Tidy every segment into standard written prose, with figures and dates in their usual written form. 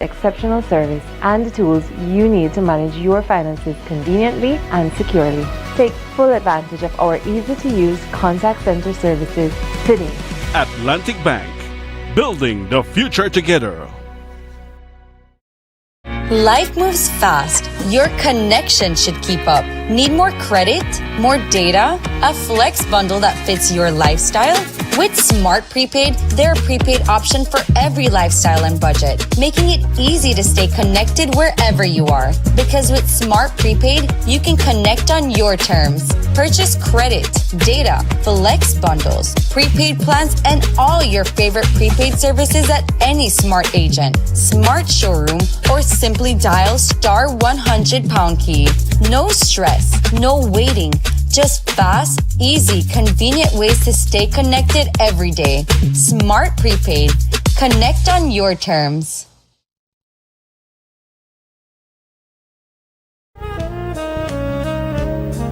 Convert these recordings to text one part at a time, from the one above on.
exceptional service and the tools you need to manage your finances conveniently and securely. Take full advantage of our easy-to-use contact center services today. Atlantic Bank, building the future together. Life moves fast. Your connection should keep up. Need more credit? More data? A flex bundle that fits your lifestyle? With Smart Prepaid, they're a prepaid option for every lifestyle and budget, making it easy to stay connected wherever you are. Because with Smart Prepaid, you can connect on your terms. Purchase credit, data, flex bundles, prepaid plans, and all your favorite prepaid services at any Smart agent, Smart showroom, or simply dial *100# key. No stress, no waiting. Just fast, easy, convenient ways to stay connected every day. Smart Prepaid. Connect on your terms.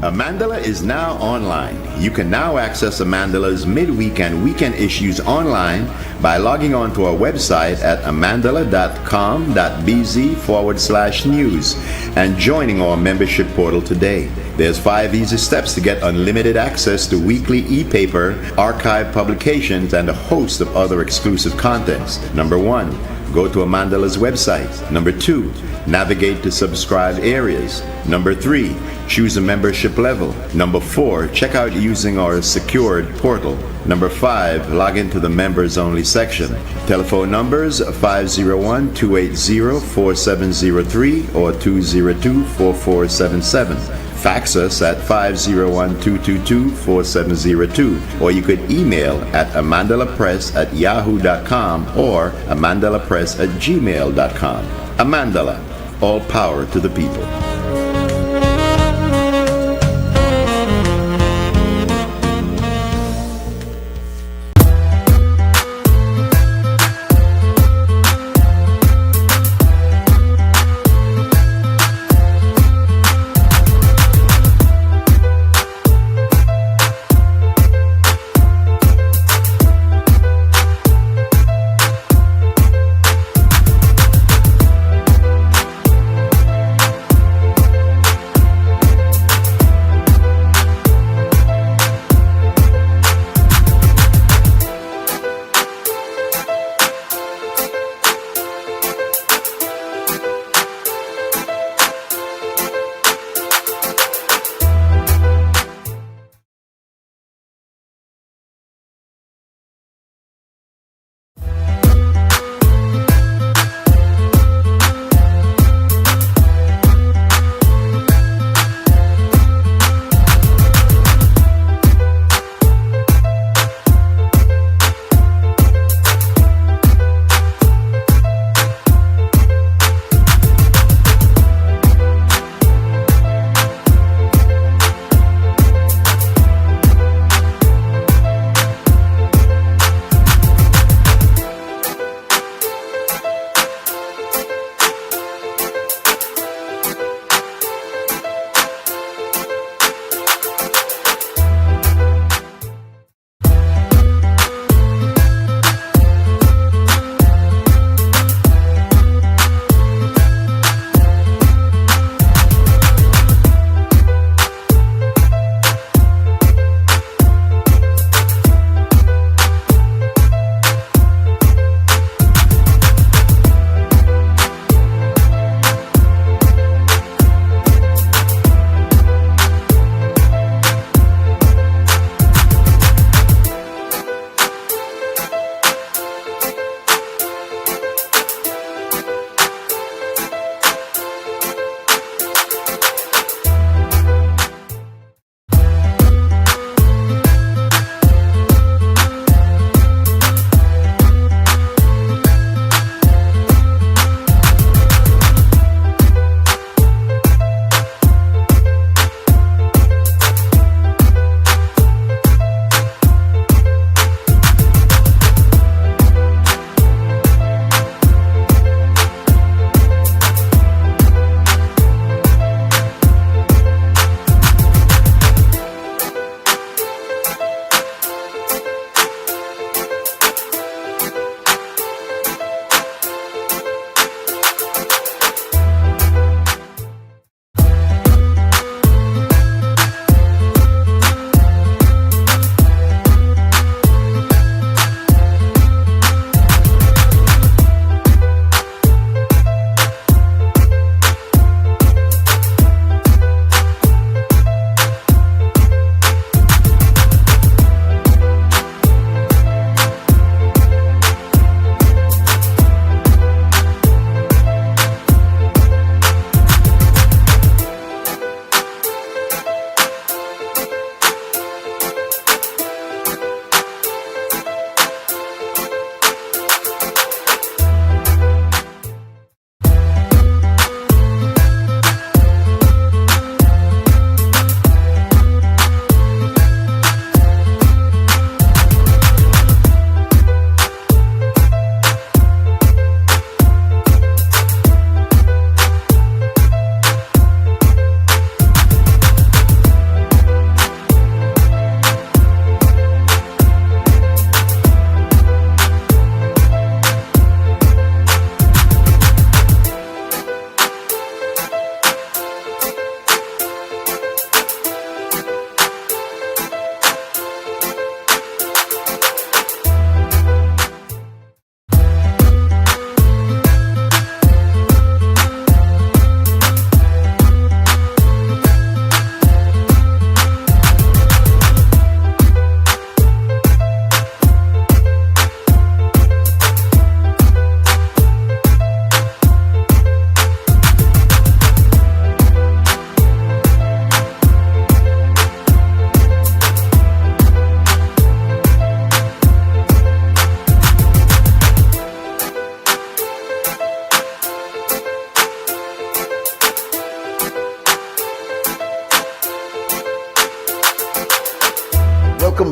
Amandala is now online. You can now access Amandala's midweek and weekend issues online by logging on to our website at amandala.com.bz/news and joining our membership portal today. There's 5 easy steps to get unlimited access to weekly e-paper, archive publications, and a host of other exclusive contents. Number 1, go to Amandala's website. Number 2, navigate to subscribed areas. Number 3, choose a membership level. Number 4, check out using our secured portal. Number 5, log into the members only section. Telephone numbers 501-280-4703 or 202-4477. Fax us at 501-222-4702, or you could email at amandalapress@yahoo.com or amandalapress@gmail.com. Amandala, all power to the people.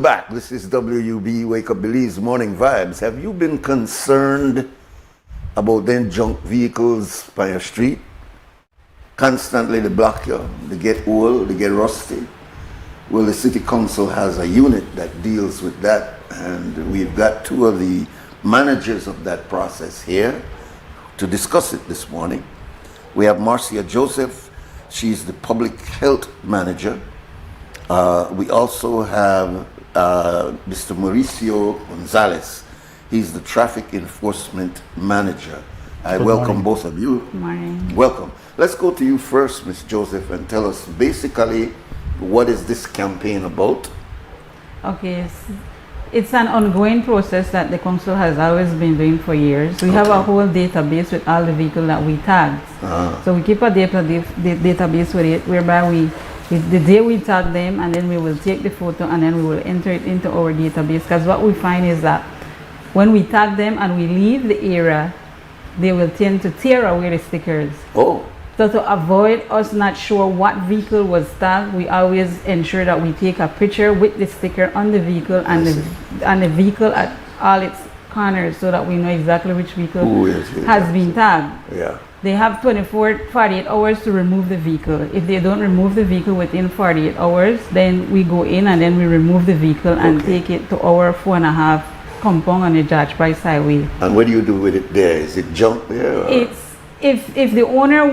back. This is WUB Wake Up Belize Morning Vibes. Have you been concerned about them junk vehicles by your street? Constantly they block you, they get old, they get rusty. Well, the City Council has a unit that deals with that, and we've got two of the managers of that process here to discuss it this morning. We have Marcia Joseph, she's the public health manager. We also have Mr. Mauricio Gonzalez. He's the traffic enforcement manager. I welcome both of you. Good morning. Welcome. Let's go to you first, Ms. Joseph, and tell us basically what is this campaign about? Okay, it's an ongoing process that the council has always been doing for years. We have a whole database with all the vehicles that we tagged. So we keep a database with it, whereby the day we tag them, and then we will take the photo and then we will enter it into our database. Because what we find is that when we tag them and we leave the area, they will tend to tear away the stickers. Oh. So to avoid us not sure what vehicle was tagged, we always ensure that we take a picture with the sticker on the vehicle and the vehicle at all its corners, so that we know exactly which vehicle has been tagged. Yeah. They have 48 hours to remove the vehicle. If they don't remove the vehicle within 48 hours, then we go in and then we remove the vehicle and take it to our 4.5 compound on the George Price Highway. And what do you do with it there? Is it junk there? Or? It's if the owner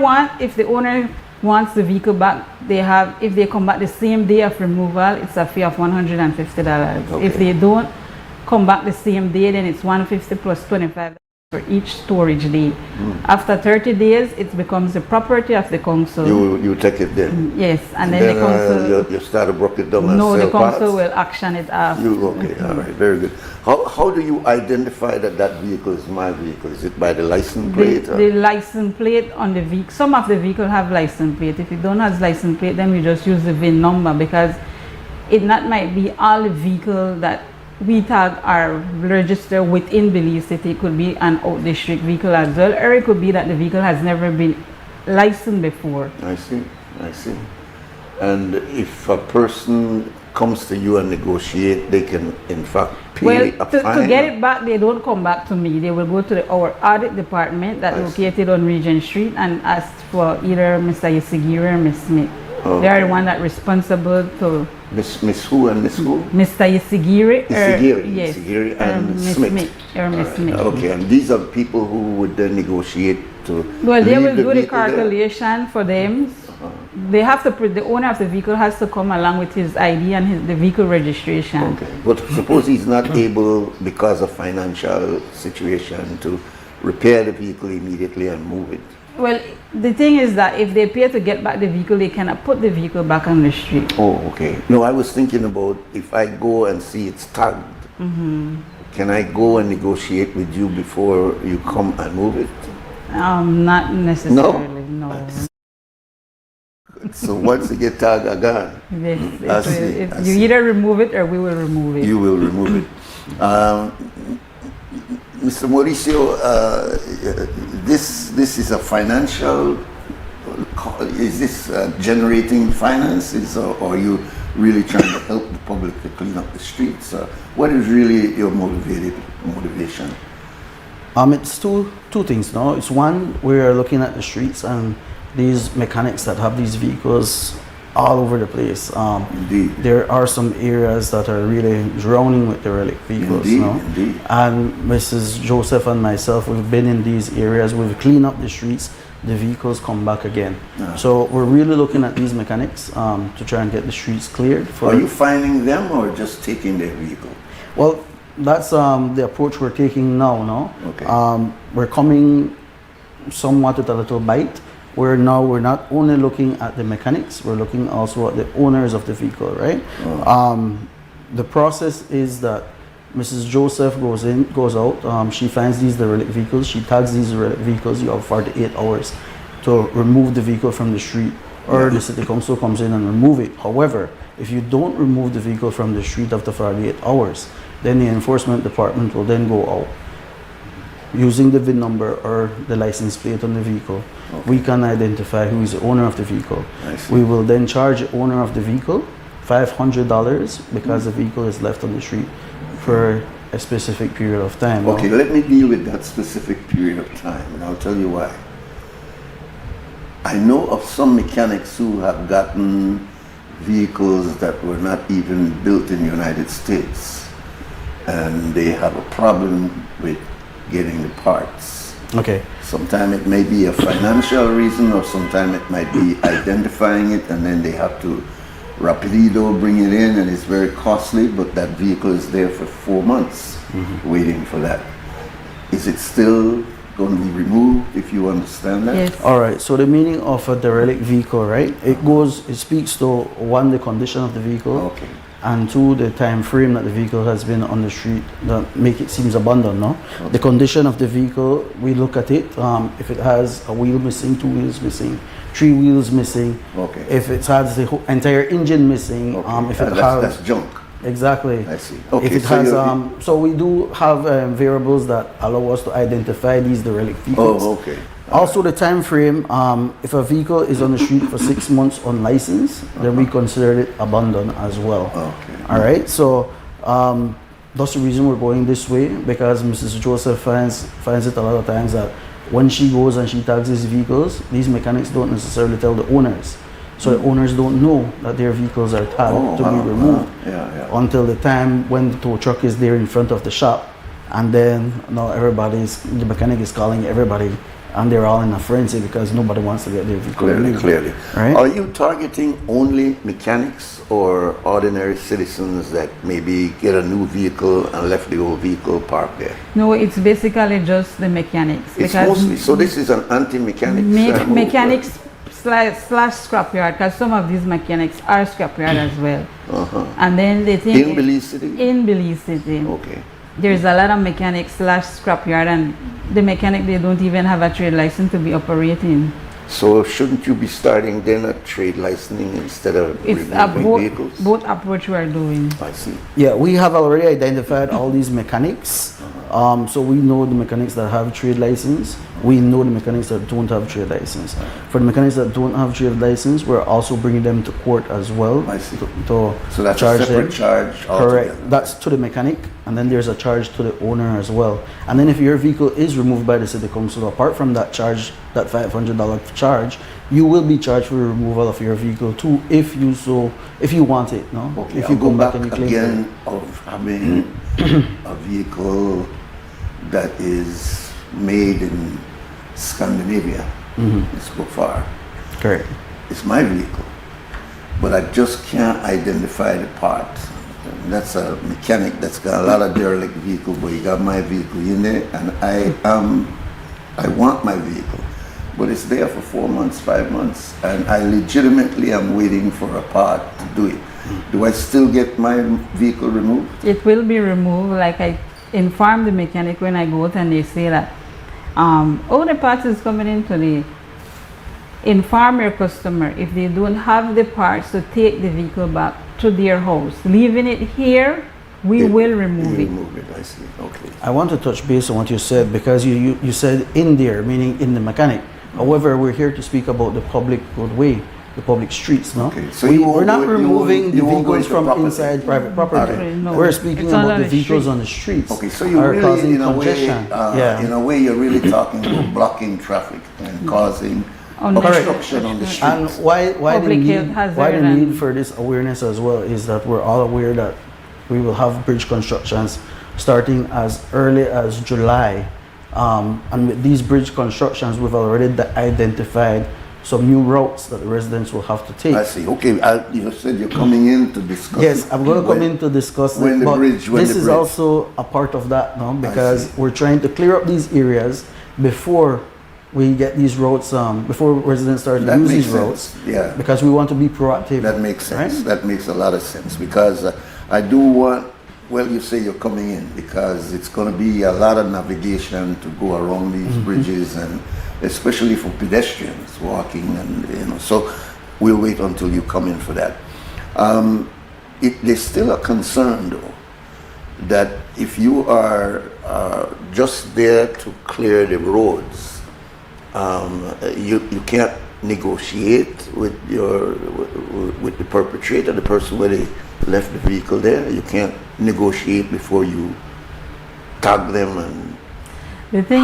wants the vehicle back, if they come back the same day of removal, it's a fee of $150. If they don't come back the same day, then it's $150 plus $25 for each storage day. After 30 days, it becomes the property of the council. You take it then? Yes, and then the council... you start to break it down and no, sell the council parts? will action it after. Okay, all right, very good. How do you identify that vehicle is my vehicle? Is it by the license plate? The license plate on the vehicle. Some of the vehicles have license plate. If you don't have license plate, then we just use the VIN number, because it not might be all the vehicle that we tag are registered within Belize City. It could be an out district vehicle as well, or it could be that the vehicle has never been licensed before. I see. And if a person comes to you and negotiate, they can in fact pay a fine? To get it back, they don't come back to me. They will go to our audit department that's located on Regent Street and ask for either Mr. Isigiri or Ms. Smith. They are the one that responsible to... Miss who and Miss who? Mr. Isigiri. Yes. Isigiri and Ms. Smith. Ms. Smith. Okay, and these are people who would then negotiate to... Well, they will do the calculation for them. They have to, the owner of the vehicle has to come along with his ID and the vehicle registration. Okay, but suppose he's not able, because of financial situation, to repair the vehicle immediately and move it. Well, the thing is that if they pay to get back the vehicle, they cannot put the vehicle back on the street. Oh, okay. No, I was thinking about if I go and see it's tagged, can I go and negotiate with you before you come and move it? Not necessarily, no. So once you get tagged again, yes, you either remove it or we will remove it. You will remove it. Mr. Mauricio, this is a financial, is this generating finances, or are you really trying to help the public to clean up the streets? What is really your motivation? It's two things now. It's one, we're looking at the streets and these mechanics that have these vehicles all over the place. Indeed. There are some areas that are really drowning with derelict vehicles. Indeed. And Mrs. Joseph and myself, we've been in these areas, we've cleaned up the streets, the vehicles come back again. So we're really looking at these mechanics to try and get the streets cleared. Are you finding them or just taking their vehicle? Well, that's the approach we're taking now. Okay. We're coming somewhat with a little bite. We're not only looking at the mechanics, we're looking also at the owners of the vehicle, right? The process is that Mrs. Joseph goes out, she finds these derelict vehicles, she tags these derelict vehicles. You have 48 hours to remove the vehicle from the street, or the city council comes in and remove it. However, if you don't remove the vehicle from the street after 48 hours, then the enforcement department will then go out using the VIN number or the license plate on the vehicle. We can identify who is the owner of the vehicle. We will then charge the owner of the vehicle $500 because the vehicle is left on the street for a specific period of time. Okay, let me deal with that specific period of time, and I'll tell you why. I know of some mechanics who have gotten vehicles that were not even built in the United States, and they have a problem with getting the parts. Okay. Sometimes it may be a financial reason, or sometimes it might be identifying it, and then they have to rapido bring it in, and it's very costly, but that vehicle is there for 4 months waiting for that. Is it still going to be removed, if you understand that? Yes. All right. So the meaning of a derelict vehicle, right? It speaks to one, the condition of the vehicle, Okay. and two, the time frame that the vehicle has been on the street that make it seems abandoned. No, the condition of the vehicle, we look at it. If it has a wheel missing, 2 wheels missing, 3 wheels missing. Okay. If it has the entire engine missing. Okay. If it That's junk. exactly. I see. Okay. If it so has, you're- so we do have variables that allow us to identify these derelict vehicles. Oh, okay. Also, the time frame, if a vehicle is on the street for 6 months unlicensed, then we consider it abandoned as well. Okay. All right. So that's the reason we're going this way, because Mrs. Joseph finds it a lot of times that when she goes and she tags these vehicles, these mechanics don't necessarily tell the owners. So the owners don't know that their vehicles are tagged to be removed until the time when the tow truck is there in front of the shop, and then now the mechanic is calling everybody, and they're all in a frenzy because nobody wants to get their vehicle removed. Clearly. Right? Are you targeting only mechanics or ordinary citizens that maybe get a new vehicle and left the old vehicle parked there? No, it's basically just the mechanics. It's mostly, so this is an anti-mechanics Mechanics slash scrapyard, because some of these mechanics are scrapyard as well. And then they think in Belize City? In Belize City. Okay. There's a lot of mechanics slash scrapyard, and the mechanic, they don't even have a trade license to be operating. So shouldn't you be starting then a trade licensing instead of It's a removing vehicles? both approach we are doing. I see. Yeah, we have already identified all these mechanics. So we know the mechanics that have trade license. We know the mechanics that don't have trade license. For the mechanics that don't have trade license, we're also bringing them to court as well. I see. To So that's charge a separate them. charge Correct. altogether. That's to the mechanic, and then there's a charge to the owner as well. And then if your vehicle is removed by the city council, apart from that charge, that $500 charge, you will be charged for the removal of your vehicle too, if you want it. No, Okay, if you I'll go come back back and you claim for it. again of having a vehicle that is made in Scandinavia. Let's go far. Correct. It's my vehicle, but I just can't identify the part. And that's a mechanic that's got a lot of derelict vehicle, but he got my vehicle in there, and I want my vehicle, but it's there for 4 months, 5 months, and I legitimately am waiting for a part to do it. Do I still get my vehicle removed? It will be removed, like I inform the mechanic when I go out, and they say that, oh, the parts is coming in today. Inform your customer if they don't have the parts to take the vehicle back to their house. Leaving it here, we will remove it. Remove it, I see. Okay. I want to touch base on what you said, because you said in there, meaning in the mechanic. However, we're here to speak about the public roadway, the public streets, no? Okay, so We're not removing the you won't go vehicles into from property. inside private property. Okay, no. We're speaking It's all about on the the vehicles street. on the streets. Okay, so you are really, causing in a way, congestion. Yeah. in a way, you're really talking about blocking traffic and causing obstruction on the streets. And why Public the health need, hazard why the and- need for this awareness as well is that we're all aware that we will have bridge constructions starting as early as July. And with these bridge constructions, we've already identified some new routes that the residents will have to take. I see. Okay, you said you're coming in to discuss. Yes, it I'm going to come when- in to discuss when it, the but bridge- when this the is bridge. also a part of that, no? Because see. we're trying to clear up these areas before we get these roads, before residents start to That use makes these roads. sense. Yeah. Because we want to be proactive. That makes sense. Right? That makes a lot of sense because I do want. Well, you say you're coming in because it's going to be a lot of navigation to go around these bridges, and especially for pedestrians walking, and So we'll wait until you come in for that. There's still a concern, though, that if you are just there to clear the roads, you can't negotiate with with the perpetrator, the person where they left the vehicle there? You can't negotiate before you tag them and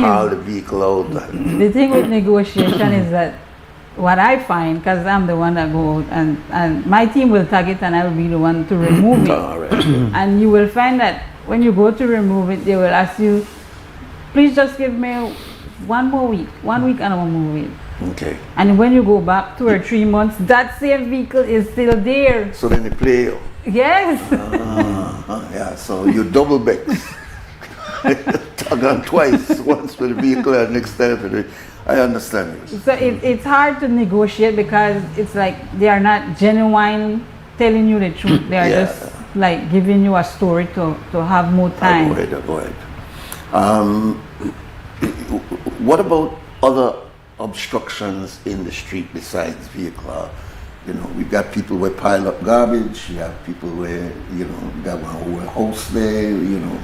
haul the vehicle out. The thing with negotiation is that what I find, because I'm the one that go out and my team will tag it and I will be the one to remove it. All right. And you will find that when you go to remove it, they will ask you, please just give me 1 more week, 1 week and 1 more week. Okay. And when you go back 2 or 3 months, that same vehicle is still there. So then they play you. Yes. Yeah, so you double back. Tag on twice, once for the vehicle and next time for the... I understand you. So it's hard to negotiate because it's like they are not genuine telling you the truth. They are just like giving you a story to have more time. Go ahead. What about other obstructions in the street besides vehicle? You know, we've got people where pile up garbage, you have people where, you know, got one whole house there, you know.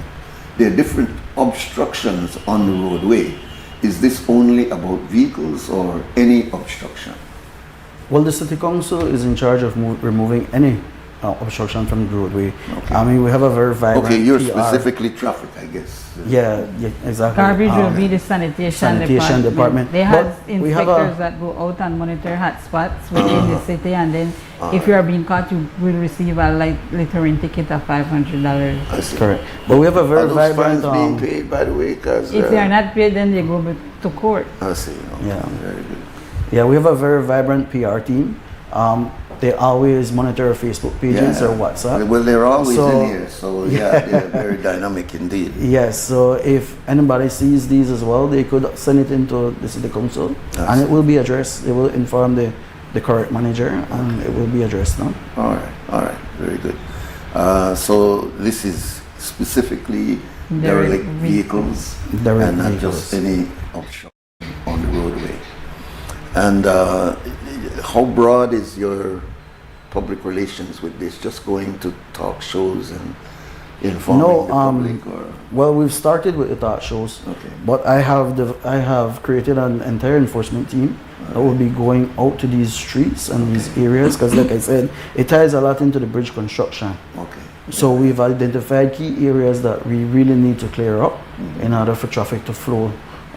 There are different obstructions on the roadway. Is this only about vehicles or any obstruction? Well, the city council is in charge of removing any obstruction from the roadway. Okay. I mean, we have a very vibrant Okay, you're PR. specifically traffic, I guess. Yeah, exactly. Garbage will be the sanitation department. They have inspectors that go out and monitor hot spots within the city, and then if you are being caught, you will receive a littering ticket of $500. That's correct. But we have a very are those vibrant. fines being paid, by the way? Cause, if they are not paid, then they go to court. I see. Okay. Yeah. Very good. Yeah, we have a very vibrant PR team. They always monitor Facebook pages or WhatsApp. Well, they're always in here, so yeah, they're very dynamic indeed. Yes, so if anybody sees these as well, they could send it into the city council, and it will be addressed. They will inform the correct manager, and it will be addressed now. All right, very good. So this is specifically derelict vehicles, and not just any obstruction on the roadway. And how broad is your public relations with this? Just going to talk shows and informing the public, or? Well, we've started with the talk shows, but I have created an entire enforcement team that will be going out to these streets and these areas, because like I said, it ties a lot into the bridge construction. Okay. So we've identified key areas that we really need to clear up in order for traffic to flow,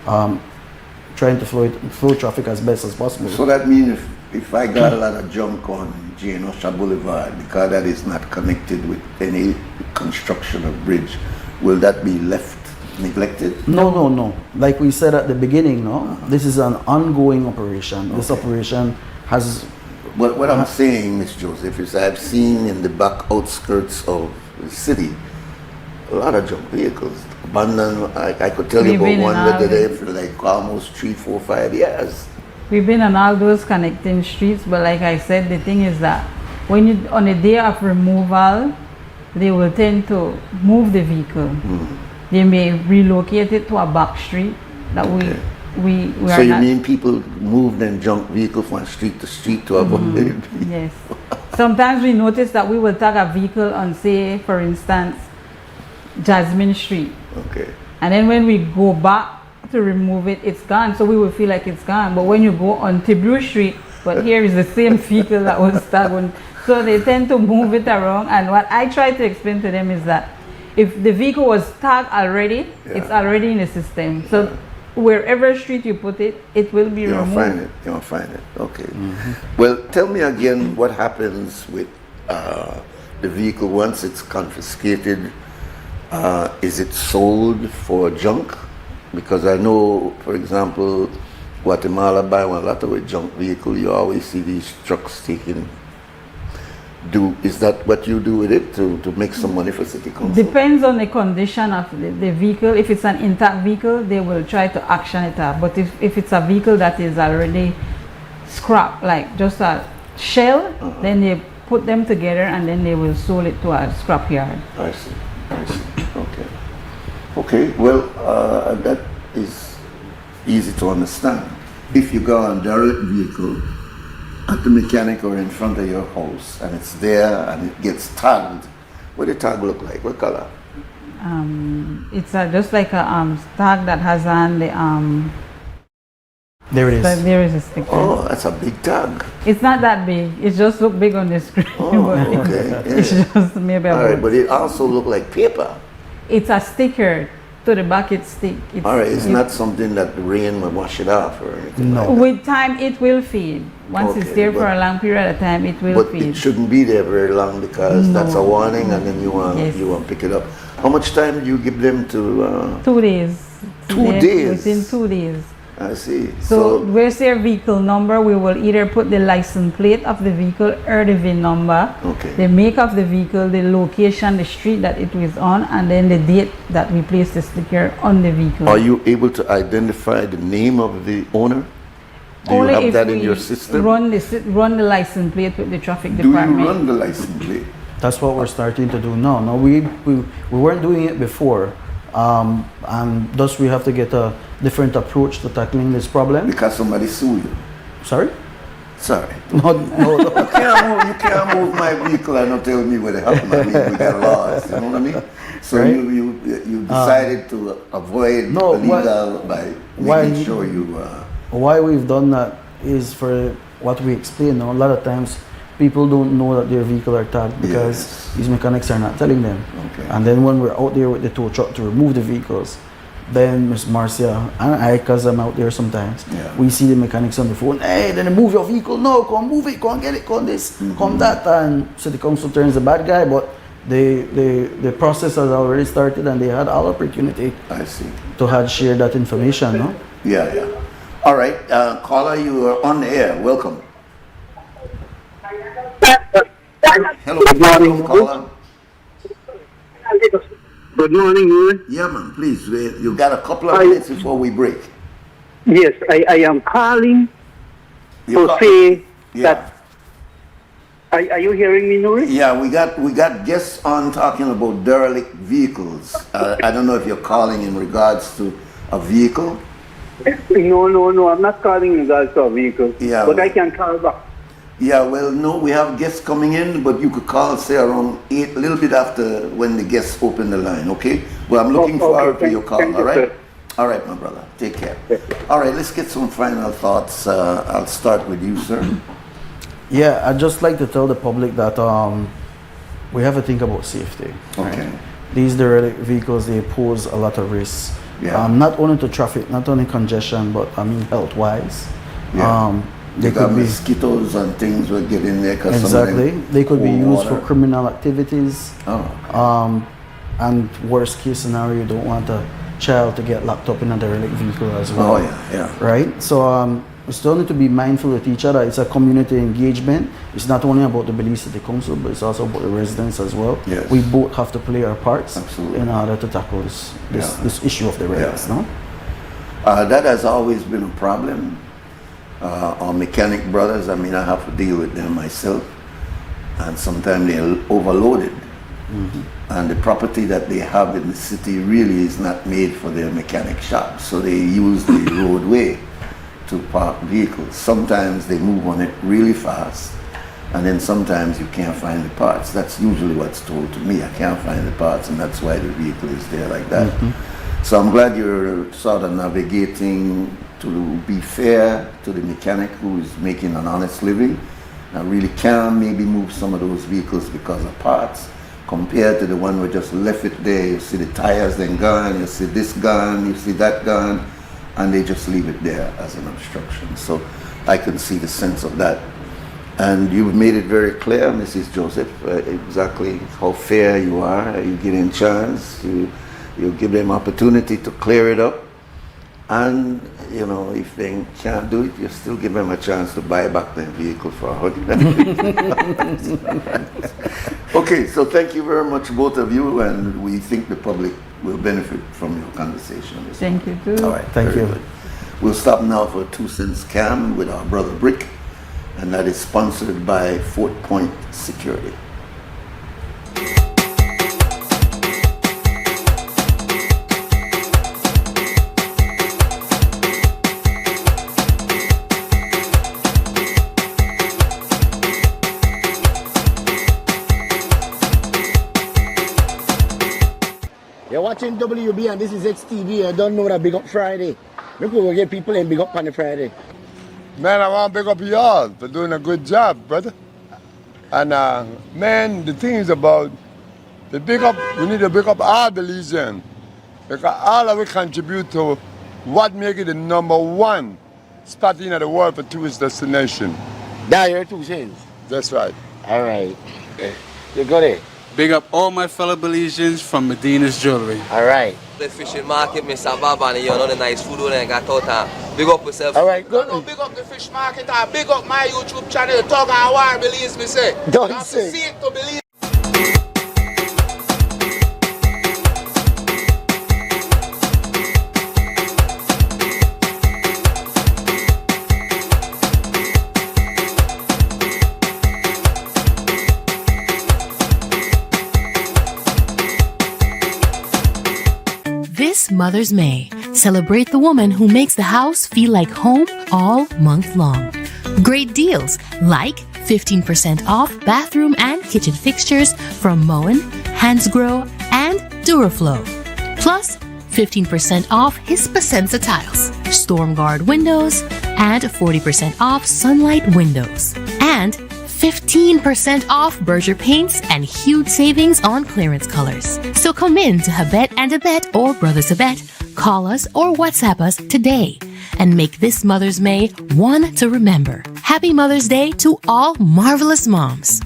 trying to flow traffic as best as possible. So that means if I got a lot of junk on Jane Osha Boulevard, because that is not connected with any construction of bridge, will that be left neglected? No. Like we said at the beginning, this is an ongoing operation. This operation has... What I'm saying, Miss Joseph, is I've seen in the back outskirts of the city a lot of junk vehicles abandoned. I could tell you about one the other day for like almost 3, 4, 5 years. We've been on all those connecting streets, but like I said, the thing is that when you on a day of removal, they will tend to move the vehicle. They may relocate it to a back street that we are. So you mean people move them junk vehicle from street to street to avoid? Yes. Sometimes we notice that we will tag a vehicle on, say, for instance, Jasmine Street. Okay. And then when we go back to remove it, it's gone. So we will feel like it's gone. But when you go on Tibru Street, but here is the same vehicle that was tagged on. So they tend to move it around. And what I try to explain to them is that if the vehicle was tagged already, it's already in the system. So wherever street you put it, it will be removed. You'll find it. Okay. Well, tell me again what happens with the vehicle once it's confiscated. Is it sold for junk? Because I know, for example, Guatemala buy one lot of junk vehicle. You always see these trucks taken. Is that what you do with it to make some money for city council? Depends on the condition of the vehicle. If it's an intact vehicle, they will try to action it up. But if it's a vehicle that is already scrap, like just a shell, then they put them together and then they will sell it to a scrap yard. I see. Okay, well, that is easy to understand. If you go on a derelict vehicle at the mechanic or in front of your house and it's there and it gets tagged, what does the tag look like? What color? It's just like a tag that has on There it is. But there is a sticker. Oh, that's a big tag. It's not that big. It just look big on the screen. Oh, but okay. It's Yeah. just maybe All right, about. but it also look like paper. It's a sticker to the back. It stick. It's, All right, it's not something that the rain will wash it off or anything. No. like that. With time, it will fade. Once it's Okay, there for but- a long period of time, it will But fade. it shouldn't be there very long because that's a warning, and then you want Yes. to pick it up. How much time do you give them to? 2 days. 2 days? Within 2 days. I see. So where's their vehicle number? We will either put the license plate of the vehicle or the VIN number, Okay. the make of the vehicle, the location, the street that it was on, and then the date that we placed the sticker on the vehicle. Are you able to identify the name of the owner? Do Only you have if that in we your system? Run the license plate with the traffic Do you department. run the license plate? That's what we're starting to do now. No, we weren't doing it before, and thus we have to get a different approach to tackling this problem. Because somebody sue you. Sorry? Sorry. No, no. You can't move my vehicle and not tell me where the hell my vehicle got lost. You know what I mean? So Right. you decided to avoid No, illegal by why- making sure you. Why we've done that is for what we explained. A lot of times people don't know that their vehicle are tagged because Yes. these mechanics are not telling them. Okay. And then when we're out there with the tow truck to remove the vehicles, then Miss Marcia and I, because I'm out there sometimes, Yeah. we see the mechanics on the phone, hey, then move your vehicle, no, come move it, come get it, come this, come that, and so the council turns the bad guy, but the process has already started and they had all opportunity I see. to had share that information, no? Yeah, yeah. All right, caller, you are on the air. Welcome. Hello, Good morning. caller. Good morning, Nuri. Yeah, man, please. You got a couple of Hi. minutes before we break. Yes, I am calling You to got- say Yeah. that. Are you hearing me, Nuri? Yeah, we got guests on talking about derelict vehicles. I don't know if you're calling in regards to a vehicle. No. I'm not calling in regards to a vehicle. Yeah. But I can call back. Yeah, well, no, we have guests coming in, but you could call, say, around 8, a little bit after when the guests open the line, okay? Well, I'm looking Okay, forward to your call, thank you, all right? sir. All right, my brother. Take care. All right, let's get some final thoughts. I'll start with you, sir. Yeah, I'd just like to tell the public that we have to think about safety. Okay. These derelict vehicles, they pose a lot of risks. Yeah. Not only to traffic, not only congestion, but I mean health-wise. Yeah. They They got could be mosquitoes and things will get in there. 'Cause some of exactly. them They could be hold used for water. criminal activities. Oh. And worst case scenario, you don't want a child to get locked up in a derelict vehicle as well. Oh, yeah. Right? So we still need to be mindful with each other. It's a community engagement. It's not only about the Belize City Council, but it's also about the residents as well. Yes. We both have to play our parts Absolutely. in order to tackle this Yeah. this issue of the rails. Yeah. No? That has always been a problem. Our mechanic brothers, I mean, I have to deal with them myself. And sometimes they're overloaded. And the property that they have in the city really is not made for their mechanic shop. So they use the roadway to park vehicles. Sometimes they move on it really fast. And then sometimes you can't find the parts. That's usually what's told to me. I can't find the parts, and that's why the vehicle is there like that. So I'm glad you're sort of navigating to be fair to the mechanic who is making an honest living and really can maybe move some of those vehicles because of parts, compared to the one who just left it there. You see the tires then gone, you see this gone, you see that gone, and they just leave it there as an obstruction. So I can see the sense of that. And you've made it very clear, Mrs. Joseph, exactly how fair you are. You give them chance, you give them opportunity to clear it up. And, you know, if they can't do it, you still give them a chance to buy back their vehicle for $100. Okay, so thank you very much, both of you, and we think the public will benefit from your conversation. Thank you too. All right, Thank very you. good. We'll stop now for a 2 cents cam with our brother Brick, and that is sponsored by Fort Point Security. You're watching WB and this is XTV. I don't know that Big Up Friday. Look, we'll get people in big up on the Friday. Man, I want to big up y'all for doing a good job, brother. And man, the thing is about we need to big up all Belizeans. Because all of it contribute to what make it the #1 spot in the world for tourist destination. That's your 2 cents. That's right. All right. You got it. Big up all my fellow Belizeans from Medina's Jewelry. All right. The fishing market, Mr. Baba, and you know the nice food when I got out. Big up yourself. All right, good. No, big up the fish market and big up my YouTube channel, Talk and War, Belize me say. Don't you have say. to see it to believe. This Mother's May, celebrate the woman who makes the house feel like home all month long. Great deals like 15% off bathroom and kitchen fixtures from Moen, Hansgrohe, and Duraflow. Plus 15% off Hispasensa tiles, Stormguard windows, and 40% off Sunlight windows. And 15% off Berger paints and huge savings on clearance colors. So come in to Habet and Abet or Brothers Abet, call us or WhatsApp us today and make this Mother's May one to remember. Happy Mother's Day to all marvelous moms.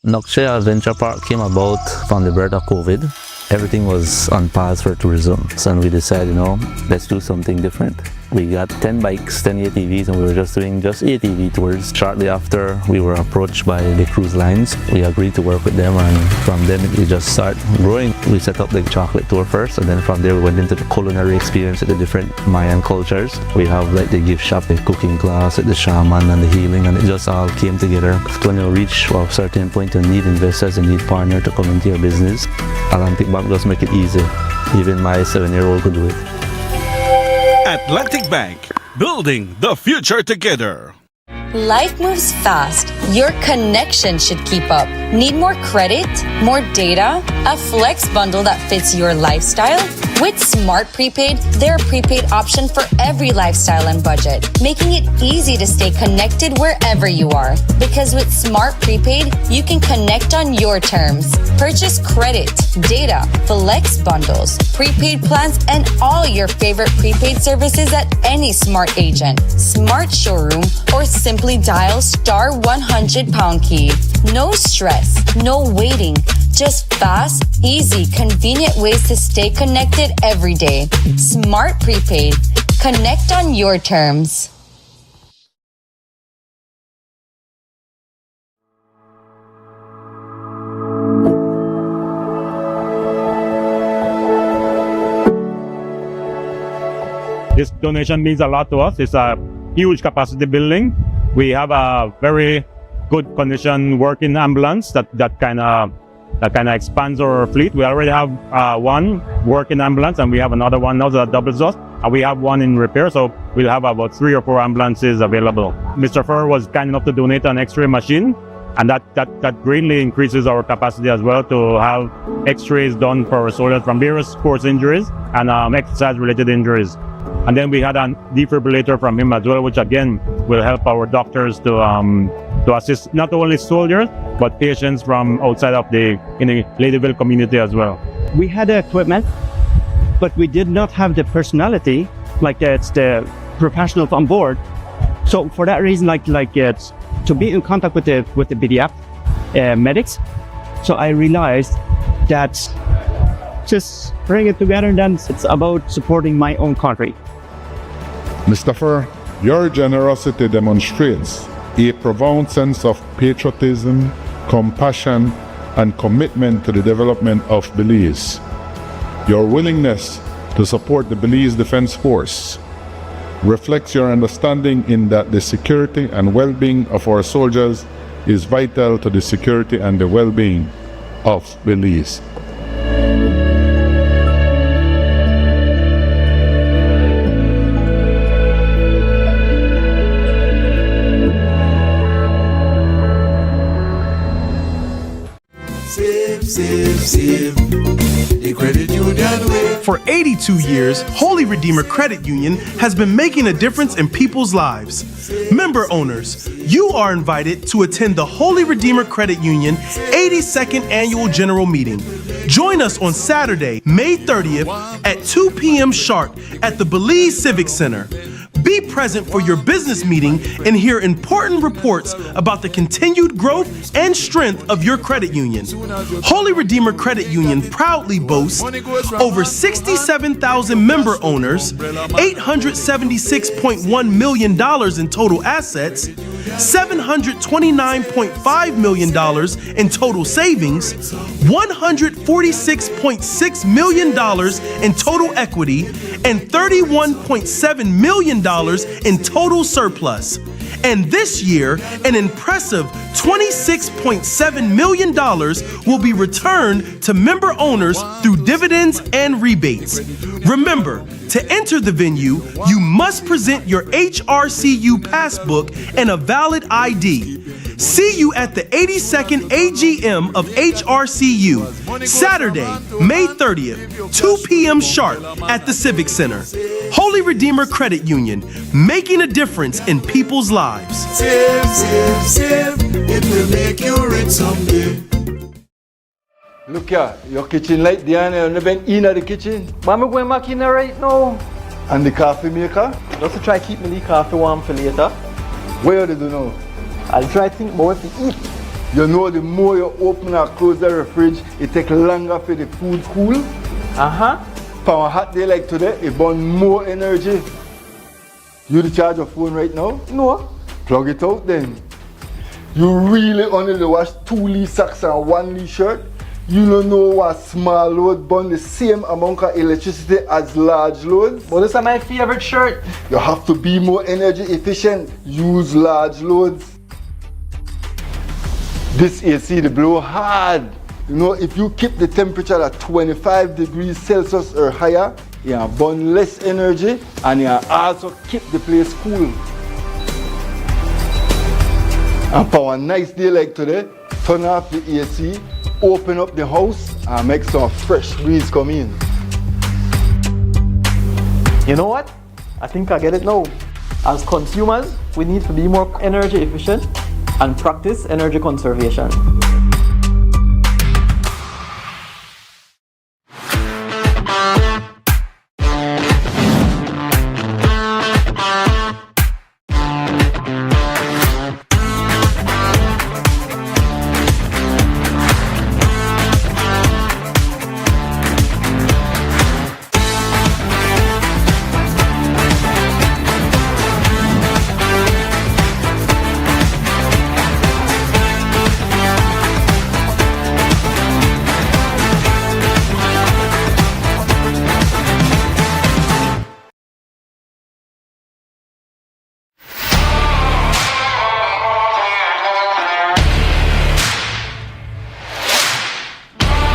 Nokshe Adventure Park came about from the birth of COVID. Everything was on pause for tourism. So we decided, let's do something different. We got 10 bikes, 10 ATVs, and we were just doing ATV tours. Shortly after, we were approached by the cruise lines. We agreed to work with them, and from them it just started growing. We set up the chocolate tour first, and then from there we went into the culinary experience at the different Mayan cultures. We have like the gift shop, the cooking class, the shaman, and the healing, and it just all came together. When you reach a certain point, you need investors, you need partners to come into your business. Atlantic Bank just make it easy. Even my 7-year-old could do it. Atlantic Bank, building the future together. Life moves fast. Your connection should keep up. Need more credit? More data? A flex bundle that fits your lifestyle? With Smart Prepaid, they're a prepaid option for every lifestyle and budget, making it easy to stay connected wherever you are. Because with Smart Prepaid, you can connect on your terms. Purchase credit, data, flex bundles, prepaid plans, and all your favorite prepaid services at any Smart agent, Smart showroom, or simply dial *100# key. No stress, no waiting. Just fast, easy, convenient ways to stay connected every day. Smart Prepaid. Connect on your terms. This donation means a lot to us. It's a huge capacity building. We have a very good condition working ambulance that kind of expands our fleet. We already have one working ambulance, and we have another one now that doubles us. And we have one in repair, so we'll have about 3 or 4 ambulances available. Mr. Furr was kind enough to donate an X-ray machine, and that greatly increases our capacity as well to have X-rays done for our soldiers from various sports injuries and exercise-related injuries. And then we had a defibrillator from him as well, which again will help our doctors to assist not only soldiers but patients from outside of the Ladyville community as well. We had the equipment, but we did not have the personality, like it's the professionals on board. So for that reason, it's to be in contact with the BDF medics. So I realized that just bring it together, and then it's about supporting my own country. Mr. Furr, your generosity demonstrates a profound sense of patriotism, compassion, and commitment to the development of Belize. Your willingness to support the Belize Defense Force reflects your understanding in that the security and well-being of our soldiers is vital to the security and the well-being of Belize. Save the credit union way. For 82 years, Holy Redeemer Credit Union has been making a difference in people's lives. Member owners, you are invited to attend the Holy Redeemer Credit Union 82nd Annual General Meeting. Join us on Saturday, May 30th at 2 p.m. sharp at the Belize Civic Center. Be present for your business meeting and hear important reports about the continued growth and strength of your credit union. Holy Redeemer Credit Union proudly boasts over 67,000 member owners, $876.1 million in total assets, $729.5 million in total savings, $146.6 million in total equity, and $31.7 million in total surplus. And this year, an impressive $26.7 million will be returned to member owners through dividends and rebates. Remember, to enter the venue, you must present your HRCU passbook and a valid ID. See you at the 82nd AGM of HRCU, Saturday, May 30th, 2 p.m. sharp at the Civic Center. Holy Redeemer Credit Union, making a difference in people's lives. Save, save, save, it will make you rich someday. Look here, your kitchen light there and you been in the kitchen. Mama going back in there right now. And the coffee maker? Just to try keep me the coffee warm for later. What do you do now? I'll try to think more to eat. You know the more you open and close the fridge, it takes longer for the food cool. For a hot day like today, it burns more energy. You charge your phone right now? No. Plug it out then. You really only wash 2 Lee socks and 1 Lee shirt? You don't know what small load burn the same amount of electricity as large loads? But this is my favorite shirt. You have to be more energy efficient. Use large loads. This AC, the blow hard. You know, if you keep the temperature at 25 degrees Celsius or higher, you burn less energy and you also keep the place cool. And for a nice day like today, turn off the AC, open up the house and make some fresh breeze come in. You know what? I think I get it now. As consumers, we need to be more energy efficient and practice energy conservation.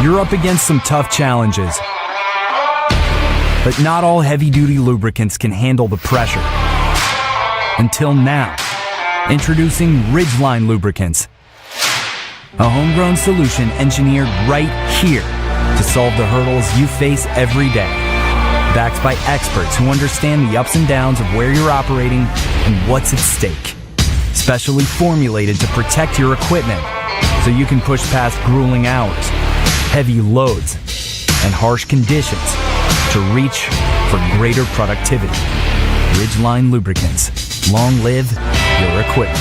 You're up against some tough challenges, but not all heavy-duty lubricants can handle the pressure. Until now, introducing Ridgeline Lubricants, a homegrown solution engineered right here to solve the hurdles you face every day. Backed by experts who understand the ups and downs of where you're operating and what's at stake. Specially formulated to protect your equipment so you can push past grueling hours, heavy loads, and harsh conditions to reach for greater productivity. Ridgeline Lubricants. Long live your equipment.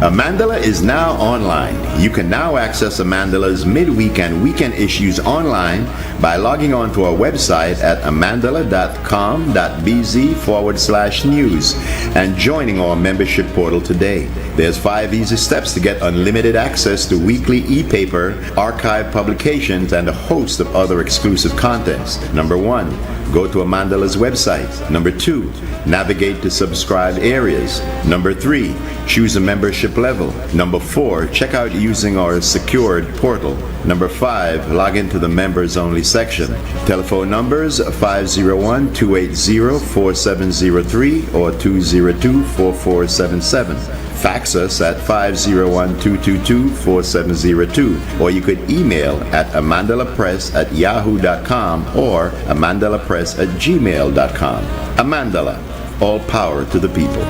Amandala is now online. You can now access Amandala's midweek and weekend issues online by logging on to our website at amandala.com.bz/news and joining our membership portal today. There's 5 easy steps to get unlimited access to weekly e-paper, archive publications, and a host of other exclusive contents. Number 1, go to Amandala's website. Number 2, navigate to subscribed areas. Number 3, choose a membership level. Number 4, check out using our secured portal. Number 5, log into the members only section. Telephone numbers 501-280-4703 or 202-4477. Fax us at 501-222-4702, or you could email at amandalapress@yahoo.com or amandalapress@gmail.com. Amandala, all power to the people.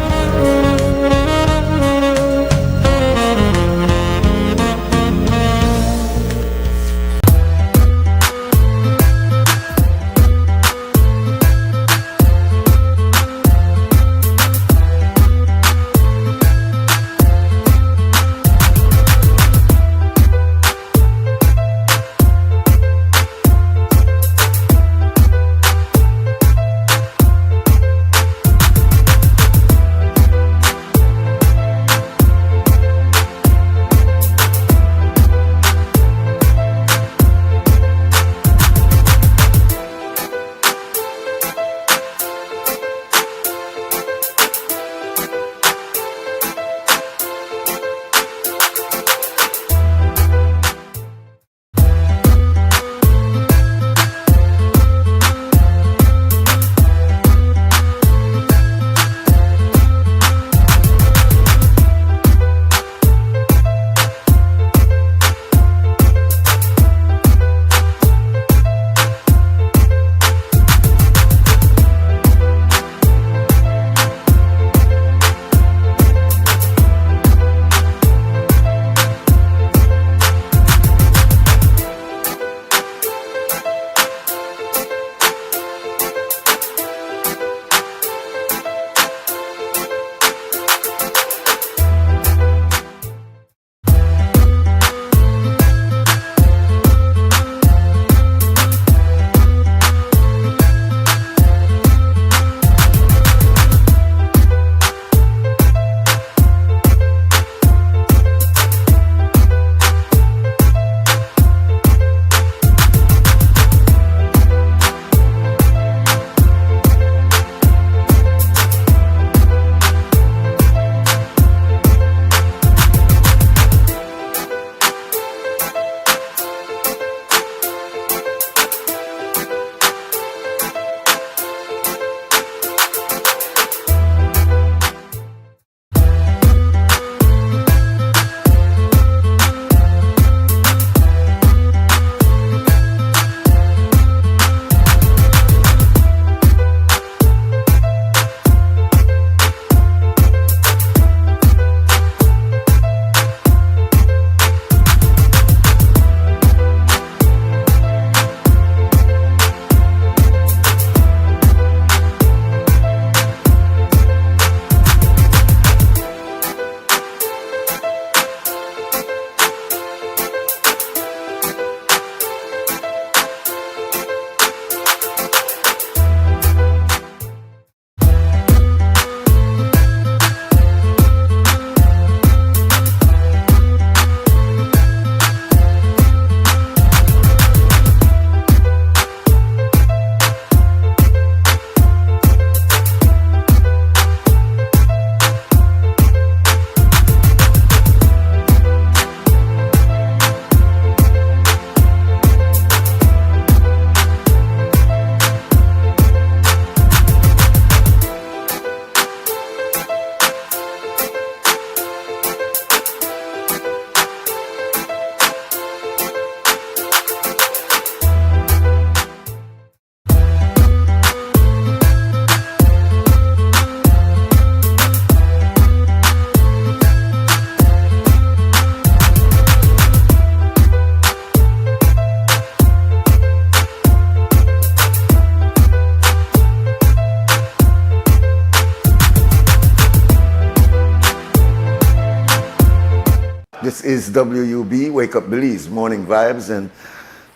This is WUB, Wake Up Belize, Morning Vibes, and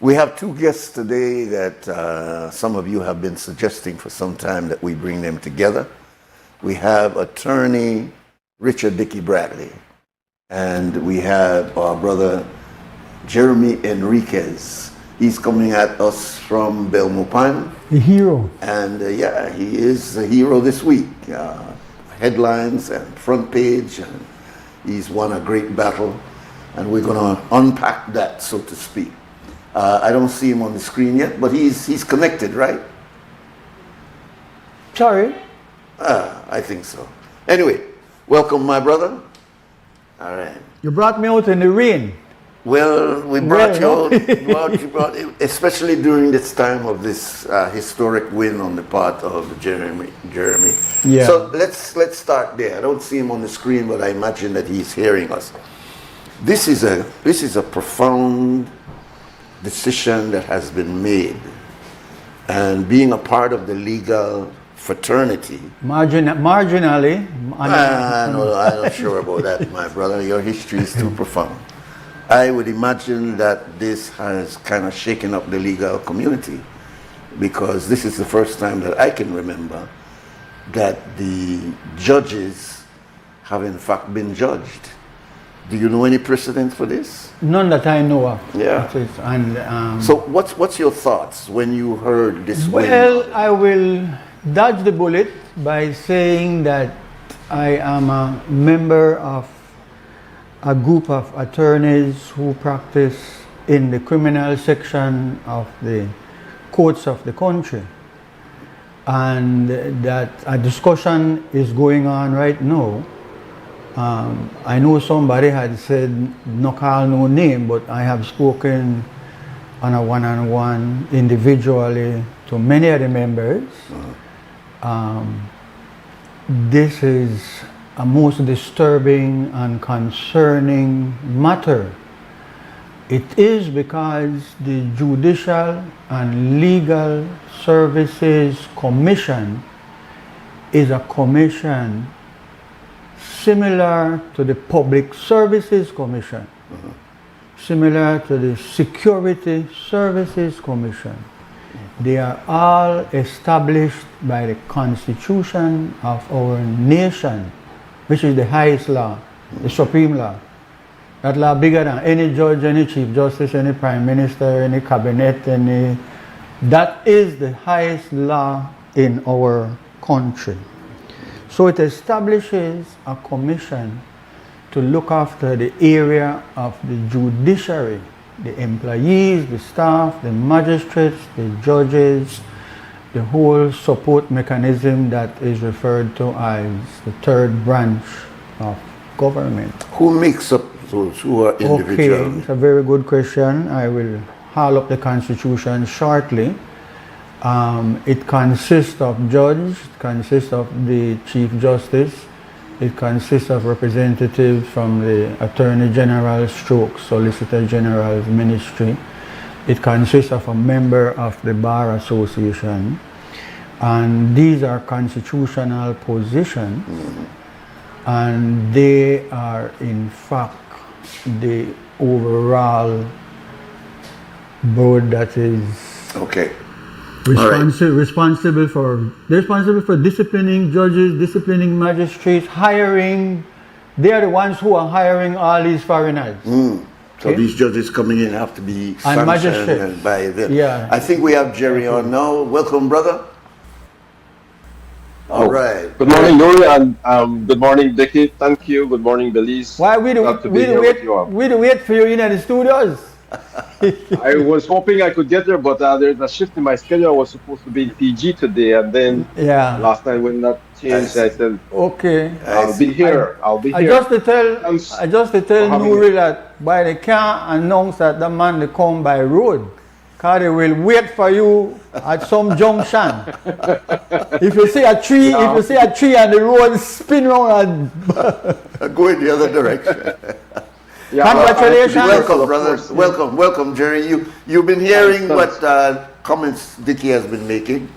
we have two guests today that some of you have been suggesting for some time that we bring them together. We have attorney Richard Dickey Bradley, and we have our brother Jeremy Enriquez. He's coming at us from Belmopan. A hero. And yeah, he is a hero this week. Headlines and front page, and he's won a great battle, and we're going to unpack that, so to speak. I don't see him on the screen yet, but he's connected, right? Sorry. I think so. Anyway, welcome, my brother. All right. You brought me out in the rain. Well, we brought you out, especially during this time of this historic win on the part of Jeremy. Yeah. So let's start there. I don't see him on the screen, but I imagine that he's hearing us. This is a profound decision that has been made, and being a part of the legal fraternity. Marginally. No, I'm not sure about that, my brother. Your history is too profound. I would imagine that this has kind of shaken up the legal community, because this is the first time that I can remember that the judges have in fact been judged. Do you know any precedent for this? None that I know of. Yeah. So what's your thoughts when you heard this? Well, I will dodge the bullet by saying that I am a member of a group of attorneys who practice in the criminal section of the courts of the country, and that a discussion is going on right now. I know somebody had said no call no name, but I have spoken on a one-on-one individually to many of the members. This is a most disturbing and concerning matter. It is because the Judicial and Legal Services Commission is a commission similar to the Public Services Commission, similar to the Security Services Commission. They are all established by the Constitution of our nation, which is the highest law, the supreme law. That law bigger than any judge, any chief justice, any prime minister, any cabinet, that is the highest law in our country. So it establishes a commission to look after the area of the judiciary, the employees, the staff, the magistrates, the judges, the whole support mechanism that is referred to as the third branch of government. Who makes up those who are individual? Okay, it's a very good question. I will haul up the Constitution shortly. It consists of judge, it consists of the Chief Justice, it consists of representatives from the Attorney General stroke Solicitor General's Ministry. It consists of a member of the Bar Association, and these are constitutional positions, and they are in fact the overall board that is responsible for disciplining judges, disciplining magistrates, hiring. They are the ones who are hiring all these foreigners. So these judges coming in have to be sanctioned by them. Yeah. I think we have Jerry on now. Welcome, brother. All right. Good morning, Nuri, and good morning, Dickie. Thank you. Good morning, Belize. Why we do wait for you in the studios? I was hoping I could get there, but there's a shift in my schedule. I was supposed to be in PG today, and then last night when that changed, I said, okay, I'll be here. I just to tell Nuri that by the car announce that the man they come by road, because they will wait for you at some junction. If you see a tree, on the road, spin around and go in the other direction. Congratulations. Welcome, brother. Welcome, Jerry. You've been hearing what comments Dickie has been making.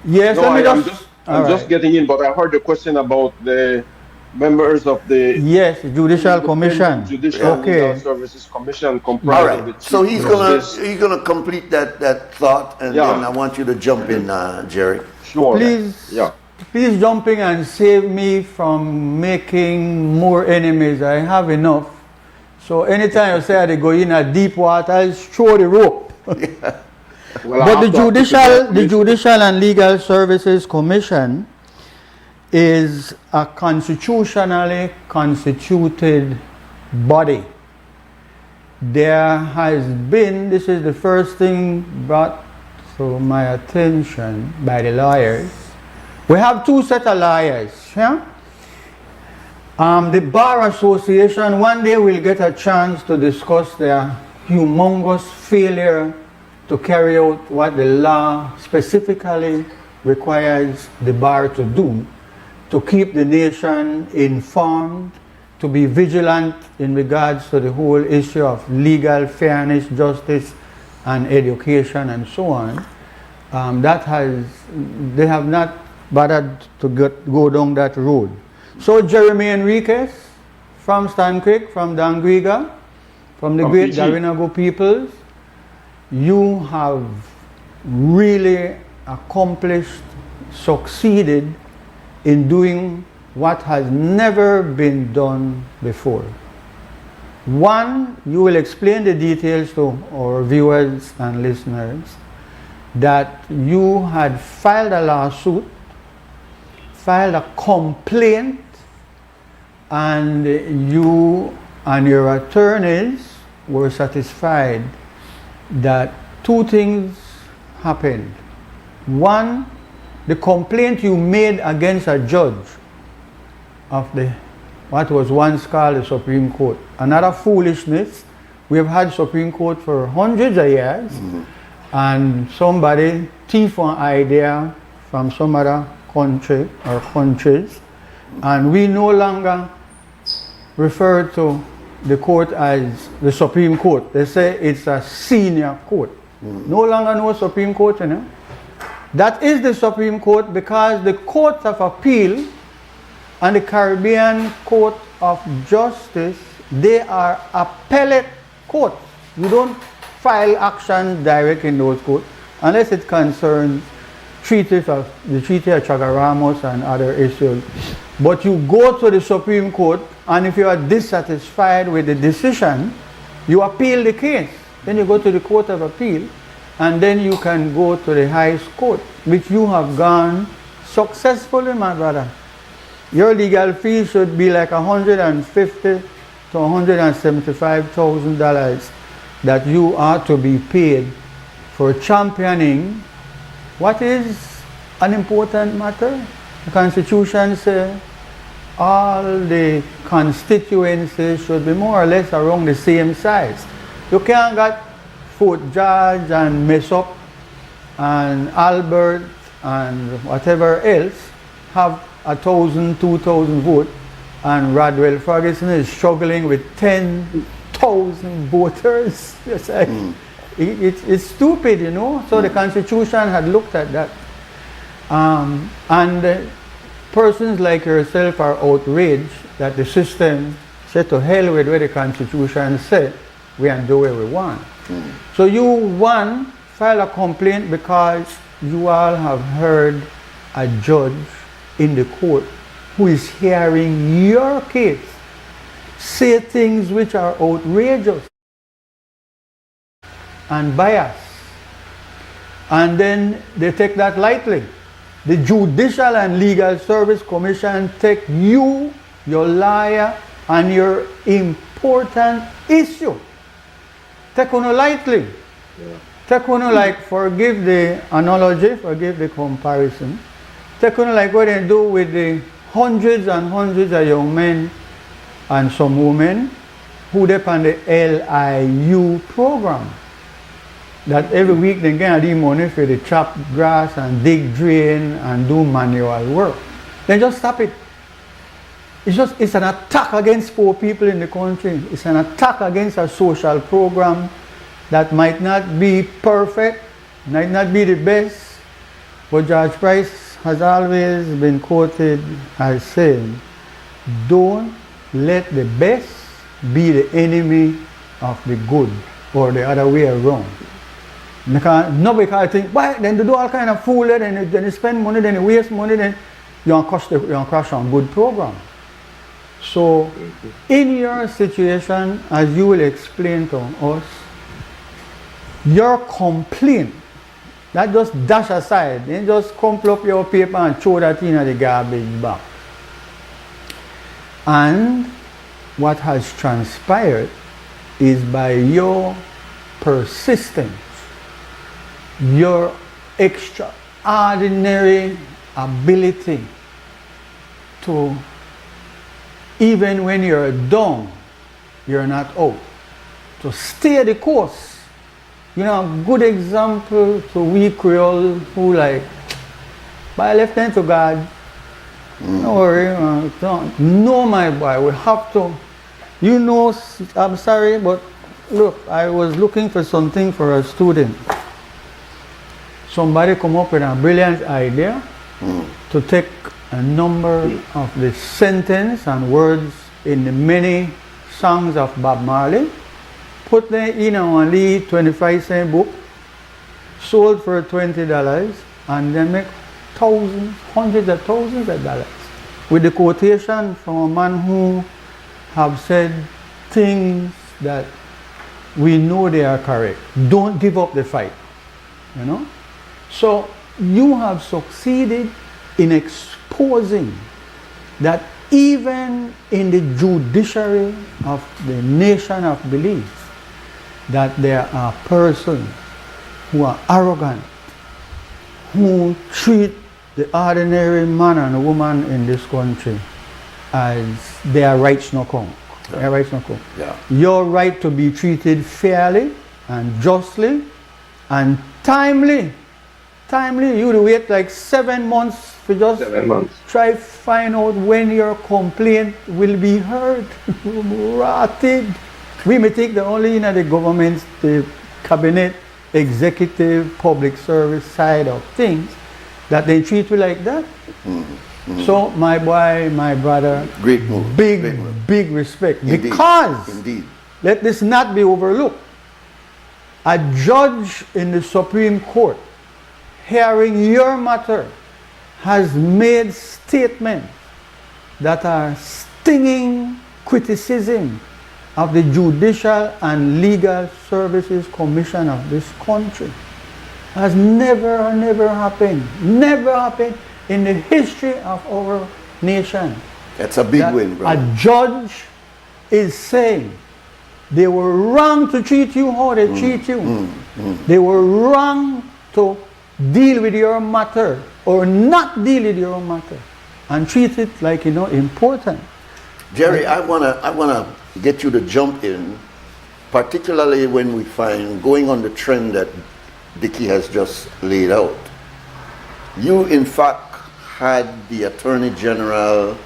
Yes, I'm just getting in, but I heard the question about the members of the Judicial Commission. Judicial Legal Services Commission comprised. All right. So he's gonna complete that thought, and then I want you to jump in, Jerry. Sure. Please jump in and save me from making more enemies. I have enough. So anytime you say they go in a deep water, I'll throw the rope. But the Judicial and Legal Services Commission is a constitutionally constituted body. There has been, this is the first thing brought to my attention by the lawyers. We have two sets of lawyers. Yeah? The Bar Association, one day we'll get a chance to discuss their humongous failure to carry out what the law specifically requires the bar to do, to keep the nation informed, to be vigilant in regards to the whole issue of legal fairness, justice, and education, and so on. They have not bothered to go down that road. So Jeremy Enriquez from Stan Creek, from Dangriga, from the great Darinago peoples, you have really accomplished, succeeded in doing what has never been done before. One, you will explain the details to our viewers and listeners that you had filed a lawsuit, filed a complaint, and you and your attorneys were satisfied that two things happened. One, the complaint you made against a judge of what was once called the Supreme Court. Another foolishness. We have had Supreme Court for hundreds of years, and somebody thief an idea from some other country or countries, and we no longer refer to the court as the Supreme Court. They say it's a senior court. No longer no Supreme Court, you know. That is the Supreme Court because the Court of Appeal and the Caribbean Court of Justice, they are appellate courts. You don't file action direct in those courts unless it concerns the Treaty of Chagaramos and other issues. But you go to the Supreme Court, and if you are dissatisfied with the decision, you appeal the case. Then you go to the Court of Appeal, and then you can go to the highest court, which you have gone successfully, my brother. Your legal fee should be like $150,000 to $175,000 that you are to be paid for championing what is an important matter. The Constitution says all the constituencies should be more or less around the same size. You can't get Fort George and Messop and Albert and whatever else have 1,000, 2,000 votes, and Radwell Ferguson is struggling with 10,000 voters. It's stupid, you know. So the Constitution had looked at that. And persons like yourself are outraged that the system said to hell with what the Constitution said, we can do what we want. So you, one, file a complaint because you all have heard a judge in the court who is hearing your case say things which are outrageous and biased. And then they take that lightly. The Judicial and Legal Service Commission take you, your lawyer, and your important issue. Take on lightly. Take on like, forgive the analogy, forgive the comparison. Take on like what they do with the hundreds and hundreds of young men and some women who depend on the LIU program. That every week they get the money for the chop grass and dig drain and do manual work. Then just stop it. It's an attack against poor people in the country. It's an attack against a social program that might not be perfect, might not be the best, but George Price has always been quoted as saying, don't let the best be the enemy of the good, or the other way around. Nobody can think, why? Then they do all kind of foolery, then they spend money, then they waste money, then you're going to crash on good program. So, in your situation, as you will explain to us, your complaint, not just dash aside, then just crumple up your paper and throw that in the garbage bag. And what has transpired is by your persistence, your extraordinary ability to even when you're down, you're not out. So stay the course. You know, a good example to we Creole who like, by left hand to God, don't worry, don't. No, my boy, we have to. You know, I'm sorry, but look, I was looking for something for a student. Somebody come up with a brilliant idea to take a number of the sentence and words in the many songs of Bob Marley, put them in a only 25-cent book, sold for $20, and then make thousands, hundreds of thousands of dollars. With the quotation from a man who have said things that we know they are correct. Don't give up the fight, you know? So you have succeeded in exposing that even in the judiciary of the nation of belief, that there are persons who are arrogant, who treat the ordinary man and woman in this country as their rights no count. Their rights no count. Yeah. Your right to be treated fairly and justly and timely. Timely, you wait like 7 months for just 7 months. Try find out when your complaint will be heard. Rotted. We may take the only the government, the cabinet, executive, public service side of things that they treat you like that. So my boy, my brother, great move. Big respect. Indeed. Because Indeed. let this not be overlooked. A judge in the Supreme Court hearing your matter has made statements that are stinging criticism of the Judicial and Legal Services Commission of this country. Has never happened. Never happened in the history of our nation. That's a big win, bro. A judge is saying they were wrong to treat you how they treat you. They were wrong to deal with your matter or not deal with your matter and treat it like, you know, important. Jerry, I wanna get you to jump in, particularly when we find going on the trend that Dickie has just laid out. You, in fact, had the Attorney General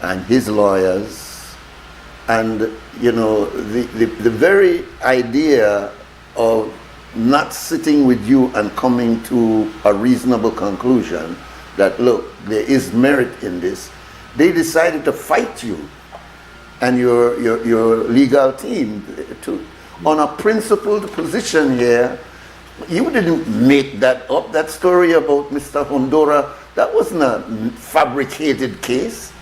and his lawyers, and you know the very idea of not sitting with you and coming to a reasonable conclusion that look, there is merit in this. They decided to fight you and your legal team on a principled position here. You didn't make that up. That story about Mr. Hondora, that wasn't a fabricated case.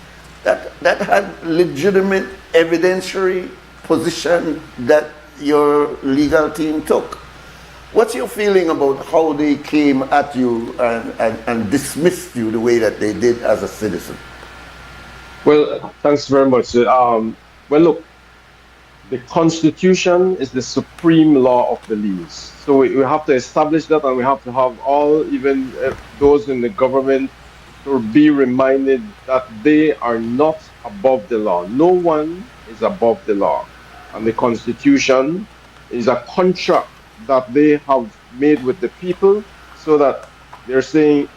That had legitimate evidentiary position that your legal team took. What's your feeling about how they came at you and dismissed you the way that they did as a citizen? Well, thanks very much. Well, look, the Constitution is the supreme law of beliefs. So we have to establish that, and we have to have all, even those in the government, to be reminded that they are not above the law. No one is above the law. And the Constitution is a contract that they have made with the people, so that they're saying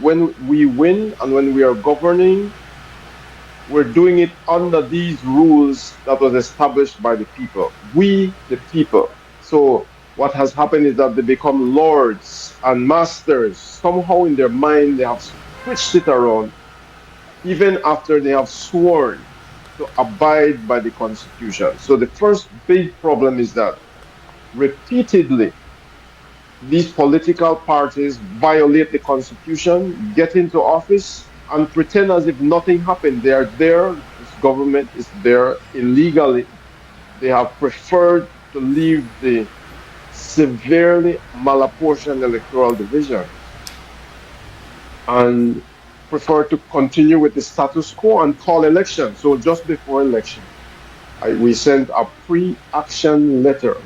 when we win and when we are governing, we're doing it under these rules that was established by the people. We, the people. So what has happened is that they become lords and masters. Somehow in their mind, they have switched it around, even after they have sworn to abide by the Constitution. So the first big problem is that repeatedly, these political parties violate the Constitution, get into office, and pretend as if nothing happened. They are there, this government is there illegally. They have preferred to leave the severely malapportioned electoral division and prefer to continue with the status quo and call election. So just before election, we sent a pre-action letter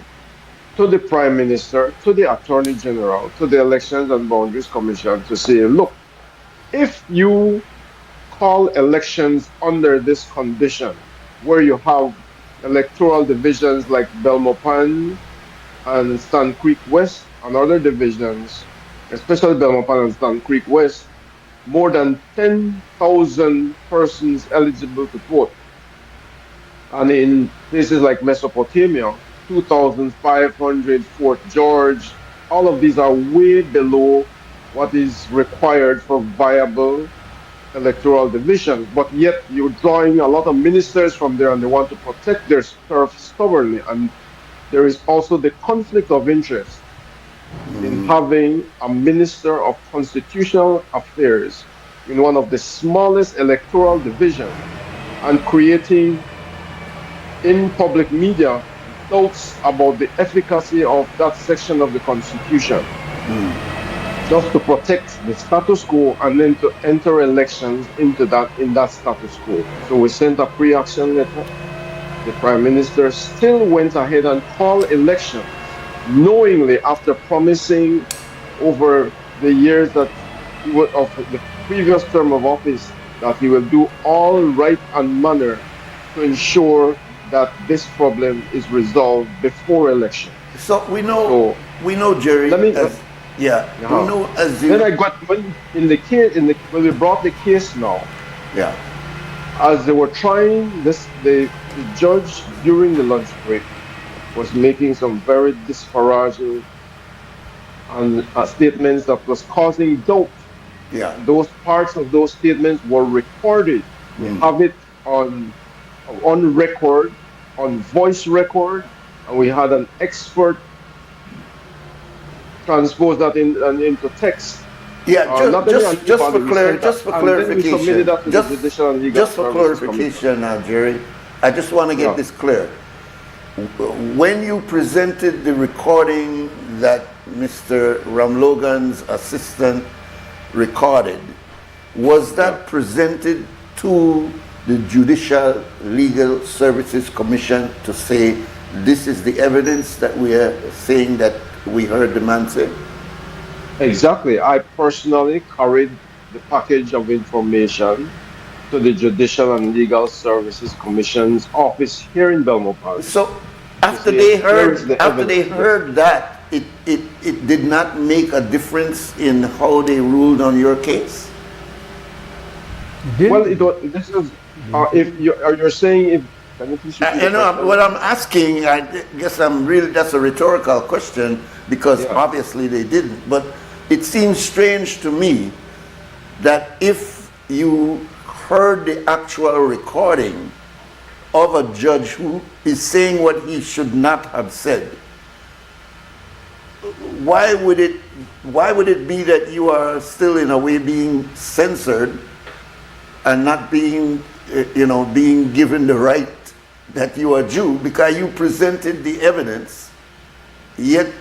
to the Prime Minister, to the Attorney General, to the Elections and Boundaries Commission to say, look, if you call elections under this condition, where you have electoral divisions like Belmopan and Stand Creek West and other divisions, especially Belmopan and Stand Creek West, more than 10,000 persons eligible to vote. And in places like Mesopotamia, 2,500, Fort George, all of these are way below what is required for viable electoral divisions. But yet you're drawing a lot of ministers from there and they want to protect their turf stubbornly. And there is also the conflict of interest in having a minister of constitutional affairs in one of the smallest electoral divisions and creating in public media doubts about the efficacy of that section of the Constitution, just to protect the status quo and then to enter elections into that status quo. So we sent a pre-action letter. The Prime Minister still went ahead and called elections, knowingly after promising over the years that he would of the previous term of office that he will do all right and manner to ensure that this problem is resolved before election. So we know, Jerry. Let me, we know as you. Then I got when we brought the case now. Yeah. As they were trying this, the judge during the lunch break was making some very disparaging and statements that was causing doubt. Yeah. Those parts of those statements were recorded. We have it on record, on voice record, and we had an expert transpose that into text. Yeah, just for clarification. Just for clarification now, Jerry, I just want to get this clear. When you presented the recording that Mr. Ramlogan's assistant recorded, was that presented to the Judicial Legal Services Commission to say this is the evidence that we are saying that we heard the man say? Exactly. I personally carried the package of information to the Judicial and Legal Services Commission's office here in Belmopan. So after they heard that, it did not make a difference in how they ruled on your case? Well, this is if you're saying if. What I'm asking, I guess that's a rhetorical question because obviously they didn't. But it seems strange to me that if you heard the actual recording of a judge who is saying what he should not have said, why would it be that you are still in a way being censored and not being being given the right that you are due because you presented the evidence, yet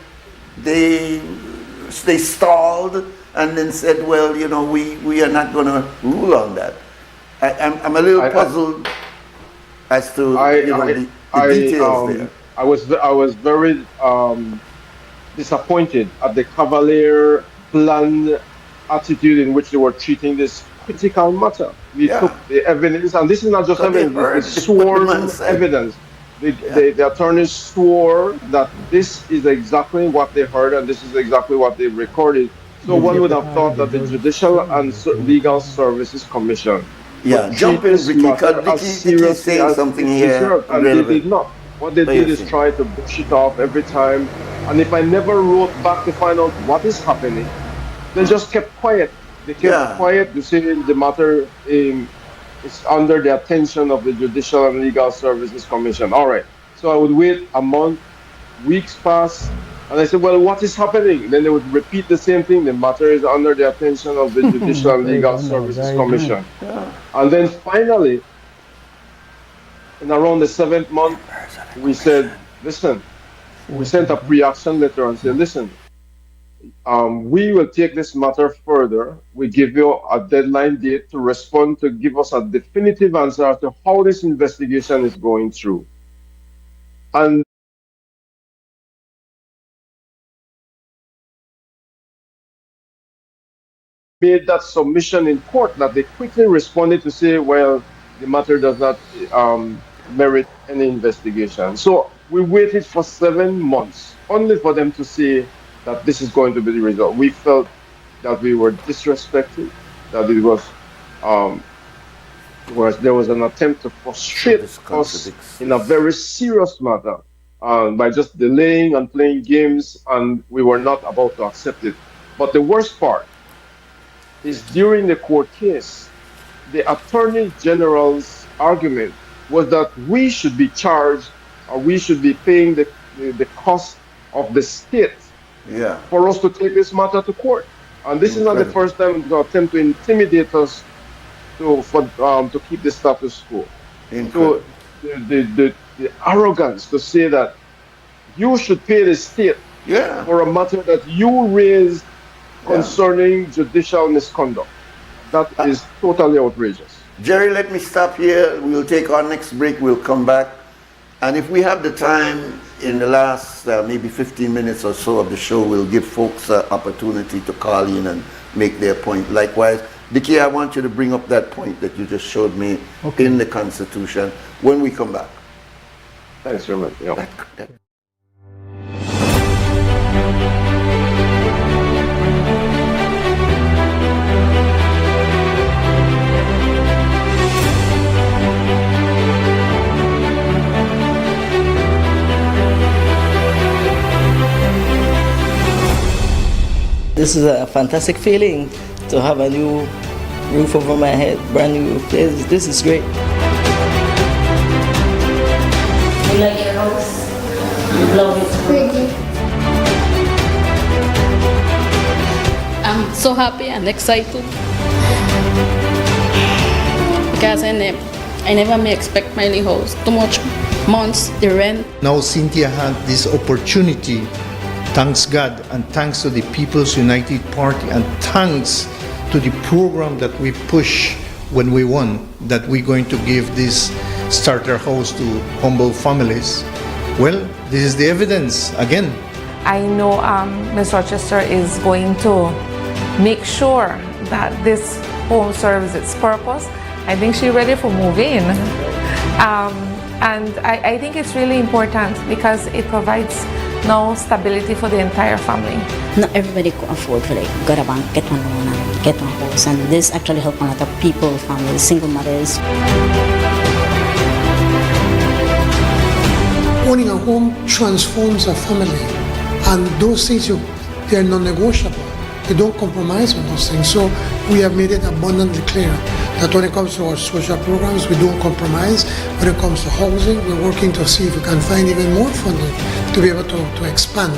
they stalled and then said, well, we are not going to rule on that. I'm a little puzzled as to the details there. I was very disappointed at the cavalier, bland attitude in which they were treating this critical matter. We took the evidence, and this is not just evidence, it's sworn evidence. The attorneys swore that this is exactly what they heard and this is exactly what they recorded. So one would have thought that the Judicial and Legal Services Commission jump in, Ricky, because Ricky is saying something here. And they did not. What they did is try to brush it off every time. And if I never wrote back to find out what is happening, they just kept quiet. They kept quiet to say the matter is under the attention of the Judicial and Legal Services Commission. All right. So I would wait a month, weeks pass, and I said, well, what is happening? Then they would repeat the same thing. The matter is under the attention of the Judicial and Legal Services Commission. And then finally, in around the 7th month, we said, listen, we sent a pre-action letter and said, listen, we will take this matter further. We give you a deadline date to respond, to give us a definitive answer as to how this investigation is going through. And made that submission in court that they quickly responded to say, well, the matter does not merit any investigation. So we waited for 7 months only for them to say that this is going to be the result. We felt that we were disrespected, that it was there was an attempt to frustrate us in a very serious matter by just delaying and playing games, and we were not about to accept it. But the worst part is during the court case, the Attorney General's argument was that we should be charged or we should be paying the cost of the state for us to take this matter to court. And this is not the first time to attempt to intimidate us to keep the status quo. So the arrogance to say that you should pay the state for a matter that you raised concerning judicial misconduct, that is totally outrageous. Jerry, let me stop here. We'll take our next break. We'll come back. And if we have the time in the last maybe 15 minutes or so of the show, we'll give folks an opportunity to call in and make their point. Likewise, Dickie, I want you to bring up that point that you just showed me in the Constitution when we come back. Thanks very much. This is a fantastic feeling to have a new roof over my head, brand new place. This is great. You like your house? You love it? Pretty. I'm so happy and excited because I never may expect my little house. Too much months, the rent. Now Cynthia had this opportunity. Thanks God and thanks to the People's United Party and thanks to the program that we push when we won, that we're going to give this starter house to humble families. Well, this is the evidence again. I know Ms. Rochester is going to make sure that this home serves its purpose. I think she's ready for moving. And I think it's really important because it provides now stability for the entire family. Not everybody could afford to go to bank, get one loan and get one house, and this actually helps a lot of people, families, single mothers. Owning a home transforms a family, and those things they're non-negotiable. You don't compromise on those things. So we have made it abundantly clear that when it comes to our social programs, we don't compromise. When it comes to housing, we're working to see if we can find even more funding to be able to expand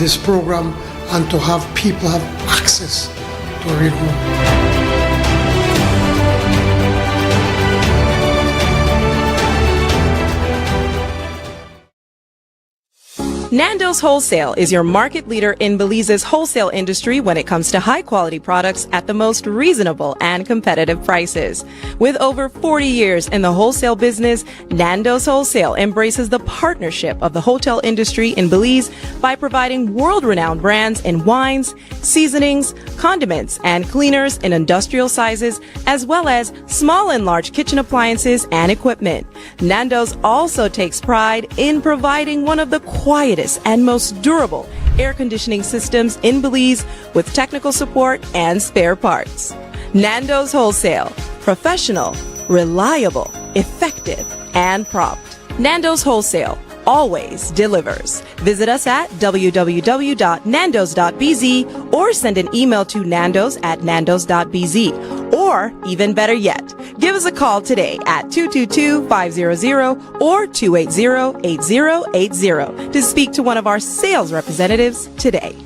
this program and to have people have access to a real home. Nando's Wholesale is your market leader in Belize's wholesale industry when it comes to high-quality products at the most reasonable and competitive prices. With over 40 years in the wholesale business, Nando's Wholesale embraces the partnership of the hotel industry in Belize by providing world-renowned brands in wines, seasonings, condiments, and cleaners in industrial sizes, as well as small and large kitchen appliances and equipment. Nando's also takes pride in providing one of the quietest and most durable air conditioning systems in Belize with technical support and spare parts. Nando's Wholesale. Professional, reliable, effective, and prompt. Nando's Wholesale always delivers. Visit us at www.nandos.bz or send an email to nandos@nandos.bz. Or, even better yet, give us a call today at 222-500 or 280-8080 to speak to one of our sales representatives today.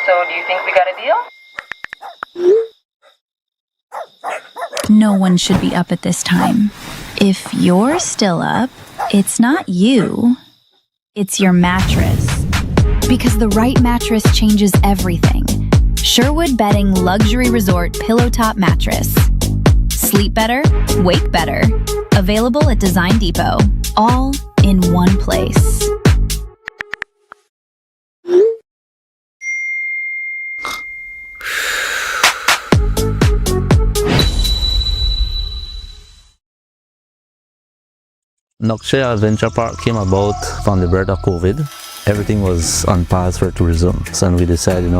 So, do you think we got a deal? No one should be up at this time. If you're still up, it's not you. It's your mattress. Because the right mattress changes everything. Sherwood Bedding Luxury Resort Pillow Top Mattress. Sleep better, wake better. Available at Design Depot. All in one place. Noksha Adventure Park came about from the birth of COVID. Everything was on pause for tourism. So we decided,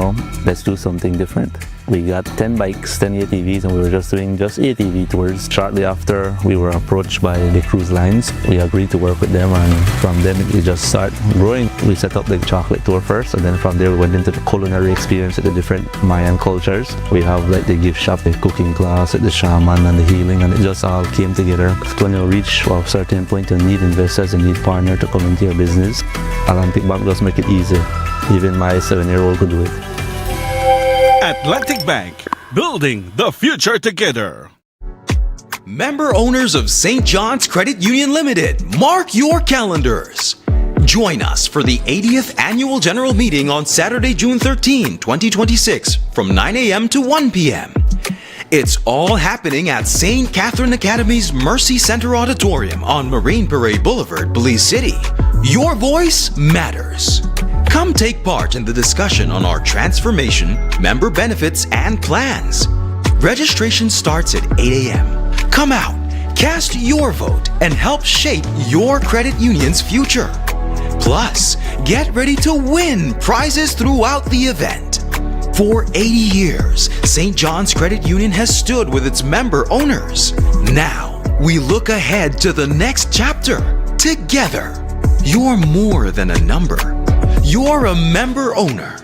let's do something different. We got 10 bikes, 10 ATVs, and we were just doing ATV tours. Shortly after, we were approached by the cruise lines. We agreed to work with them, and from them, it just started growing. We set up the chocolate tour first, and then from there, we went into the culinary experience at the different Mayan cultures. We have like the gift shop, the cooking class, the shaman, and the healing, and it just all came together. When you reach a certain point, you need investors, you need partners to come into your business. Atlantic Bank just make it easy. Even my 7-year-old could do it. Atlantic Bank, building the future together. Member owners of St. John's Credit Union Limited, mark your calendars. Join us for the 80th Annual General Meeting on Saturday, June 13, 2026 from 9 a.m. to 1 p.m. It's all happening at St. Catherine Academy's Mercy Center Auditorium on Marine Parade Boulevard, Belize City. Your voice matters. Come take part in the discussion on our transformation, member benefits, and plans. Registration starts at 8 a.m. Come out, cast your vote, and help shape your credit union's future. Plus, get ready to win prizes throughout the event. For 80 years, St. John's Credit Union has stood with its member owners. Now, we look ahead to the next chapter. Together, you're more than a number. You're a member owner.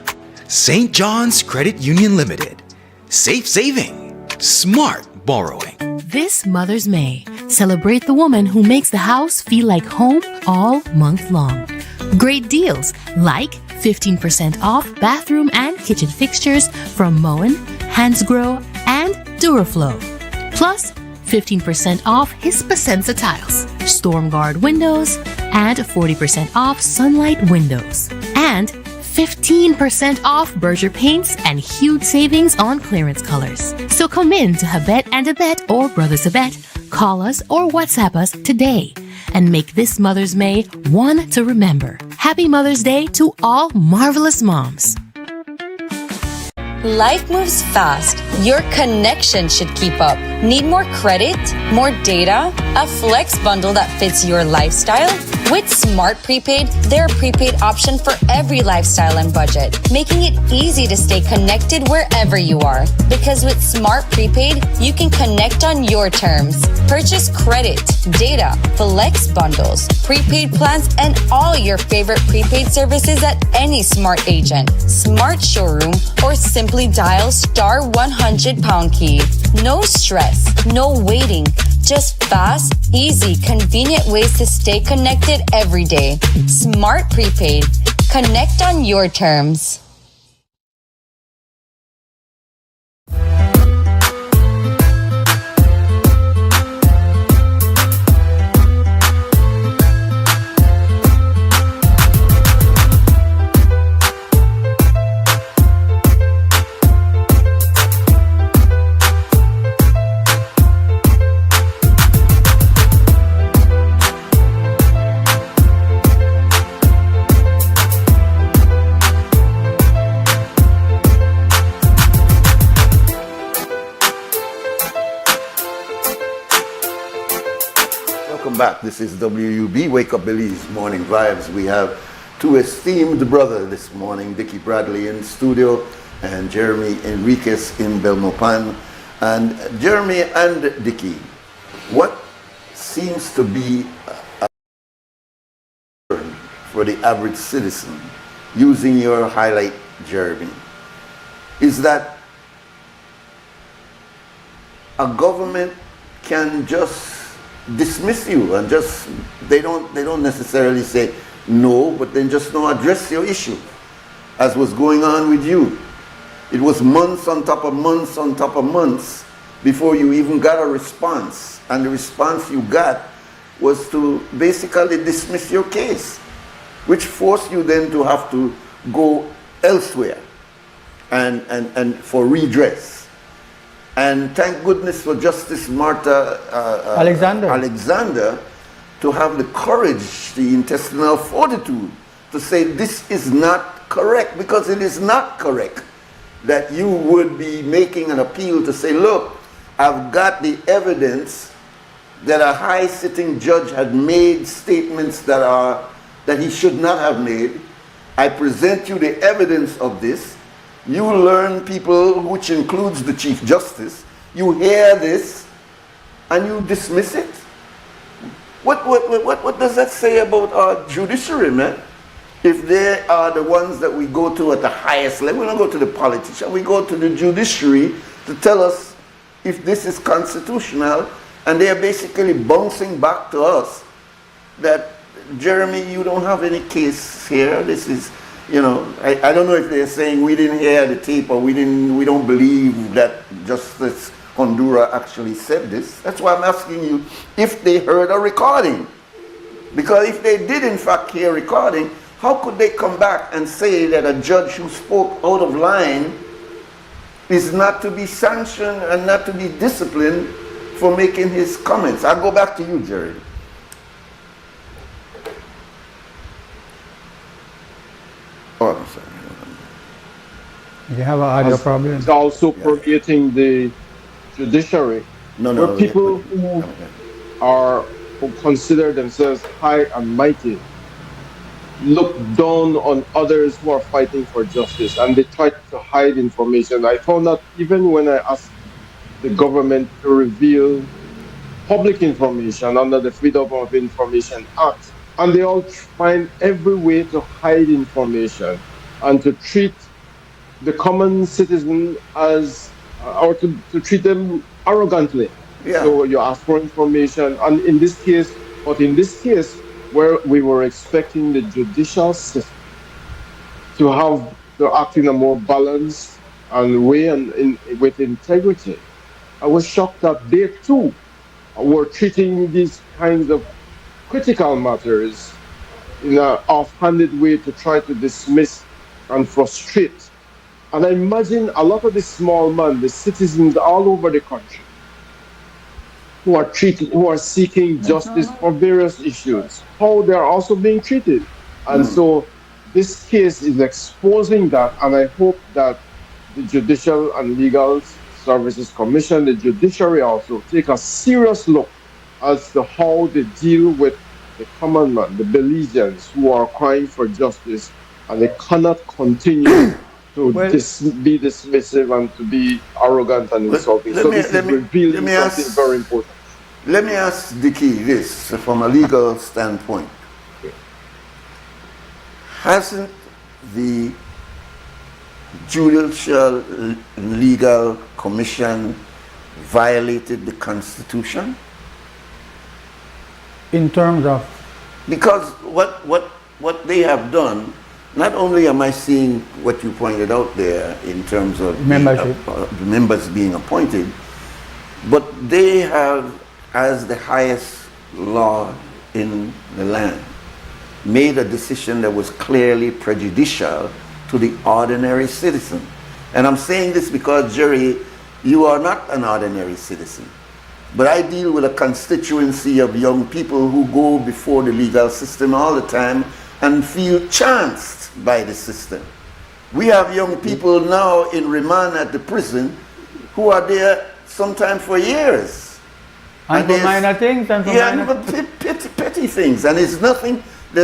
St. John's Credit Union Limited. Safe saving, smart borrowing. This Mother's May, celebrate the woman who makes the house feel like home all month long. Great deals like 15% off bathroom and kitchen fixtures from Moen, Hansgrohe, and Duraflow. Plus 15% off Hispasensa tiles, Stormguard windows, and 40% off Sunlight windows. And 15% off Berger paints and huge savings on clearance colors. So come in to Habet and Abet or Brothers Abet, call us or WhatsApp us today and make this Mother's May one to remember. Happy Mother's Day to all marvelous moms. Life moves fast. Your connection should keep up. Need more credit? More data? A flex bundle that fits your lifestyle? With Smart Prepaid, they're a prepaid option for every lifestyle and budget, making it easy to stay connected wherever you are. Because with Smart Prepaid, you can connect on your terms. Purchase credit, data, flex bundles, prepaid plans, and all your favorite prepaid services at any Smart agent, Smart showroom, or simply dial *100# key. No stress, no waiting. Just fast, easy, convenient ways to stay connected every day. Smart Prepaid. Connect on your terms. Back. This is WUB, Wake Up Belize Morning Vibes. We have two esteemed brothers this morning, Dickie Bradley in studio and Jeremy Enriquez in Belmopan. And Jeremy and Dickie, what seems to be a for the average citizen, using your highlight, Jeremy, is that a government can just dismiss you and just they don't necessarily say no, but then just don't address your issue, as was going on with you. It was months on top of months on top of months before you even got a response, and the response you got was to basically dismiss your case, which forced you then to have to go elsewhere and for redress. And thank goodness for Justice Martha Alexander to have the courage, the intestinal fortitude to say this is not correct, because it is not correct that you would be making an appeal to say, look, I've got the evidence that a high sitting judge had made statements that he should not have made. I present you the evidence of this. You learn people, which includes the Chief Justice, you hear this and you dismiss it. What does that say about our judiciary, man? If they are the ones that we go to at the highest level, we don't go to the politician, we go to the judiciary to tell us if this is constitutional, and they are basically bouncing back to us that, Jeremy, you don't have any case here. This is, you know, I don't know if they're saying we didn't hear the tape or we don't believe that Justice Honduras actually said this. That's why I'm asking you if they heard a recording. Because if they did in fact hear a recording, how could they come back and say that a judge who spoke out of line is not to be sanctioned and not to be disciplined for making his comments? I'll go back to you, Jerry. Oh, I'm sorry. You have an audio problem? It's also permeating the judiciary. No, people who consider themselves high and mighty look down on others who are fighting for justice, and they try to hide information. I found out even when I asked the government to reveal public information under the Freedom of Information Act, and they all find every way to hide information and to treat the common citizen as, or to treat them arrogantly. Yeah. So you ask for information, and in this case, where we were expecting the judicial system to act in a more balanced and way and with integrity, I was shocked that they too were treating these kinds of critical matters in an offhanded way to try to dismiss and frustrate. And I imagine a lot of the small men, the citizens all over the country, who are seeking justice for various issues, how they are also being treated. And so this case is exposing that, and I hope that the Judicial and Legal Services Commission, the judiciary also, take a serious look as to how they deal with the common man, the Belizeans who are crying for justice, and they cannot continue to be dismissive and to be arrogant and insulting. So this is revealing something very important. Let me ask Dickie this from a legal standpoint. Hasn't the Judicial Legal Commission violated the Constitution? In terms of? Because what they have done, not only am I seeing what you pointed out there in terms of the members being appointed, but they have, as the highest law in the land, made a decision that was clearly prejudicial to the ordinary citizen. And I'm saying this because, Jerry, you are not an ordinary citizen. But I deal with a constituency of young people who go before the legal system all the time and feel chanced by the system. We have young people now in remand at the prison who are there sometimes for years. And for minor things and for petty things. And there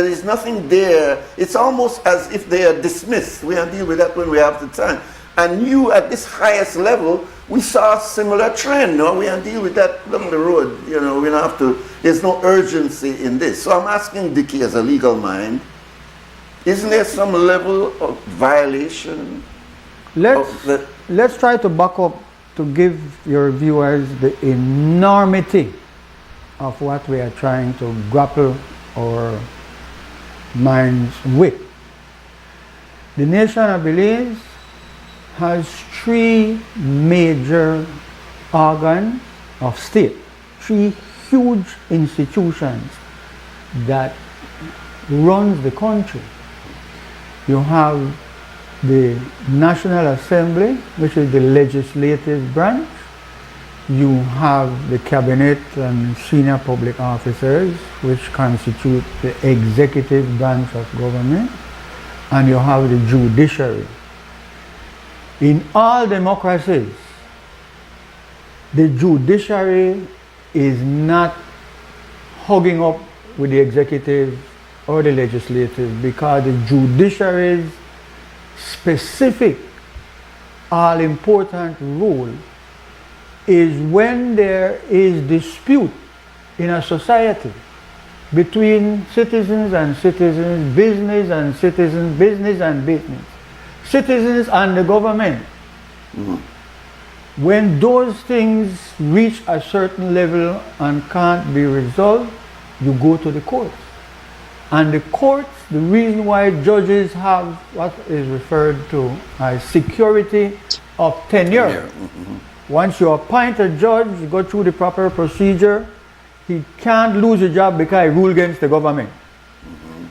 is nothing there. It's almost as if they are dismissed. We have to deal with that when we have the time. And you, at this highest level, we saw a similar trend. No, we have to deal with that down the road. You know, we don't have to. There's no urgency in this. So I'm asking Dickie, as a legal mind, isn't there some level of violation? Let's try to back up to give your viewers the enormity of what we are trying to grapple our minds with. The nation of Belize has three major organs of state, three huge institutions that runs the country. You have the National Assembly, which is the legislative branch. you have the cabinet and senior public officers, which constitute the executive branch of government, and you have the judiciary. In all democracies, the judiciary is not hugging up with the executive or the legislative, because the judiciary's specific all-important role is when there is dispute in a society between citizens and citizens, business and citizens, business and business, citizens and the government. When those things reach a certain level and can't be resolved, you go to the courts. And the courts, the reason why judges have what is referred to as security of tenure. Once you appoint a judge, you go through the proper procedure, he can't lose a job because he ruled against the government.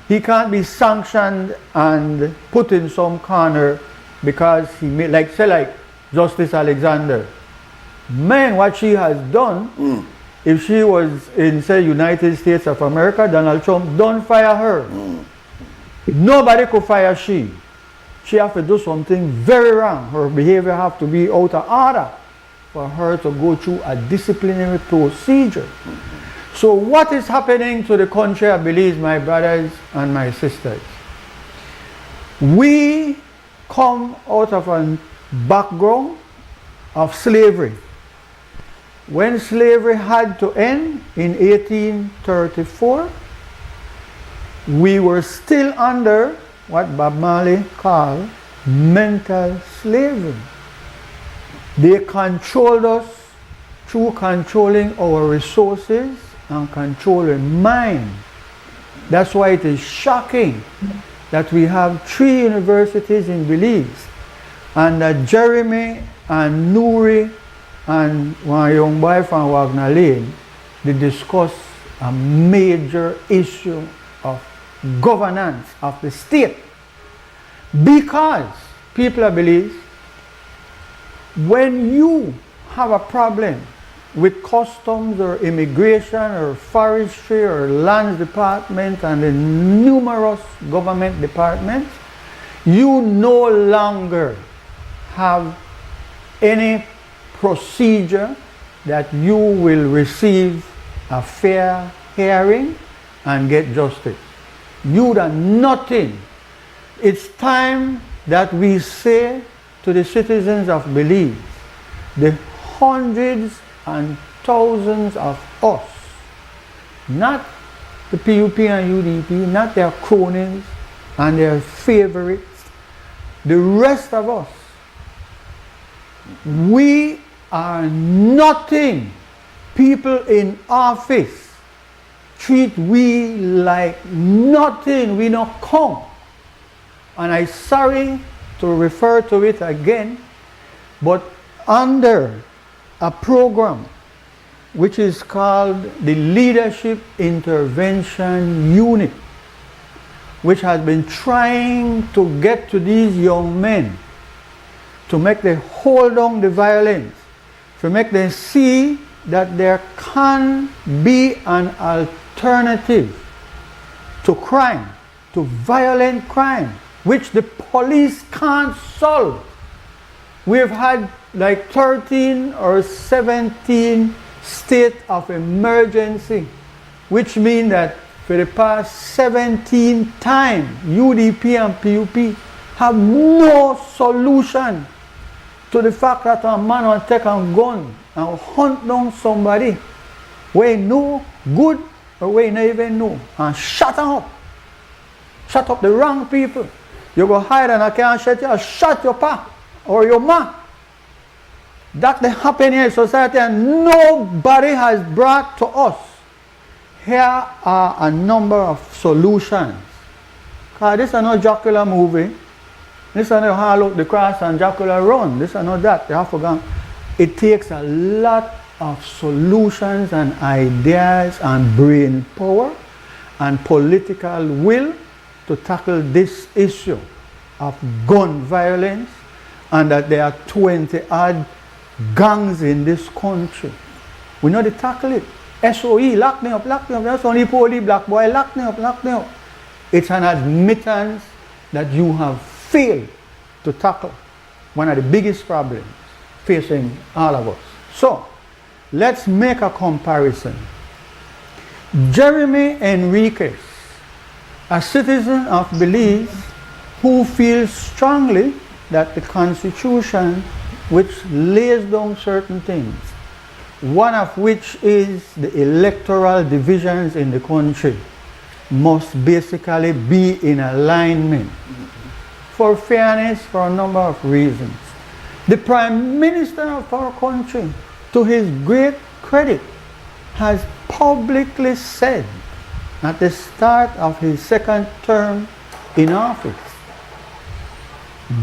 He can't be sanctioned and put in some corner because he made, like Justice Alexander. Man, what she has done, if she was in, say, United States of America, Donald Trump don't fire her. Nobody could fire she. She have to do something very wrong. Her behavior have to be out of order for her to go through a disciplinary procedure. So what is happening to the country, I believe, my brothers and my sisters? We come out of a background of slavery. When slavery had to end in 1834, we were still under what Bob Marley called mental slavery. They controlled us through controlling our resources and controlling mind. That's why it is shocking that we have 3 universities in Belize, and that Jeremy and Nuri and one young boy from Wagner Lane, they discuss a major issue of governance of the state. Because people, I believe, when you have a problem with customs or immigration or forestry or lands department and the numerous government departments, you no longer have any procedure that you will receive a fair hearing and get justice. You done nothing. It's time that we say to the citizens of Belize, the hundreds and thousands of us, not the PUP and UDP, not their cronies and their favorites, the rest of us, we are nothing. People in office treat we like nothing. We not come. And I'm sorry to refer to it again, but under a program which is called the Leadership Intervention Unit, which has been trying to get to these young men to make them hold on the violence, to make them see that there can be an alternative to crime, to violent crime, which the police can't solve. We've had like 13 or 17 state of emergency, which means that for the past 17 times, UDP and PUP have no solution to the fact that a man will take a gun and hunt down somebody where he know good or where he not even know, and shut them up. Shut up the wrong people. You go hide and I can't shut you, I'll shut your pa or your ma. That's happening in society, and nobody has brought to us. Here are a number of solutions. Because this is not Dracula movie. This is not Haul Out the Cross and Dracula Run. This is not that. They have forgotten. It takes a lot of solutions and ideas and brain power and political will to tackle this issue of gun violence, and that there are 20 odd gangs in this country. We know they tackle it. SOE, lock me up, lock me up. That's only poorly black boy, lock me up, lock me up. It's an admittance that you have failed to tackle one of the biggest problems facing all of us. So, let's make a comparison. Jeremy Enriquez, a citizen of Belize who feels strongly that the Constitution, which lays down certain things, one of which is the electoral divisions in the country, must basically be in alignment for fairness for a number of reasons. The Prime Minister of our country, to his great credit, has publicly said at the start of his second term in office,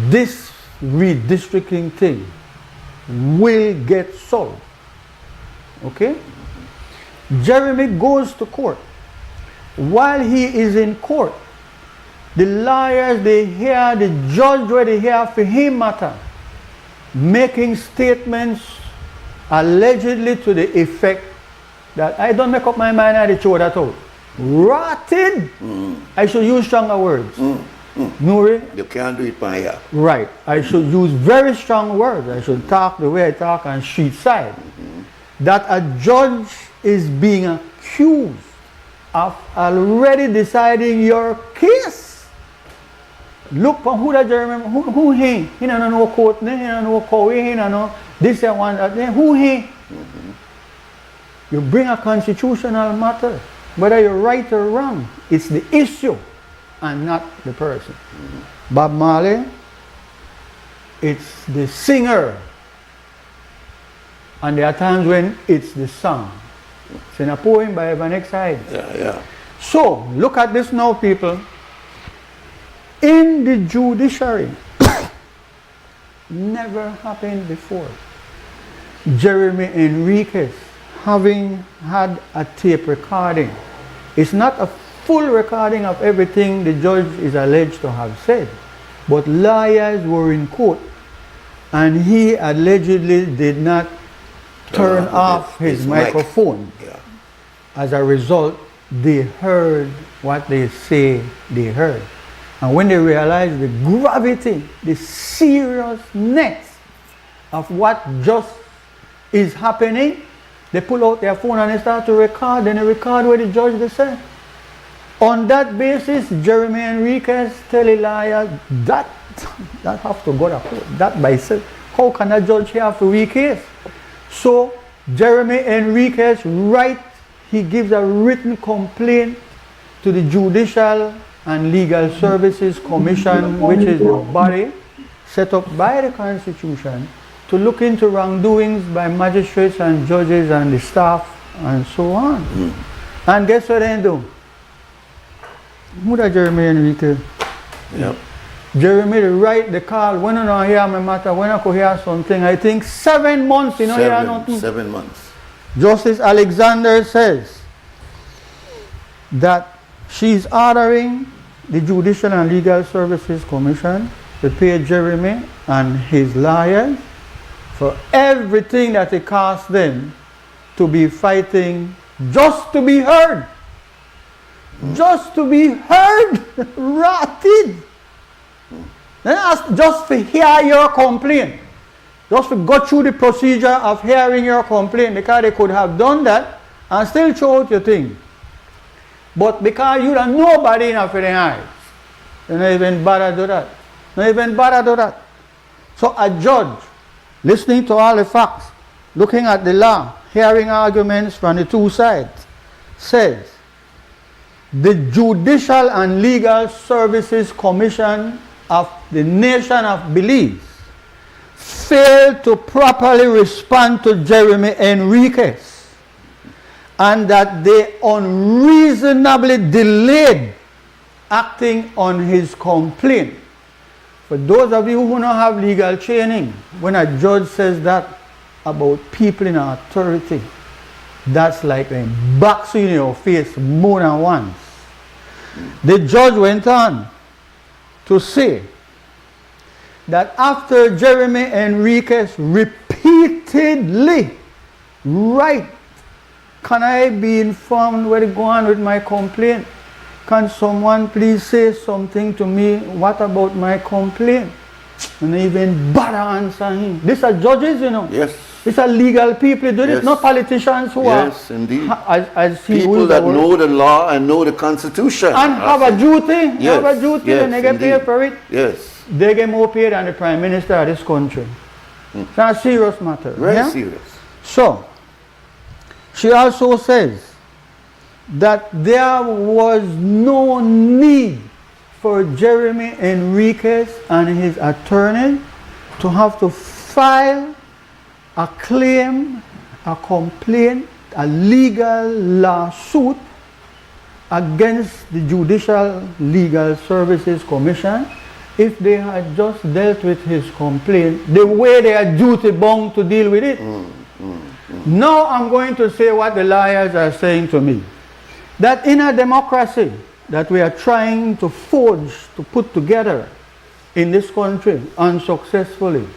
this redistricting thing will get solved. Okay? Jeremy goes to court. While he is in court, the lawyers, they hear the judge where they hear for him matter, making statements allegedly to the effect that I don't make up my mind, I throw that out. Rotted! I should use stronger words. Nuri? You can't do it by here. Right. I should use very strong words. I should talk the way I talk on street side. That a judge is being accused of already deciding your case. Look for who that Jeremy, who he? He don't know court, he don't know Kowe, he don't know this and one, who he? You bring a constitutional matter, whether you're right or wrong, it's the issue and not the person. Bob Marley, it's the singer. And there are times when it's the song. It's in a poem by Van Exide. Yeah. So, look at this now, people. In the judiciary, never happened before. Jeremy Enriquez, having had a tape recording, it's not a full recording of everything the judge is alleged to have said, but lawyers were in court and he allegedly did not turn off his microphone. Yeah. As a result, they heard what they say they heard. And when they realized the gravity, the seriousness of what just is happening, they pull out their phone and they start to record, and they record what the judge they said. On that basis, Jeremy Enriquez tell a liar that have to go to court, that by itself. How can a judge have to weak case? So Jeremy Enriquez he gives a written complaint to the Judicial and Legal Services Commission, which is the body set up by the Constitution to look into wrongdoings by magistrates and judges and the staff and so on. And guess what they do? Who that Jeremy Enriquez? Yep. Jeremy write the call, when I don't hear my matter, when I could hear something, I think 7 months, you know, hear nothing. 7 months. Justice Alexander says that she's ordering the Judicial and Legal Services Commission to pay Jeremy and his lawyers for everything that it costs them to be fighting just to be heard. Just to be heard. Rotted. Just to hear your complaint. Just to go through the procedure of hearing your complaint, because they could have done that and still throw out your thing. But because you don't nobody enough in the eyes, you don't even bother do that. Don't even bother do that. So a judge, listening to all the facts, looking at the law, hearing arguments from the two sides, says the Judicial and Legal Services Commission of the nation of Belize failed to properly respond to Jeremy Enriquez, and that they unreasonably delayed acting on his complaint. For those of you who don't have legal training, when a judge says that about people in authority, that's like a box in your face more than once. The judge went on to say that after Jeremy Enriquez repeatedly repeatedly, right, can I be informed where to go on with my complaint? Can someone please say something to me? What about my complaint? And even bother answering. These are judges, you know. Yes. These are legal people. Do Yes. not politicians who are. Yes, indeed. As People that know the law and know the Constitution. And have a duty. Yes. Have a duty, Yes, and they get indeed. paid for it. Yes. They get more paid than the Prime Minister of this country. It's a serious matter. Very yeah? serious. So, she also says that there was no need for Jeremy Enriquez and his attorney to have to file a claim, a complaint, a legal lawsuit against the Judicial Legal Services Commission if they had just dealt with his complaint the way they are duty bound to deal with it. Now I'm going to say what the lawyers are saying to me. That in a democracy that we are trying to forge, to put together in this country unsuccessfully,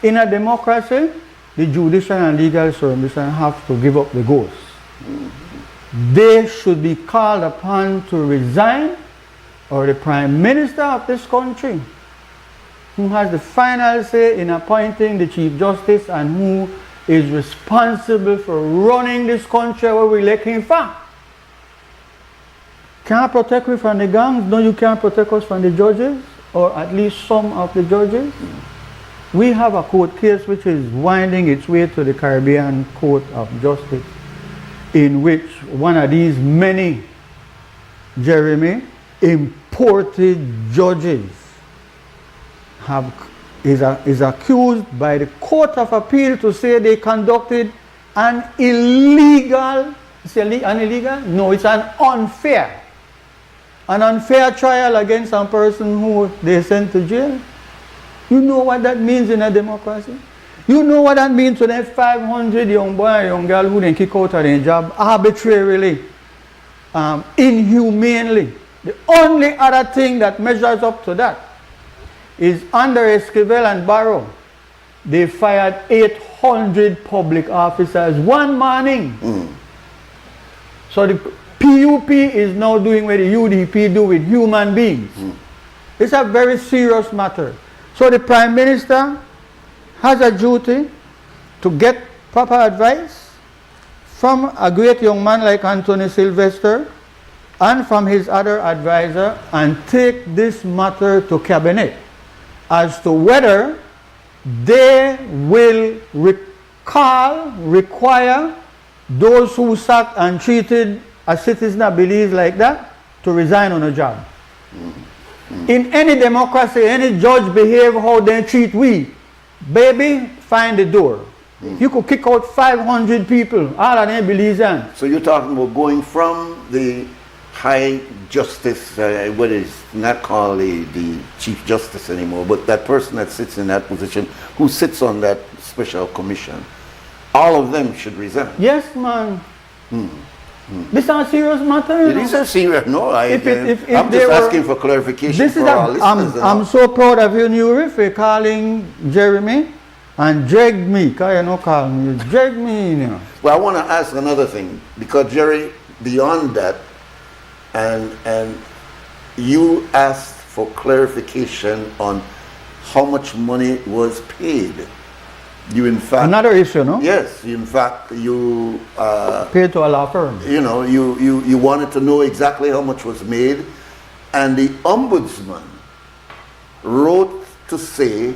in a democracy, the Judicial and Legal Services have to give up the ghost. They should be called upon to resign, or the Prime Minister of this country, who has the final say in appointing the Chief Justice and who is responsible for running this country where we elect him for. Can't protect us from the gangs? No, you can't protect us from the judges, or at least some of the judges. We have a court case which is winding its way to the Caribbean Court of Justice, in which one of these many, Jeremy, imported judges is accused by the Court of Appeal to say they conducted an illegal, is it an illegal? No, it's an unfair trial against a person who they sent to jail. You know what that means in a democracy? You know what that means to them 500 young boy and young girl who they kick out of their job arbitrarily, inhumanely. The only other thing that measures up to that is under Esquivel and Barrow, they fired 800 public officers one morning. So the PUP is now doing what the UDP do with human beings. It's a very serious matter. So the Prime Minister has a duty to get proper advice from a great young man like Anthony Sylvester and from his other advisor, and take this matter to Cabinet as to whether they will require those who sacked and treated a citizen of Belize like that to resign on a job. In any democracy, any judge behave how they treat we. Baby, find the door. You could kick out 500 people, all of them Belizeans. So you're talking about going from the High Justice, what is not called the Chief Justice anymore, but that person that sits in that position, who sits on that special commission, all of them should resign. Yes, man. This is a serious matter. It is a serious. No, I'm just asking for clarification this for is our listeners. I'm so proud of you, Nuri, for calling Jeremy and drag me. Because you don't call me, you drag me. You know. Well, I want to ask another thing, because Jerry, beyond that, and you asked for clarification on how much money was paid. You in fact another issue, no? Yes, in fact you paid to a law firm. You know, you wanted to know exactly how much was made, and the ombudsman wrote to say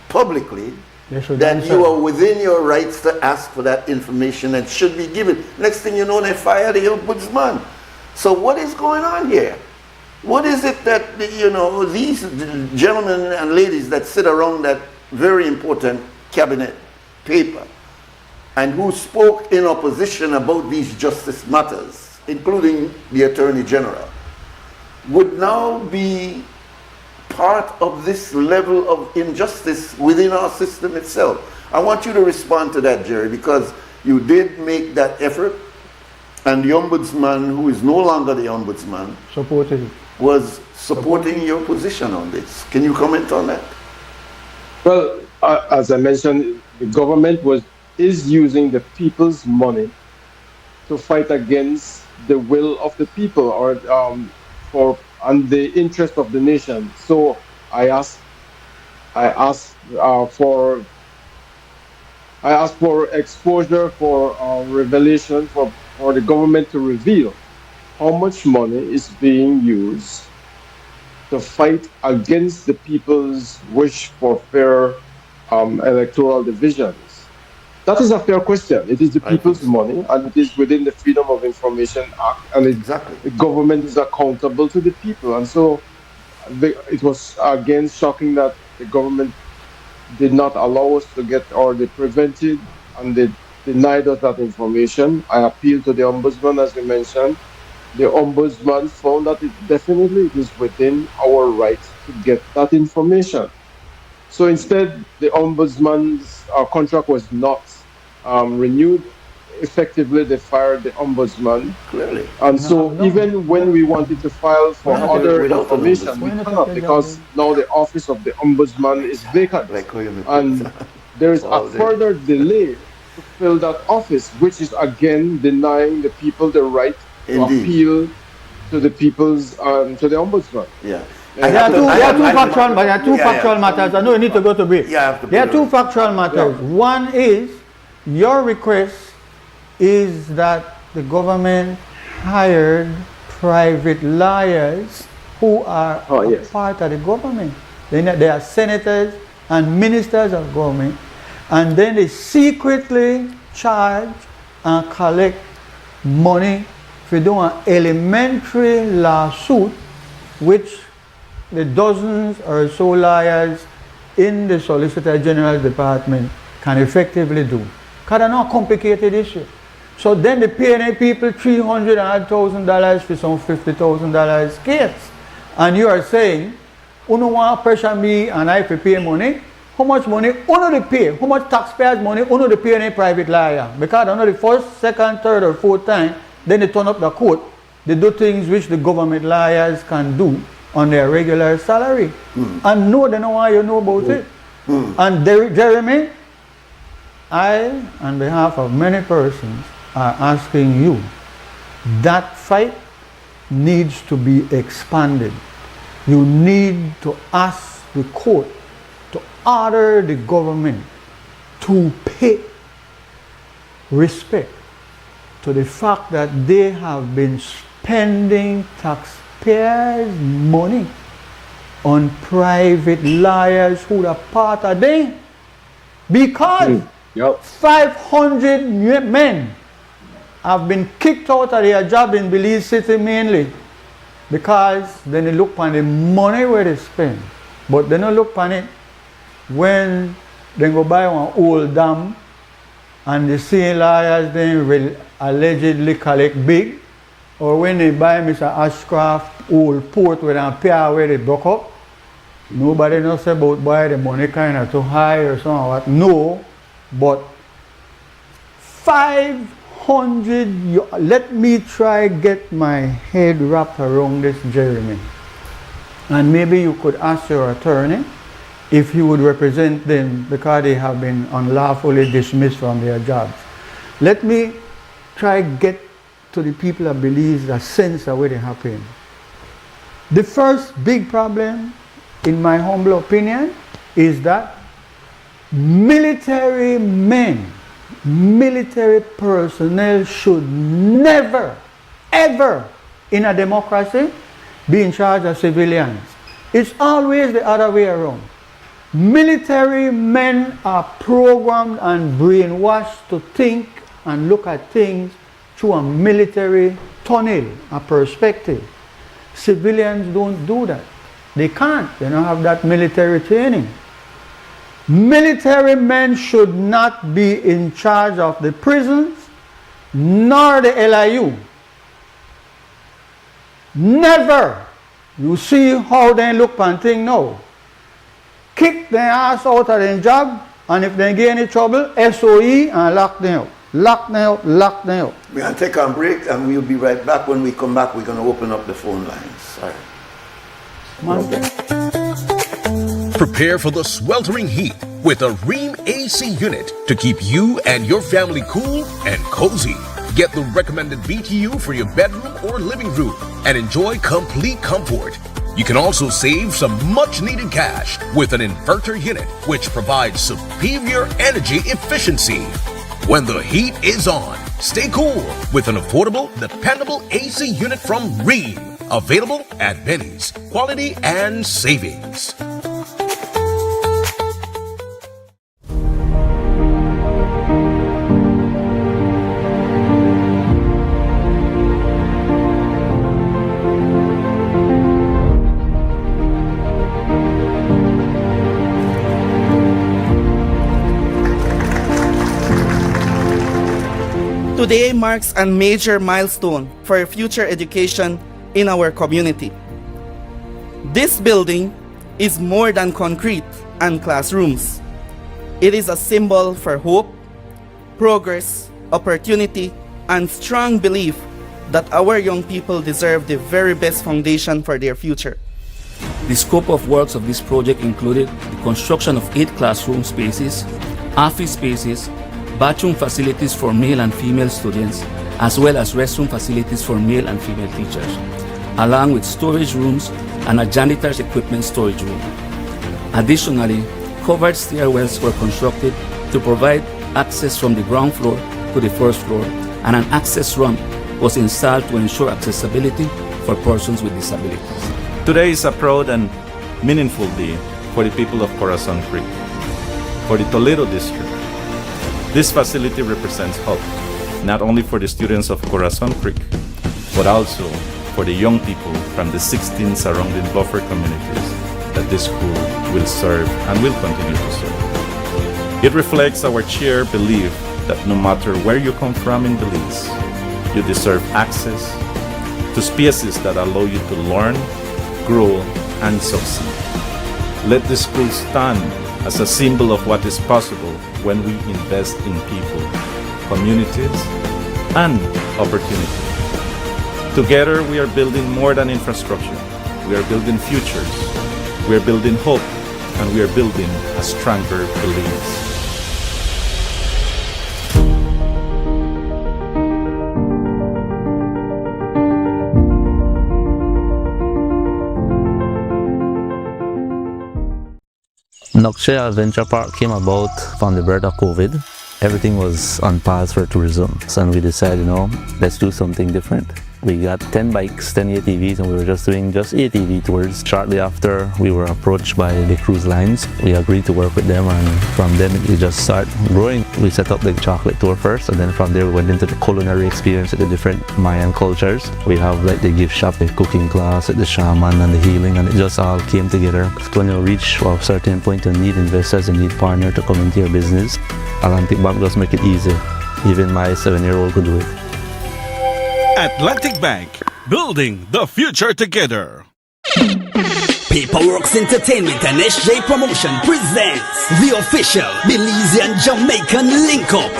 publicly that you are within your rights to ask for that information and should be given. Next thing you know, they fire the ombudsman. So what is going on here? What is it that, you know, these gentlemen and ladies that sit around that very important cabinet paper and who spoke in opposition about these justice matters, including the Attorney General, would now be part of this level of injustice within our system itself? I want you to respond to that, Jerry, because you did make that effort, and the ombudsman, who is no longer the ombudsman, was supporting your position on this. Can you comment on that? Well, as I mentioned, the government is using the people's money to fight against the will of the people or and the interest of the nation. So I asked for exposure, for revelation, for the government to reveal how much money is being used to fight against the people's wish for fair electoral divisions. That is a fair question. It is the people's money, and it is within the Freedom of Information Act, and the government is accountable to the people. And so it was again shocking that the government did not allow us to get, or they prevented and they denied us that information. I appealed to the Ombudsman, as we mentioned. The Ombudsman found that it definitely is within our rights to get that information. So instead, the Ombudsman's contract was not renewed. Effectively, they fired the Ombudsman. Clearly. And even when we wanted to file for other information, we cannot, because now the office of the Ombudsman is vacant. And there is a further delay to fill that office, which is again denying the people the right to appeal to the people's to the Ombudsman. Yeah. There are two factual matters. I know you need to go to break. There are two factual matters. One is your request is that the government hired private lawyers who are part of the government. They are senators and ministers of government, and then they secretly charge and collect money for doing an elementary lawsuit, which the dozens or so lawyers in the Solicitor General's department can effectively do. Because it's not a complicated issue. So then they pay people $300,000 for some $50,000 case. And you are saying, you don't want to pressure me and I pay money. How much money? You pay. How much taxpayers' money? You pay any private lawyer. Because I know the first, second, third, or fourth time, then they turn up the court. They do things which the government lawyers can do on their regular salary. And no, they know why you know about it. And Jeremy, I, on behalf of many persons, are asking you, that fight needs to be expanded. You need to ask the court to order the government to pay respect to the fact that they have been spending taxpayers' money on private lawyers who are part of them, because 500 men have been kicked out of their job in Belize City mainly because then they look on the money where they spend, but they don't look on it when they go buy one old dam and the same lawyers then will allegedly collect big, or when they buy Mr. Ashcroft old port with a pier where they broke up. Nobody knows about why the money kind of too high or something like that. No, but 500, let me try get my head wrapped around this, Jeremy. And maybe you could ask your attorney if he would represent them because they have been unlawfully dismissed from their jobs. Let me try get to the people of Belize that sense of where they happen. The first big problem, in my humble opinion, is that military men, military personnel should never, ever in a democracy be in charge of civilians. It's always the other way around. Military men are programmed and brainwashed to think and look at things through a military tunnel, a perspective. Civilians don't do that. They can't. They don't have that military training. Military men should not be in charge of the prisons nor the LIU. Never. You see how they look and think now. Kick their ass out of their job, and if they get any trouble, SOE and lock them out. Lock them out, lock them out. We're going to take a break and we'll be right back. When we come back, we're going to open up the phone lines. All right. Prepare for the sweltering heat with a Rheem AC unit to keep you and your family cool and cozy. Get the recommended BTU for your bedroom or living room and enjoy complete comfort. You can also save some much-needed cash with an inverter unit, which provides superior energy efficiency. When the heat is on, stay cool with an affordable, dependable AC unit from Rheem. Available at Benny's. Quality and savings. Today marks a major milestone for future education in our community. This building is more than concrete and classrooms. It is a symbol for hope, progress, opportunity, and strong belief that our young people deserve the very best foundation for their future. The scope of works of this project included the construction of 8 classroom spaces, office spaces, bathroom facilities for male and female students, as well as restroom facilities for male and female teachers, along with storage rooms and a janitor's equipment storage room. Additionally, covered stairwells were constructed to provide access from the ground floor to the first floor, and an access ramp was installed to ensure accessibility for persons with disabilities. Today is a proud and meaningful day for the people of Corazon Creek. For the Toledo District, this facility represents hope, not only for the students of Corazon Creek, but also for the young people from the 16 surrounding buffer communities that this school will serve and will continue to serve. It reflects our shared belief that no matter where you come from in Belize, you deserve access to spaces that allow you to learn, grow, and succeed. Let this school stand as a symbol of what is possible when we invest in people, communities, and opportunity. Together, we are building more than infrastructure. We are building futures. We are building hope, and we are building a stronger Belize. Nokshe Adventure Park came about from the birth of COVID. Everything was on pause for tourism, and we decided, let's do something different. We got 10 bikes, 10 ATVs, and we were just doing ATV tours. Shortly after, we were approached by the cruise lines. We agreed to work with them, and from then it just started growing. We set up the chocolate tour first, and then from there we went into the culinary experience at the different Mayan cultures. We have the gift shop, the cooking class, the shaman, and the healing, and it just all came together. When you reach a certain point, you need investors, you need partners to come into your business. Atlantic Bank just make it easy. Even my 7-year-old could do it. Atlantic Bank, building the future together. Paperworks Entertainment and SJ Promotion presents the official Belizean Jamaican link-up,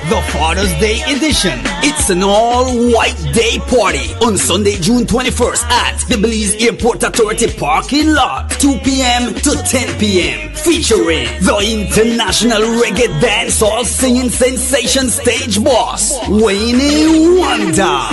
the Father's Day edition. It's an all-white day party on Sunday, June 21st at the Belize Airport Authority parking lot, 2 p.m. to 10 p.m. Featuring the international reggae dancehall singing sensation stage boss, Wayne Wonder.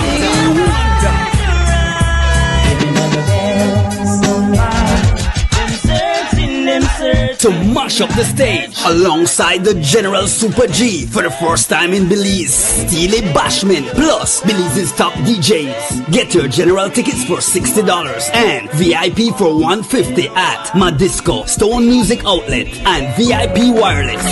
To mash up the stage alongside the General Super G for the first time in Belize, Steely Bashman plus Belize's top DJs. Get your general tickets for $60 and VIP for $150 at Madisco, Stone Music Outlet, and VIP Wireless.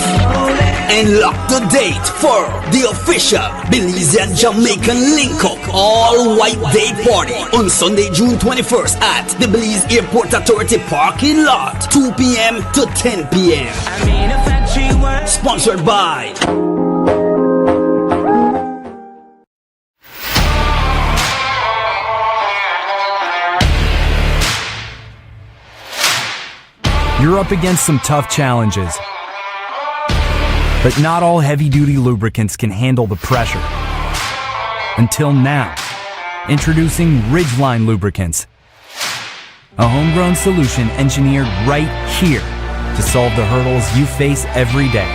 And lock the date for the official Belizean Jamaican link-up all-white day party on Sunday, June 21st at the Belize Airport Authority parking lot, 2 p.m. to 10 p.m. Sponsored by You're up against some tough challenges, but not all heavy-duty lubricants can handle the pressure. Until now, introducing Ridgeline Lubricants, a homegrown solution engineered right here to solve the hurdles you face every day.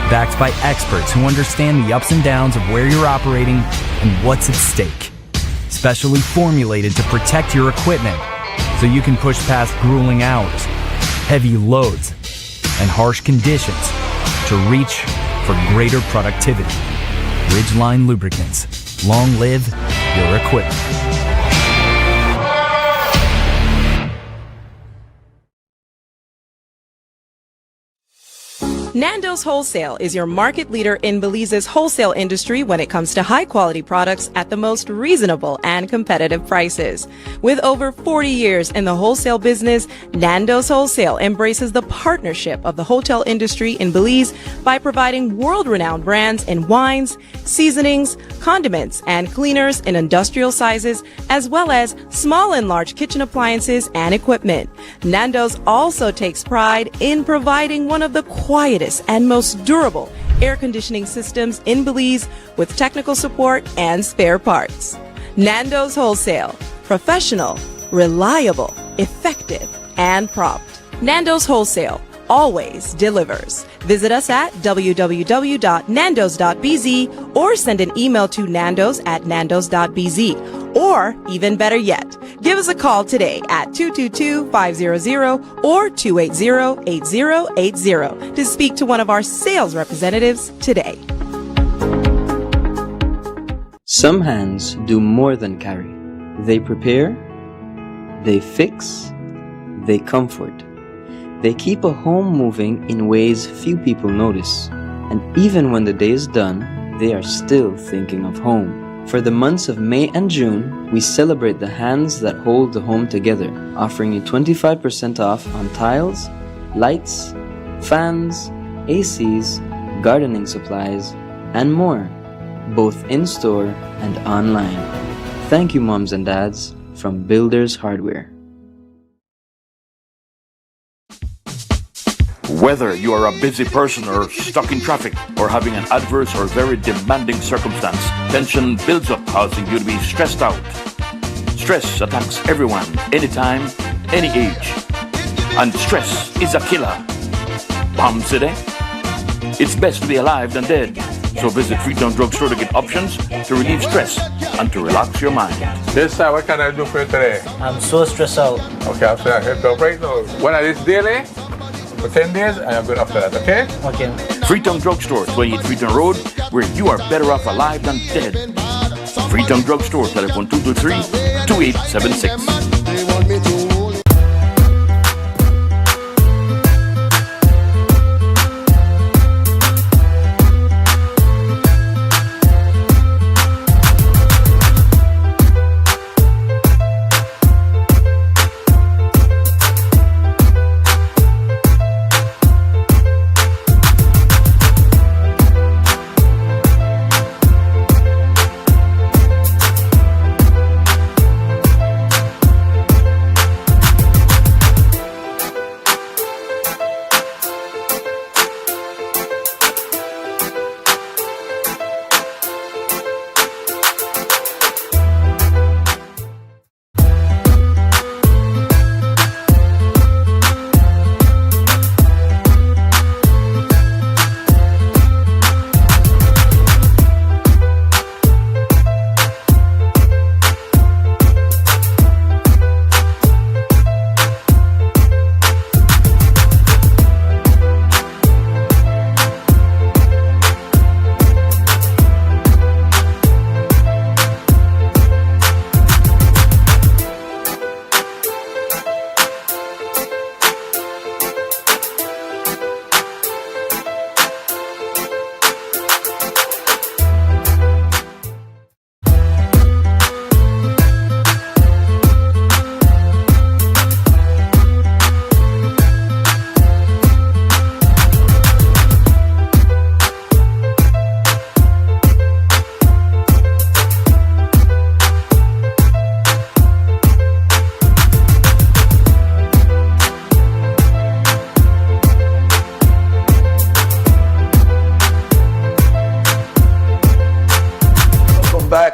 Backed by experts who understand the ups and downs of where you're operating and what's at stake. Specially formulated to protect your equipment so you can push past grueling hours, heavy loads, and harsh conditions to reach for greater productivity. Ridgeline Lubricants. Long live your equipment. Nando's Wholesale is your market leader in Belize's wholesale industry when it comes to high quality products at the most reasonable and competitive prices. With over 40 years in the wholesale business, Nando's Wholesale embraces the partnership of the hotel industry in Belize by providing world-renowned brands in wines, seasonings, condiments, and cleaners in industrial sizes, as well as small and large kitchen appliances and equipment. Nando's also takes pride in providing one of the quietest and most durable air conditioning systems in Belize with technical support and spare parts. Nando's Wholesale. Professional, reliable, effective, and prompt. Nando's Wholesale always delivers. Visit us at www.nandos.bz or send an email to nandos@nandos.bz. Or, even better yet, give us a call today at 222-500 or 280-8080 to speak to one of our sales representatives today. Some hands do more than carry. They prepare, they fix, they comfort. They keep a home moving in ways few people notice. And even when the day is done, they are still thinking of home. For the months of May and June, we celebrate the hands that hold the home together, offering you 25% off on tiles, lights, fans, ACs, gardening supplies, and more, both in-store and online. Thank you, moms and dads, from Builders Hardware. Whether you are a busy person or stuck in traffic or having an adverse or very demanding circumstance, tension builds up, causing you to be stressed out. Stress attacks everyone, anytime, any age. And stress is a killer. Palm City? It's best to be alive than dead. So visit Freetown Drugstore to get options to relieve stress and to relax your mind. This time, what can I do for you today? I'm so stressed out. Okay, I'm saying I can help right now. When I do this daily, for 10 days, I am good after that, okay? Okay. Freetown Drugstore, 28 Freetown Road, where you are better off alive than dead. Freetown Drugstore, telephone 223-2876.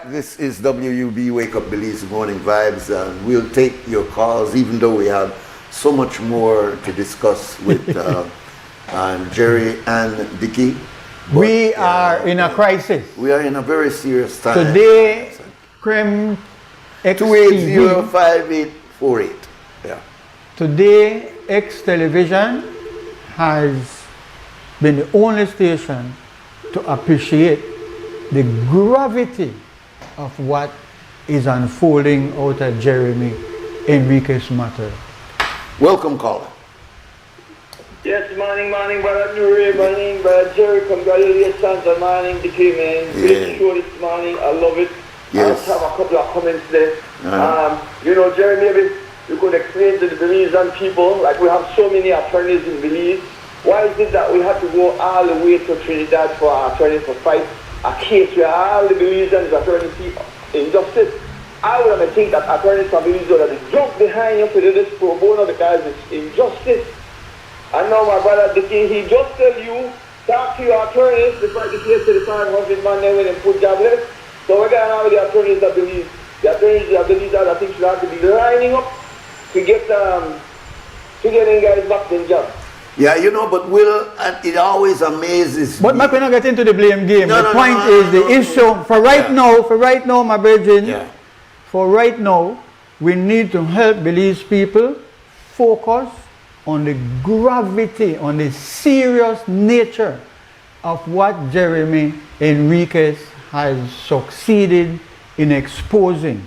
This is WUB Wake Up Belize Morning Vibes, and we'll take your calls even though we have so much more to discuss with Jerry and Dickie. We are in a crisis. We are in a very serious time. Today, Creme XTV 2805848. Yeah. Today, X Television has been the only station to appreciate the gravity of what is unfolding out of Jeremy Enriquez matter. Welcome, caller. Yes, morning, brother Nuri, morning, brother Jerry, congratulations on morning, Dickie, man. Great show this morning, I love it. Yes. I just have a couple of comments there. Uh-huh. You know, Jerry, maybe you could explain to the Belizean people, like we have so many attorneys in Belize, why is it that we have to go all the way to Trinidad for our attorneys to fight a case where all the Belizeans attorneys see injustice? I would have think that attorneys from Belize would have jumped behind you to do this pro bono because it's injustice. And now my brother Dickie, he just tell you, talk to your attorneys before the case to the 500 man there when they put jobless. So we're going to have the attorneys that believe, that I think should have to be lining up to get them guys back in job. Yeah, you know, but it always amazes But me. I'm not going to get into the blame game. No, the no, point no, is no, the no, issue, for right now, my brethren, for right now, we need to help Belize people focus on the gravity, on the serious nature of what Jeremy Enriquez has succeeded in exposing.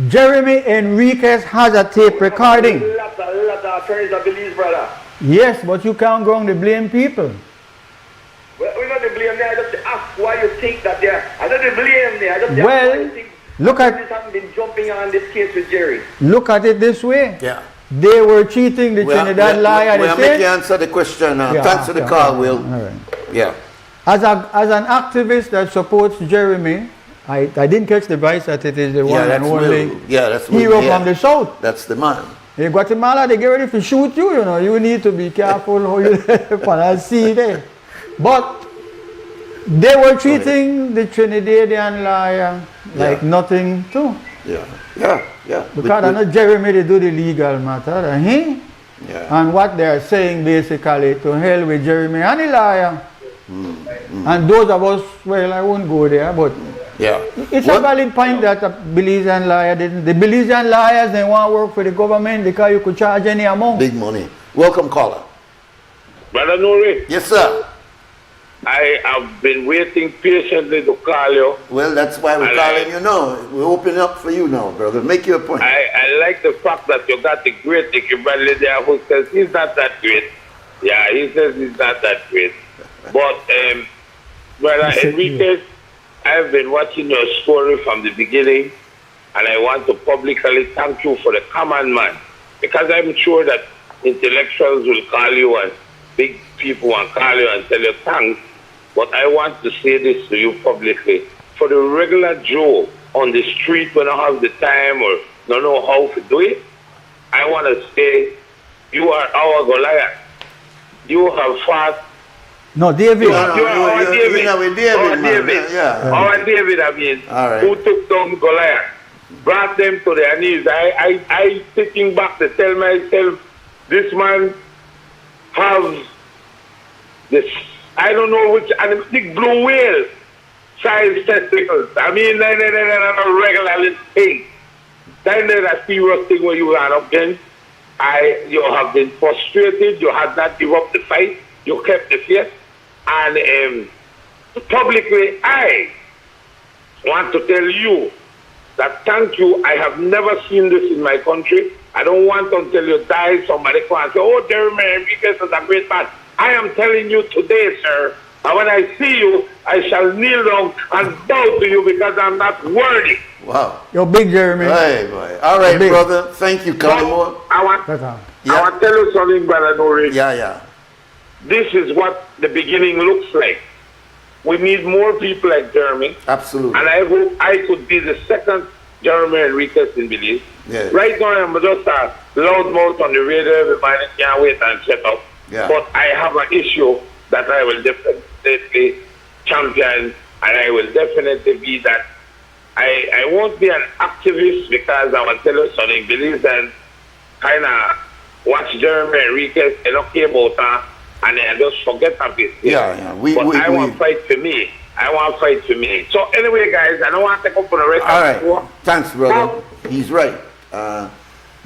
Jeremy Enriquez has a tape recording. A lot of attorneys that Belize, brother. Yes, but you can't go on the blame people. Well, we don't blame them. I just ask why you think that they're. I don't blame them. I just ask why you think look at this haven't been jumping on this case with Jerry. Look at it this way. Yeah. They were cheating the Trinidad liar. We'll make you answer the question now. Thanks for the call, Will. All right. Yeah. As an activist that supports Jeremy, I didn't catch the vice that it is the one and only hero from the south. That's the man. In Guatemala, they get ready to shoot you, you know. You need to be careful how you see there. But they were treating the Trinidadian liar like nothing too. Yeah. Because I know Jeremy, they do the legal matter. And what they are saying basically, to hell with Jeremy and the liar. And those of us, well, I won't go there, but it's a valid point that a Belizean liar didn't. The Belizean liars, they want to work for the government because you could charge any amount. Big money. Welcome, caller. Brother Nuri. Yes, sir. I have been waiting patiently to call you. Well, that's why we're calling you now. We're opening up for you now, brother. Make your point. I like the fact that you got the great Dickie Bradley there who says he's not that great. Yeah, he says he's not that great. But, Brother Enriquez, I've been watching your story from the beginning, and I want to publicly thank you for the common man, because I'm sure that intellectuals will call you and big people will call you and tell you thanks. But I want to say this to you publicly. For the regular Joe on the street when I have the time or don't know how to do it, I want to say you are our Goliath. You have fought. No, David. Our David, I mean, who took down Goliath, brought them to their knees. I sitting back to tell myself, this man has this, I don't know which, and big blue whale size testicles. I mean, they're not a regular little thing. Then there's a serious thing where you ran up against. You have been frustrated. You had not give up the fight. You kept the faith. And publicly, I want to tell you that thank you. I have never seen this in my country. I don't want until you die, somebody come and say, oh, Jeremy Enriquez is a great man. I am telling you today, sir, and when I see you, I shall kneel down and bow to you because I'm not worthy. Wow. You're big, Jeremy. Hey, boy. All right, brother. Thank you, Collymore. I want to tell you something, Brother Nuri. Yeah. This is what the beginning looks like. We need more people like Jeremy. Absolutely. And I hope I could be the second Jeremy Enriquez in Belize. Yeah. Right now, I'm just a loudmouth on the radio. Everybody can't wait and shut up. Yeah. But I have an issue that I will definitely champion, and I will definitely be that. I won't be an activist because I will tell you something. Belize and kind of watch Jeremy Enriquez and okay about that, and then I just forget of it. Yeah. I want to fight for me. I want to fight for me. So anyway, guys, I don't want to take up on the record. All right. Thanks, brother. He's right.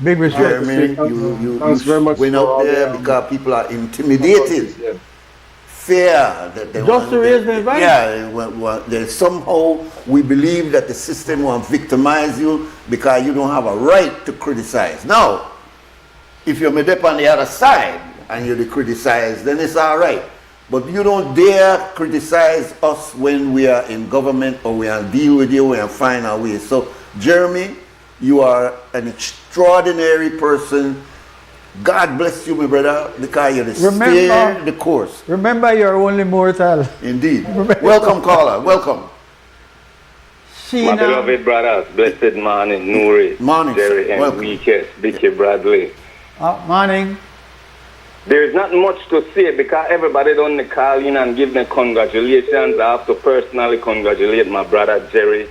Big respect. Jeremy, you very much went out there because people are intimidated. Fear that they just to raise their voice. Yeah, there's somehow we believe that the system will victimize you because you don't have a right to criticize. Now, if you're made up on the other side and you're criticized, then it's all right. But you don't dare criticize us when we are in government or we are deal with you and find our way. So, Jeremy, you are an extraordinary person. God bless you, my brother, because you stay the course. Remember, you're only mortal. Indeed. Welcome, caller. Welcome. My beloved brothers, blessed morning, Nuri, morning, Jerry, and Enriquez, Dickie Bradley. Morning. There is not much to say because everybody done call in and give them congratulations. I have to personally congratulate my brother Jerry.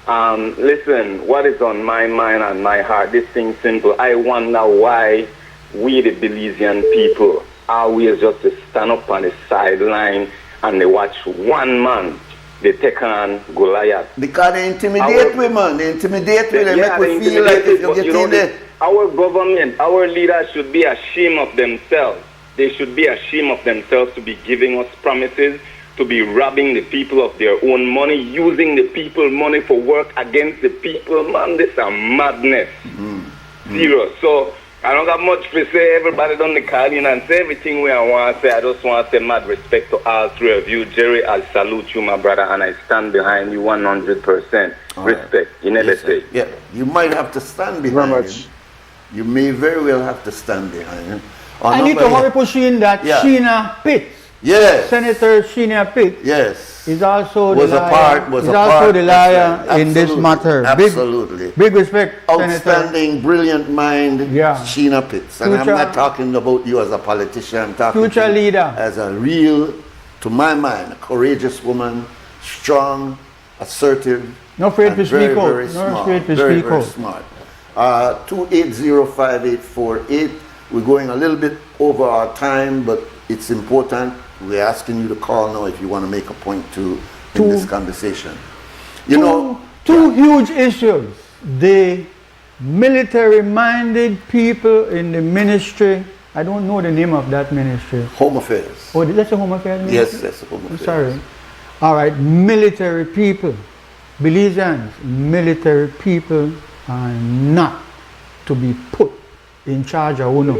Listen, what is on my mind and my heart, this thing simple. I wonder why we the Belizean people always just to stand up on the sideline and they watch one man, they take on Goliath. Because they intimidate women, they intimidate women, they make we feel like if you get in there. Our government, our leaders should be ashamed of themselves. They should be ashamed of themselves to be giving us promises, to be robbing the people of their own money, using the people's money for work against the people. Man, this is a madness. Serious. So, I don't got much to say. Everybody done the call in and say everything we want to say. I just want to say mad respect to all three of you. Jerry, I salute you, my brother, and I stand behind you 100%. Respect. You never say. Yeah, you might have to stand behind him. You may very well have to stand behind him. I need to hurry push in that Sheena Pitts. Yes. Senator Sheena Pitts. Yes. Is also was the liar. Was He's a also part, the liar right. in this matter. Absolutely. Big respect, outstanding, Senator. Brilliant mind, Sheena Pitts. And I'm not talking about you as a politician. I'm talking future leader. As a real, to my mind, a courageous woman, strong, assertive. No afraid to speak out. Very smart. No afraid to very, speak very out. smart. 2805848. We're going a little bit over our time, but it's important. We're asking you to call now if you want to make a point in this conversation. Two huge issues. The military-minded people in the ministry. I don't know the name of that ministry. Home Affairs. Oh, that's a Home Affairs ministry? Yes, that's a Home Affairs. Sorry. All right, military people. Belizeans, military people are not to be put in charge of UNO.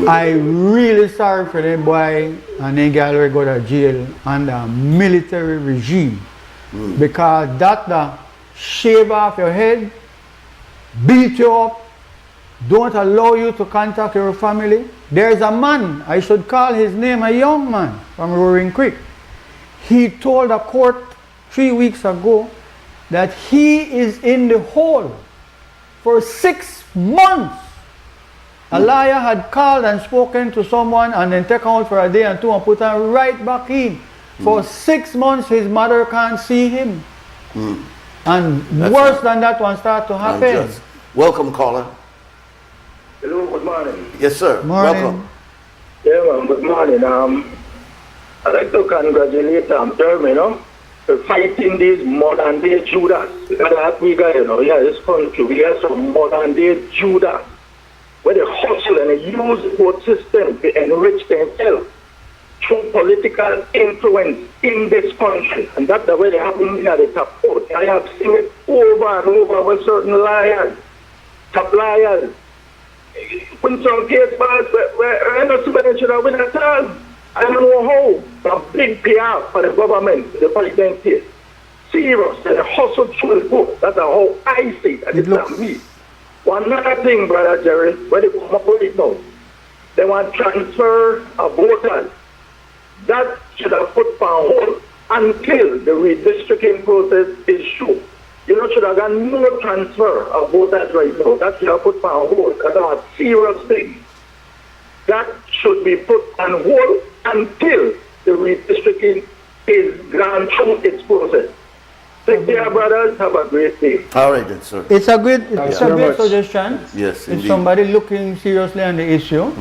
I really sorry for them boy and them girl who go to jail under a military regime because that shave off your head, beat you up, don't allow you to contact your family. There's a man, I should call his name, a young man from Roaring Creek. He told a court 3 weeks ago that he is in the hole for 6 months. A liar had called and spoken to someone and then taken out for a day and two and put him right back in. For 6 months his mother can't see him. And that's worse than that one start to happen. Welcome, caller. Hello, good morning. Yes, sir. Morning. Welcome. Yeah, man, good morning. I'd like to congratulate Jeremy, for fighting these modern day Judas. That we got, this country, we got some modern day Judas. Where they hustle and they use the vote system to enrich themselves through political influence in this country. And that's the way they happen at the top court. I have seen it over and over with certain liars, top liars. When some case bars, where I'm not super should have win at all. I don't know how. A big PR for the government, the president here. Serious, and they hustle through the vote. That's how I see it. It's not me. One other thing, Brother Jerry, when they come up with it now, they want to transfer of voters. That should have put on hold until the redistricting process is through. You know, should have got no transfer of voters right now. That should have put on hold. That's a serious thing. That should be put on hold until the redistricting is gone through its process. Take care, brothers. Have a great day. All right, then, sir. It's a great suggestion. Yes, if indeed. somebody looking seriously on the issue,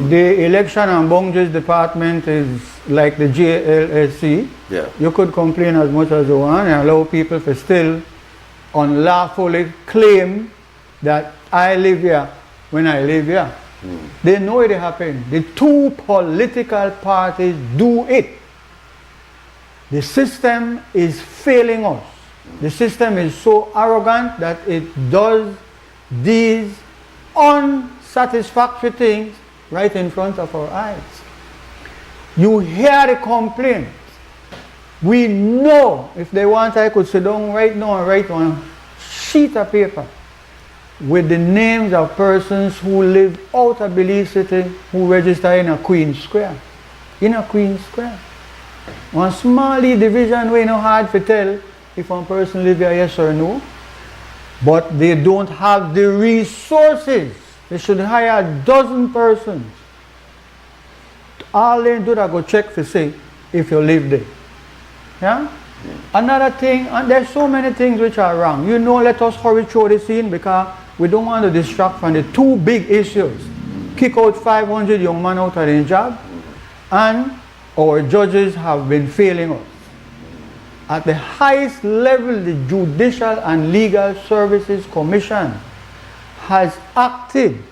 the election and boundaries department is like the JLSC. Yeah. You could complain as much as you want and allow people to still unlawfully claim that I live here when I live here. They know it happened. The two political parties do it. The system is failing us. The system is so arrogant that it does these unsatisfactory things right in front of our eyes. You hear the complaints. We know if they want, I could sit down right now and write on a sheet of paper with the names of persons who live out of Belize City who register in a Queen Square. In a Queen Square. One small division where it's not hard to tell if one person live here, yes or no. But they don't have the resources. They should hire a dozen persons. All they do is go check to see if you live there. Yeah? Another thing, and there's so many things which are wrong. You know, let us hurry through the scene because we don't want to distract from the two big issues. Kick out 500 young men out of their job, and our judges have been failing us. At the highest level, the Judicial and Legal Services Commission has acted.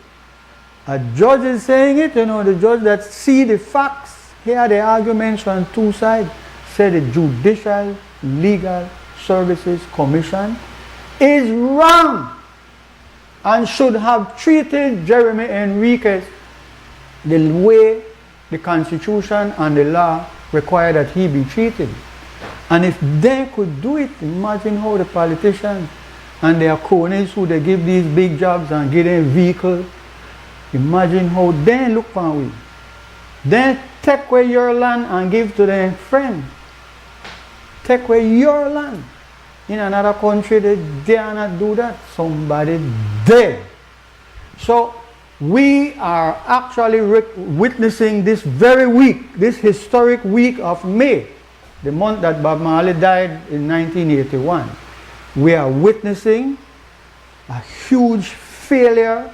A judge is saying it, you know, the judge that see the facts, hear the arguments from two sides, said the Judicial Legal Services Commission is wrong and should have treated Jeremy Enriquez the way the Constitution and the law require that he be treated. And if they could do it, imagine how the politicians and their cronies who they give these big jobs and give them vehicles, imagine how they look for we. Then take away your land and give to their friends. Take away your land. In another country, they dare not do that. Somebody dare. So we are actually witnessing this very week, this historic week of May, the month that Bob Marley died in 1981. We are witnessing a huge failure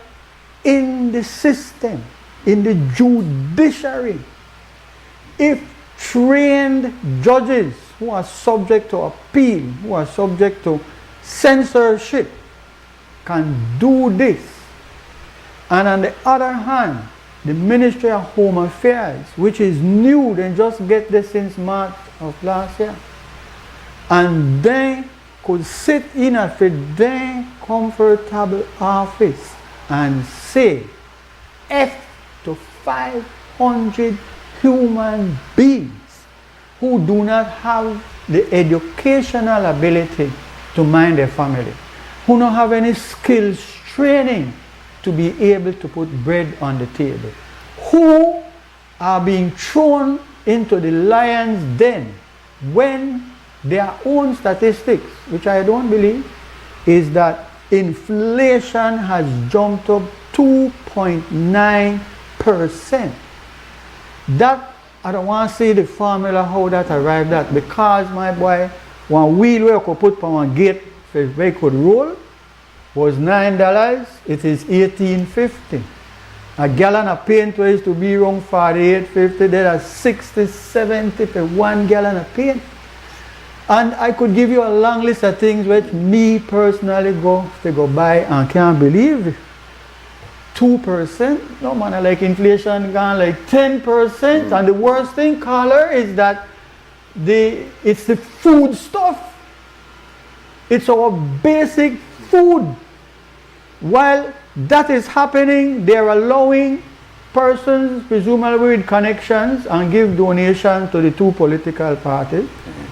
in the system, in the judiciary. If trained judges who are subject to appeal, who are subject to censorship, can do this, and on the other hand, the Ministry of Home Affairs, which is new, they just get this since March of last year, and they could sit in a very comfortable office and say F to 500 human beings who do not have the educational ability to mind their family, who don't have any skills training to be able to put bread on the table, who are being thrown into the lion's den when their own statistics, which I don't believe, is that inflation has jumped up 2.9%. That, I don't want to see the formula how that arrived at, because my boy, one wheel where I could put on one gate so they could roll was $9, it is $18.50. A gallon of paint used to be around $48.50, there are $60, $70 for 1 gallon of paint. And I could give you a long list of things which me personally go buy and can't believe it. 2%, no man, like inflation gone like 10%. And the worst thing, caller, is that it's the food stuff. It's our basic food. While that is happening, they're allowing persons, presumably with connections, and give donations to the two political parties,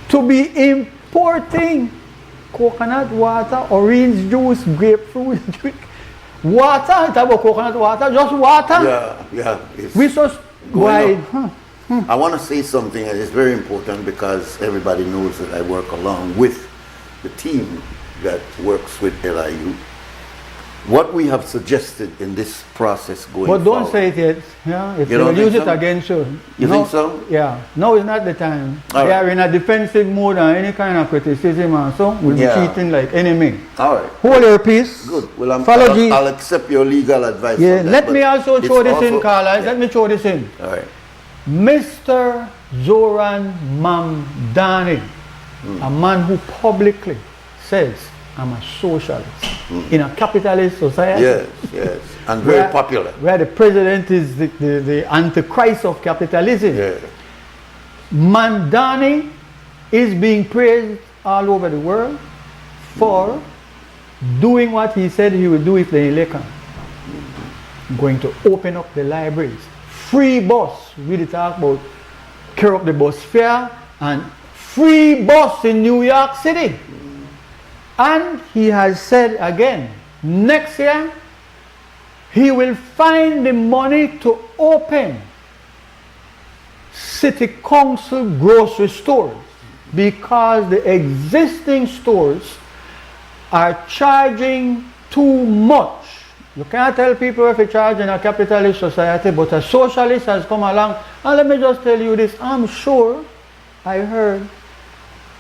to be importing coconut water, orange juice, grapefruit juice, water. It's about coconut water, just water. Yeah. We just why? I want to say something that is very important because everybody knows that I work along with the team that works with LIU. what we have suggested in this process going But don't forward. say it yet. Yeah, if You they'll don't use think it so? against you. You No, think so? Yeah. No, it's not the time. All They right. are in a defensive mode and any kind of criticism and so we'll Yeah. be treating like enemy. All right. Hold your peace. Good. Well, Follow G. I'll accept your legal advice. Yeah, on that, let but me also it's throw this in, also- Carla. yeah. Let me throw this in. All right. Mr. Zoran Mamdani, a man who publicly says, I'm a socialist in a capitalist society. Yes, yes. And very popular. Where the president is the antichrist of capitalism. Yeah. Mamdani is being praised all over the world for doing what he said he would do if they elect him. Going to open up the libraries. Free bus. We did talk about clear up the bus fare and free bus in New York City. And he has said again, next year he will find the money to open city council grocery stores because the existing stores are charging too much. You can't tell people if you charge in a capitalist society, but a socialist has come along. And let me just tell you this, I'm sure I heard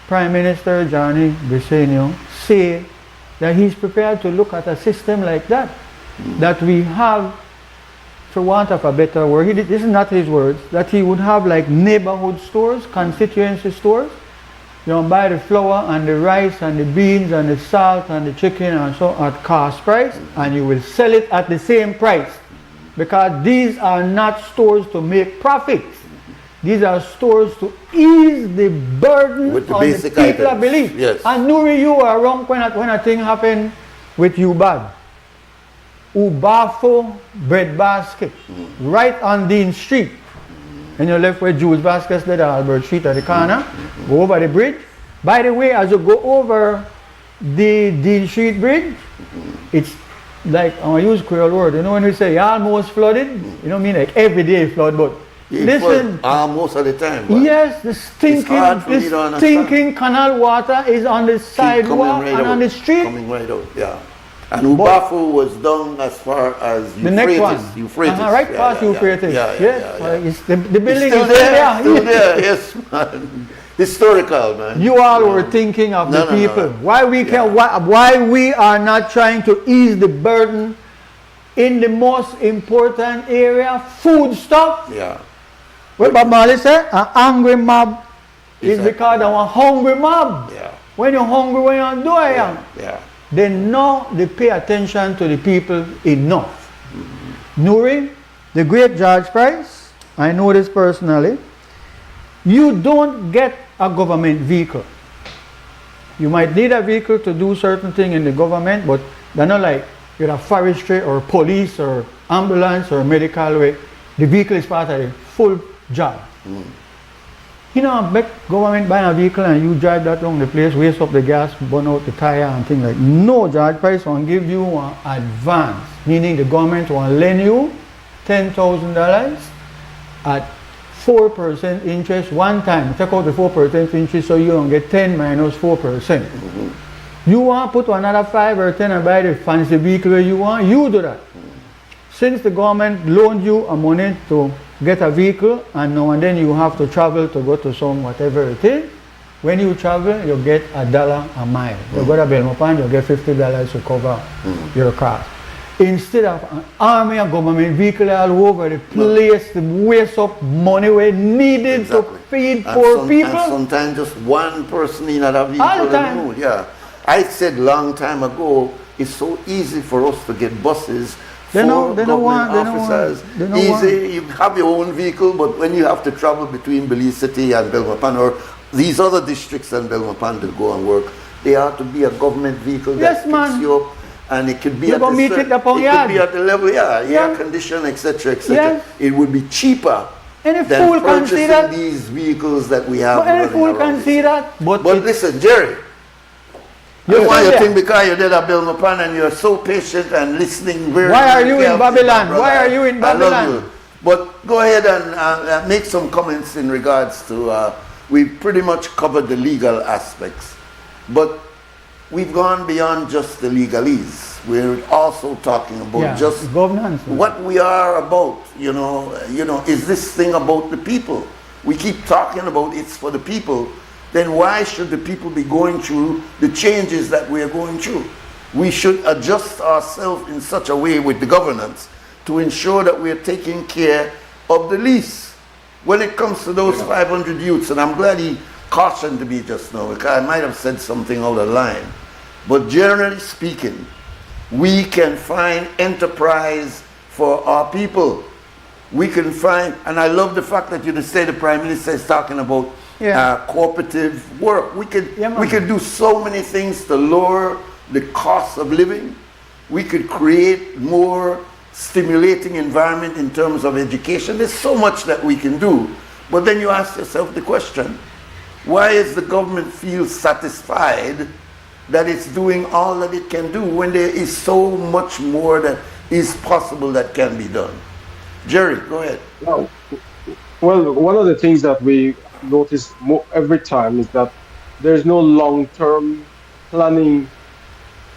Prime Minister Johnny Briceño say that he's prepared to look at a system like that. That we have, for want of a better word, this is not his words, that he would have like neighborhood stores, constituency stores. You know, buy the flour and the rice and the beans and the salt and the chicken and so at cost price, and you will sell it at the same price. Because these are not stores to make profits. These are stores to ease the burden With the on the basic people, I items. believe. Yes. And Nuri, you were wrong when a thing happened with UBAD. Ubafo bread basket, right on Dean Street. And you left where Jules Vasquez did Albert Street at the corner, go over the bridge. By the way, as you go over the Dean Street Bridge, it's like, I'm going to use Creole word, you know when we say almost flooded, you don't mean like every day flood, but listen. Most of the time. But Yes, the stinking canal water is on the sidewalk and on the street. Coming right out, yeah. And Ubafu was down as far as Euphrates. The next one. Euphrates. Right past Euphrates. Yeah, yes. It's the building still is there. still Still there, yes, man. Historical, man. You all were thinking of the people. Why we are not trying to ease the burden in the most important area, food stuff. Yeah. What Bob Marley said, an angry mob is because of a hungry mob. Yeah. When you're hungry, when you're doing Yeah. they know they pay attention to the people enough. Nuri, the great George Price, I know this personally, you don't get a government vehicle. You might need a vehicle to do certain thing in the government, but they're not like you're a forestry or police or ambulance or medical way. The vehicle is part of the full job. You know, back government buy a vehicle and you drive that along the place, waste up the gas, burn out the tire and things like that. No, George Price will give you an advance, meaning the government will lend you $10,000 at 4% interest one time. Take out the 4% interest so you don't get 10 minus 4%. You want to put another 5 or 10 and buy the fancy vehicle you want, you do that. Since the government loaned you a money to get a vehicle and now and then you have to travel to go to some whatever it is, when you travel you get $1 a mile. You go to Belmopan, you get $50 to cover your cost. Instead of an army of government vehicle all over the place to waste up money where needed to feed poor people. And sometimes just one person in that vehicle. All the time. alone, yeah. I said long time ago, it's so easy for us to get buses. They don't want. Easy, you have your own vehicle, but when you have to travel between Belize City and Belmopan or these other districts and Belmopan to go and work, there ought to be a government vehicle that picks you up, and it could be You at go the meet cer- it upon it yard. could be at the level, air Yeah. condition, etc., etc. Yes. It would be cheaper Any than fool can see purchasing that. these vehicles that we have. But any running fool around can this. see that. But listen, Jerry. You I want still you to there. think because you did a Bill Mapan and you're so patient and listening very Why are you in carefully, Babylon? my brother. Why are you in I love Babylon? you. But go ahead and make some comments in regards to, we pretty much covered the legal aspects. But we've gone beyond just the legalese. We're also talking about just governance. What we are about. You know, is this thing about the people? We keep talking about it's for the people. Then why should the people be going through the changes that we are going through? We should adjust ourselves in such a way with the governance to ensure that we are taking care of the least. When it comes to those 500 youths, and I'm glad he cautioned me just now, because I might have said something out of line, but generally speaking, we can find enterprise for our people. We can find, and I love the fact that you just say the Prime Minister is talking about cooperative work. We could do so many things to lower the cost of living. We could create more stimulating environment in terms of education. There's so much that we can do. But then you ask yourself the question, why is the government feel satisfied that it's doing all that it can do when there is so much more that is possible that can be done? Jerry, go ahead. Well, one of the things that we notice every time is that there's no long-term planning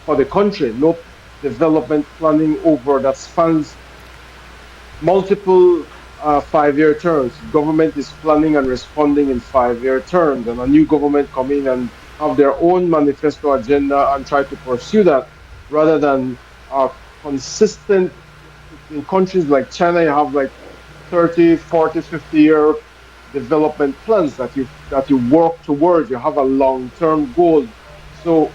for the country, no development planning over that spans multiple 5-year terms. Government is planning and responding in 5-year terms, and a new government come in and have their own manifesto agenda and try to pursue that, rather than consistent. In countries like China, you have like 30, 40, 50-year development plans that you work towards. You have a long-term goal. So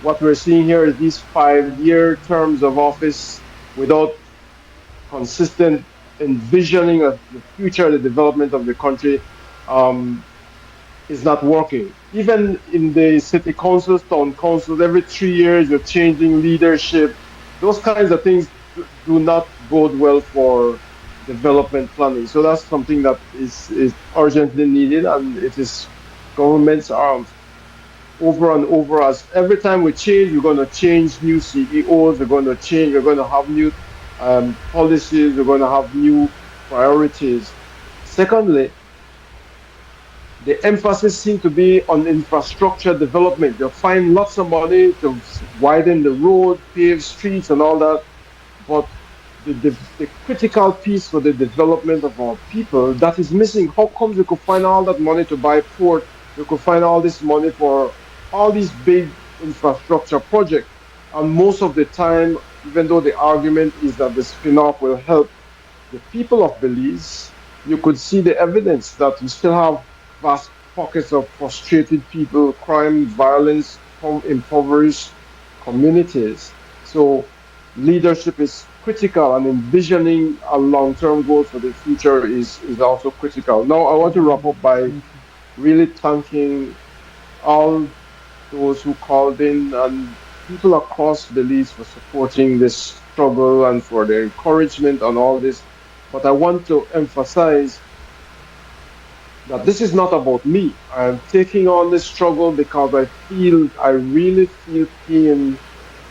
what we're seeing here is these 5-year terms of office without consistent envisioning of the future, the development of the country, is not working. Even in the city councils, town councils, every 3 years you're changing leadership. Those kinds of things do not bode well for development planning. So that's something that is urgently needed, and it is governments are over and over. As every time we change, we're going to change new CEOs, we're going to have new policies, we're going to have new priorities. Secondly, the emphasis seems to be on infrastructure development. You'll find lots of money to widen the road, pave streets and all that, but the critical piece for the development of our people, that is missing. How comes we could find all that money to buy port, we could find all this money for all these big infrastructure projects, and most of the time, even though the argument is that the spin-off will help the people of Belize, you could see the evidence that you still have vast pockets of frustrated people, crime, violence, impoverished communities. So leadership is critical, and envisioning a long-term goal for the future is also critical. Now, I want to wrap up by really thanking all those who called in and people across Belize for supporting this struggle and for their encouragement on all this. But I want to emphasize that this is not about me. I'm taking on this struggle because I really feel pain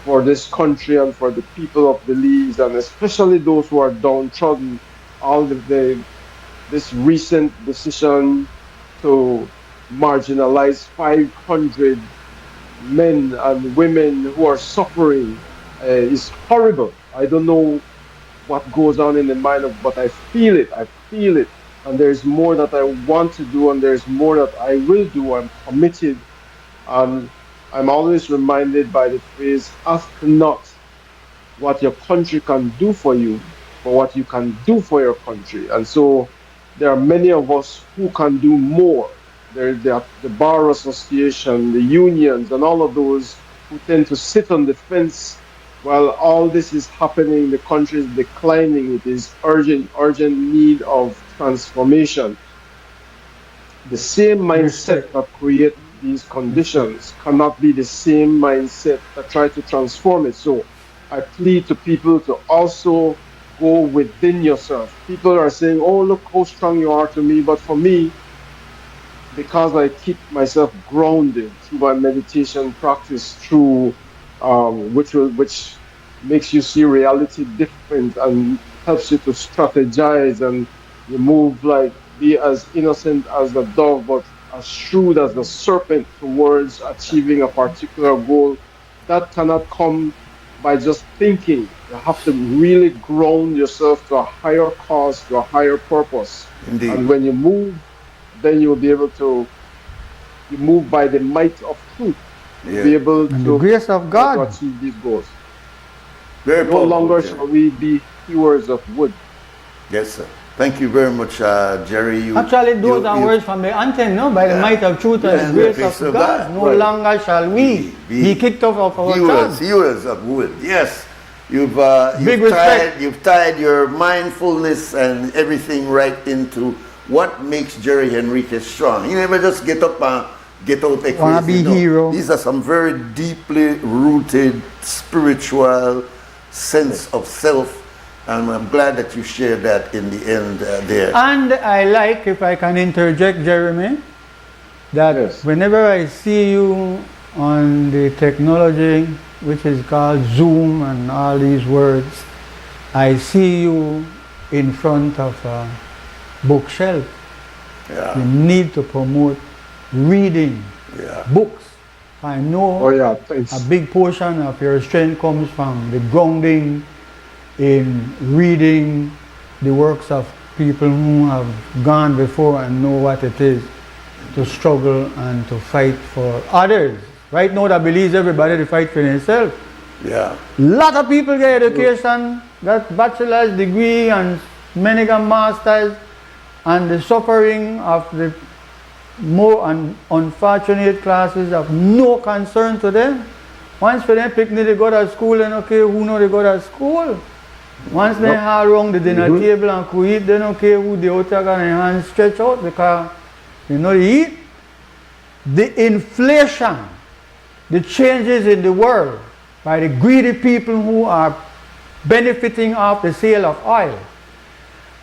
for this country and for the people of Belize, and especially those who are downtrodden. This recent decision to marginalize 500 men and women who are suffering is horrible. I don't know what goes on in the mind of, but I feel it. And there's more that I want to do, and there's more that I will do. I'm committed. And I'm always reminded by the phrase, ask not what your country can do for you, but what you can do for your country. And so there are many of us who can do more. There are the Bar Association, the unions, and all of those who tend to sit on the fence while all this is happening. The country is declining. It is urgent need of transformation. The same mindset that creates these conditions cannot be the same mindset that try to transform it. So I plead to people to also go within yourself. People are saying, oh, look how strong you are to me. But for me, because I keep myself grounded through my meditation practice, through which makes you see reality different and helps you to strategize, and you move like be as innocent as a dove, but as shrewd as the serpent towards achieving a particular goal, that cannot come by just thinking. You have to really ground yourself to a higher cause, to a higher purpose. Indeed. And when you move, then you'll be able to, you move by the might of truth. Yeah. Be able And to, the grace of God. to achieve these goals. Very No powerful, longer Jerry. shall we be hewers of wood. Yes, sir. Thank you very much, Jerry. Actually, those are words from the anthem, no? By the might of truth and the grace of God, no Right. longer shall we be kicked off of our tongue. Hewers of wood. Yes. You've Big respect. you've tied your mindfulness and everything right into what makes Jerry Henriquez strong. You never just get up and get out there Wanna crazy. be hero. These are some very deeply rooted spiritual sense of self, and I'm glad that you shared that in the end there. And I like, if I can interject, Jeremy, that whenever I see you on the technology, which is called Zoom and all these words, I see you in front of a bookshelf. Yeah. You need to promote reading books. I know a big portion of your strength comes from the grounding in reading the works of people who have gone before and know what it is to struggle and to fight for others. Right now that believes everybody to fight for themselves. Yeah. Lot of people get education, got bachelor's degree and many got masters, and the suffering of the more unfortunate classes have no concern to them. Once for them picnic they go to school, they don't care who know they go to school. Once they have around the dinner table and could eat, they don't care who the outer got their hands stretched out because they know they eat. The inflation, the changes in the world by the greedy people who are benefiting off the sale of oil.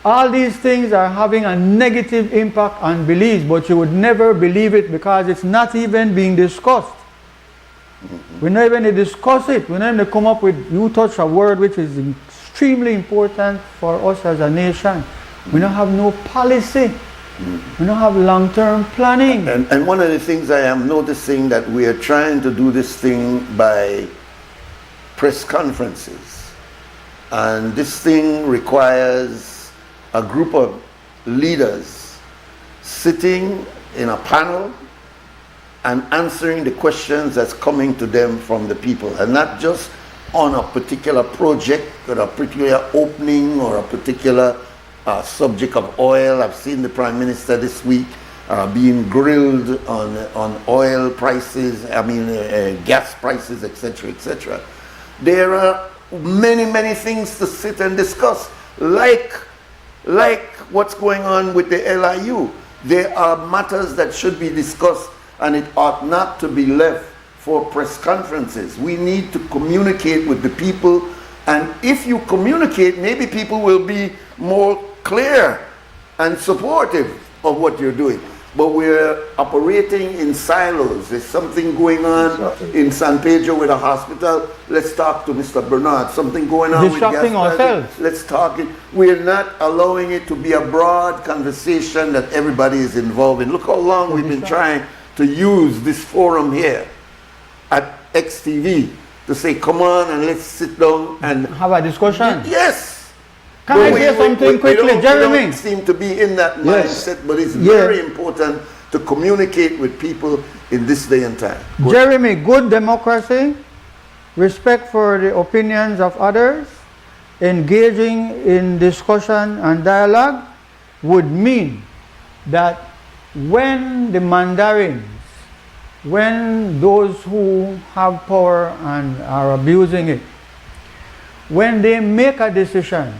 All these things are having a negative impact on beliefs, but you would never believe it because it's not even being discussed. We're not even to discuss it. We're not even to come up with, you touch a word which is extremely important for us as a nation. We don't have no policy. We don't have long-term planning. And one of the things I am noticing that we are trying to do this thing by press conferences. And this thing requires a group of leaders sitting in a panel and answering the questions that's coming to them from the people, and not just on a particular project or a particular opening or a particular subject of oil. I've seen the Prime Minister this week being grilled on oil prices, gas prices, etc., etc. There are many things to sit and discuss, like what's going on with the LIU. There are matters that should be discussed, and it ought not to be left for press conferences. We need to communicate with the people, and if you communicate, maybe people will be more clear and supportive of what you're doing. But we're operating in silos. There's something going on in San Pedro with a hospital. Let's talk to Mr. Bernard. Something going on with gas prices. Let's talk it. We're not allowing it to be a broad conversation that everybody is involved in. Look how long we've been trying to use this forum here at XTV to say, come on and let's sit down and have a discussion. Yes. Can I say something quickly, Jeremy? We don't seem to be in that mindset, but it's very important to communicate with people in this day and time. Jeremy, good democracy, respect for the opinions of others, engaging in discussion and dialogue would mean that when the mandarins, when those who have power and are abusing it, when they make a decision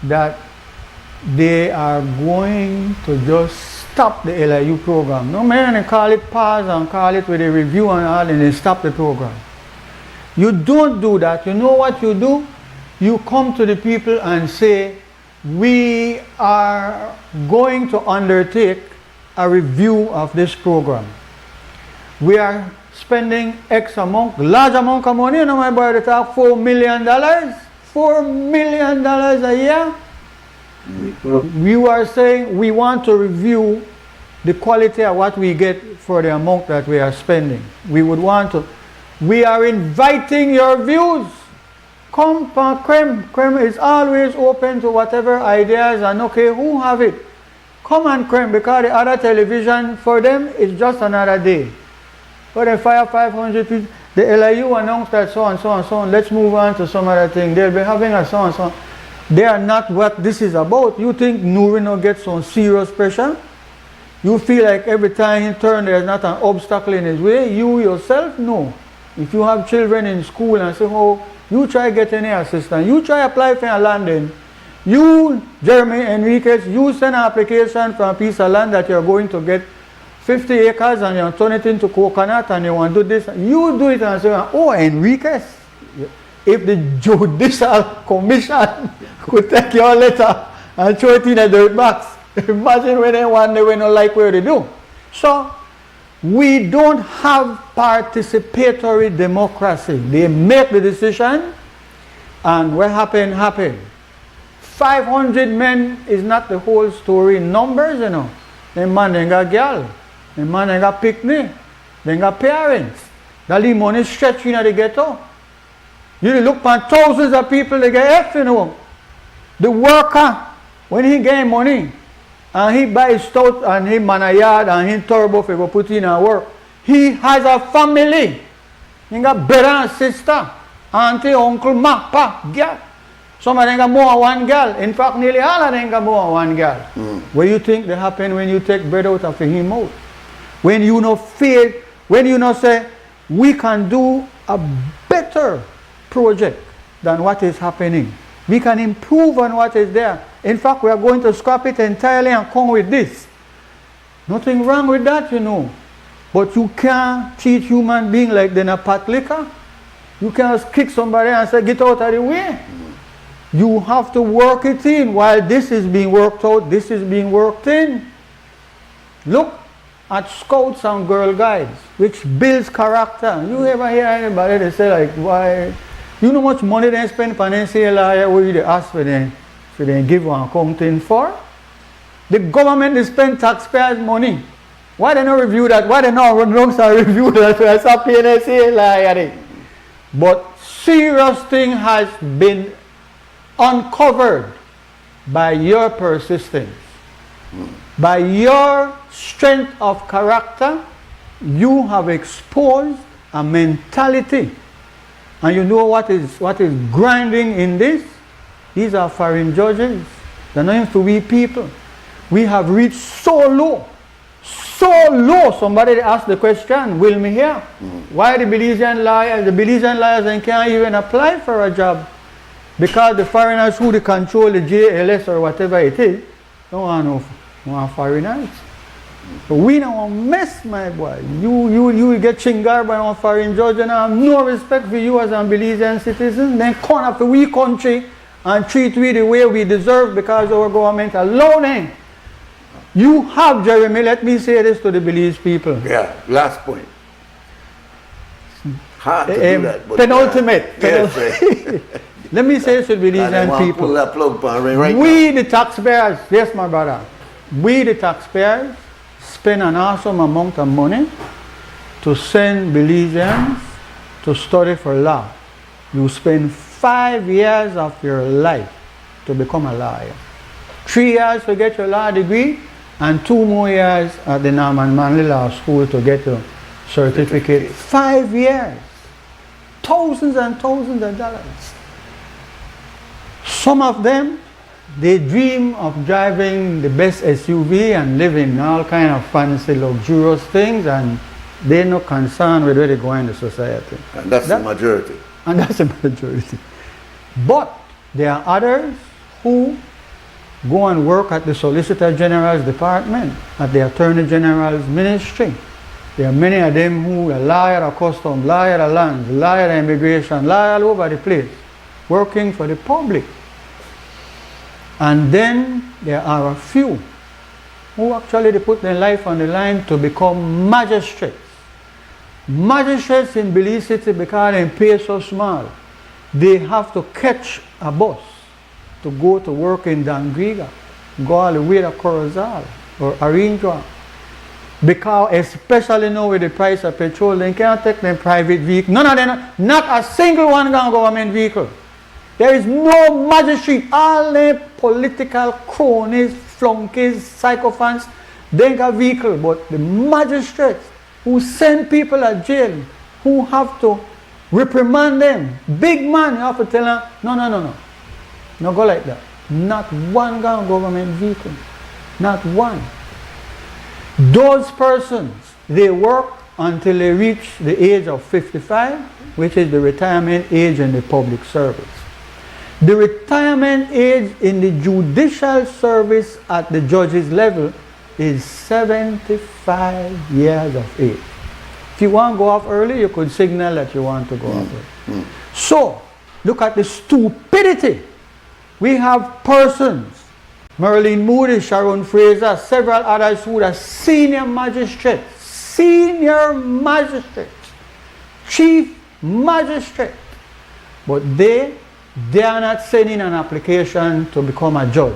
that they are going to just stop the LIU program. No man, they call it pause and call it with a review and all, and they stop the program. You don't do that. You know what you do? You come to the people and say, we are going to undertake a review of this program. We are spending X amount, large amount of money, you know my boy, they talk $4 million. $4 million a year. We are saying we want to review the quality of what we get for the amount that we are spending. We would want to. We are inviting your views. Come, Creme. Creme is always open to whatever ideas, and okay, who have it? Come and Creme, because the other television, for them, is just another day. But they fire 500 people. The LIU announced that so and so and so on. Let's move on to some other thing. They'll be having a so and so. They are not what this is about. You think Nuri no gets some serious pressure? You feel like every time he turns, there's not an obstacle in his way? You yourself? No. If you have children in school and say, oh, you try get any assistance. You try apply for a land in. You, Jeremy Enriquez, you send an application for a piece of land that you're going to get 50 acres and you turn it into coconut and you want to do this. You do it and say, oh, Enriquez, if the Judicial Commission could take your letter and throw it in a dirt box, imagine when they want, they will not like what they do. So, we don't have participatory democracy. They make the decision and what happened, happened. 500 men is not the whole story in numbers, you know. The man they got girl, the man they got picnic, they got parents. That the money stretching at the ghetto. You look at thousands of people they get F, you know. The worker, when he get money, and he buys stout and he man a yard and he turbo for go put in and work, he has a family. He got brother and sister, auntie, uncle, ma, pa, girl. Some of them got more than one girl. In fact, nearly all of them got more than one girl. What do you think that happen when you take bread out of him out? When you no feel, when you no say, we can do a better project than what is happening. We can improve on what is there. In fact, we are going to scrap it entirely and come with this. Nothing wrong with that, you know. But you can't treat human being like they're a pot liquor. You can't kick somebody and say, get out of the way. You have to work it in. While this is being worked out, this is being worked in. Look at Scouts and Girl Guides, which builds character. You ever hear anybody they say like, why? You know how much money they spend on NCLI where they ask for them give one accounting for? The government they spend taxpayers' money. Why they not review that? Why they not run wrongs and review that? So I stop paying NCLI. But serious thing has been uncovered by your persistence. By your strength of character, you have exposed a mentality. And you know what is grinding in this? These are foreign judges. They're not even for we people. We have reached so low. Somebody asked the question, will me here? Why the Belizean liars? The Belizean liars they can't even apply for a job. Because the foreigners who they control the JLS or whatever it is, don't want foreigners. So we don't mess, my boy. You get chingar by one foreign judge and I have no respect for you as a Belizean citizen. Then come up to we country and treat we the way we deserve because our government alone. You have, Jeremy, let me say this to the Belize people. Yeah, last point. Hard to do that. But penultimate. Yes, let me say this to the Belizean people. Pull that plug right we, the taxpayers, yes, my brother, we, the taxpayers, spend an awesome amount of money to send Belizeans to study for law. You spend 5 years of your life to become a lawyer. 3 years to get your law degree and 2 more years at the Norman Manley Law School to get your certificate. 5 years. Thousands and thousands of dollars. Some of them, they dream of driving the best SUV and living all kind of fancy, luxurious things, and they're not concerned with where they go in the society. And that's the majority. And that's the majority. But there are others who go and work at the Solicitor General's department, at the Attorney General's ministry. There are many of them who are lawyer of customs, lawyer of lands, lawyer of immigration, lawyer all over the place, working for the public. And then there are a few who actually put their life on the line to become magistrates. Magistrates in Belize City, because they pay so small, they have to catch a bus to go to work in Dangriga, go all the way to Corozal or Arindra. Because especially now with the price of petrol, they can't take them private vehicle. None of them, not a single one gonna government vehicle. There is no magistrate. All the political cronies, flunkies, sycophants, they got vehicle. But the magistrates who send people to jail, who have to reprimand them, big man, you have to tell them, no. No go like that. Not one government vehicle. Not one. Those persons, they work until they reach the age of 55, which is the retirement age in the public service. The retirement age in the judicial service at the judge's level is 75 years of age. If you want to go off early, you could signal that you want to go off early. So, look at the stupidity. We have persons, Merlin Moody, Sharon Fraser, several others who are senior magistrates, chief magistrate, but they are not sending an application to become a judge.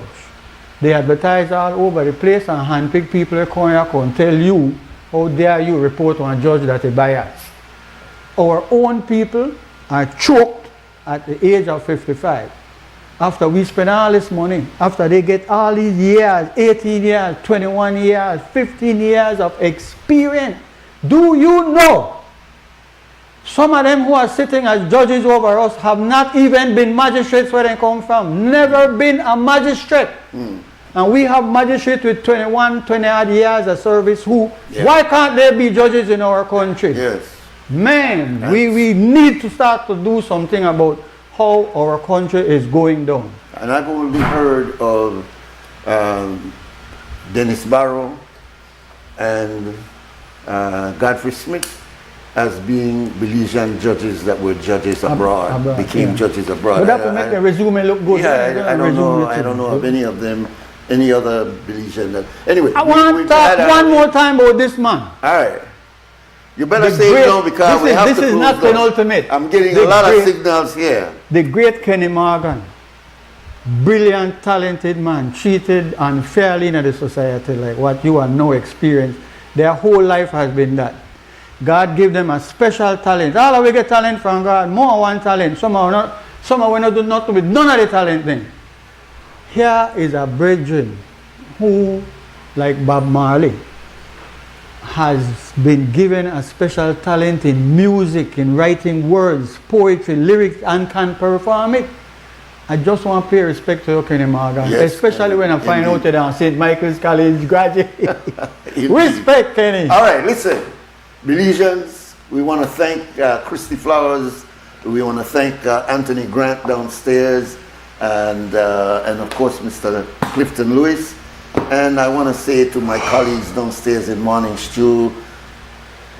They advertise all over the place and handpick people that come tell you how dare you report on a judge that is biased. Our own people are choked at the age of 55. After we spend all this money, after they get all these years, 18 years, 21 years, 15 years of experience, do you know some of them who are sitting as judges over us have not even been magistrates where they come from, never been a magistrate. And we have magistrates with 21, 20 odd years of service who, why can't they be judges in our country? Yes. Man, we need to start to do something about how our country is going down. And I've only heard of Dennis Barrow and Godfrey Smith as being Belizean judges that were judges abroad, became judges abroad. But that will make the resume look good. Yeah, I don't know of any of them, any other Belizean. That, anyway, I want to talk one more time about this man. All right. You better say it now because we have to this is not penultimate. I'm getting a lot of signals here. The great Kenny Morgan, brilliant, talented man, treated unfairly in the society like what you are now experiencing. Their whole life has been that. God give them a special talent. All of we get talent from God, more one talent. Some are not do nothing with none of the talent thing. Here is a brethren who, like Bob Marley, has been given a special talent in music, in writing words, poetry, lyrics, and can perform it. I just want to pay respect to you, Kenny Morgan, especially when I find out that I'm St. Michael's College graduate. Respect, Kenny. All right, listen. Belizeans, we want to thank Christy Flowers. We want to thank Anthony Grant downstairs, and of course, Mr. Clifton Lewis. And I want to say to my colleagues downstairs in Morning Stew,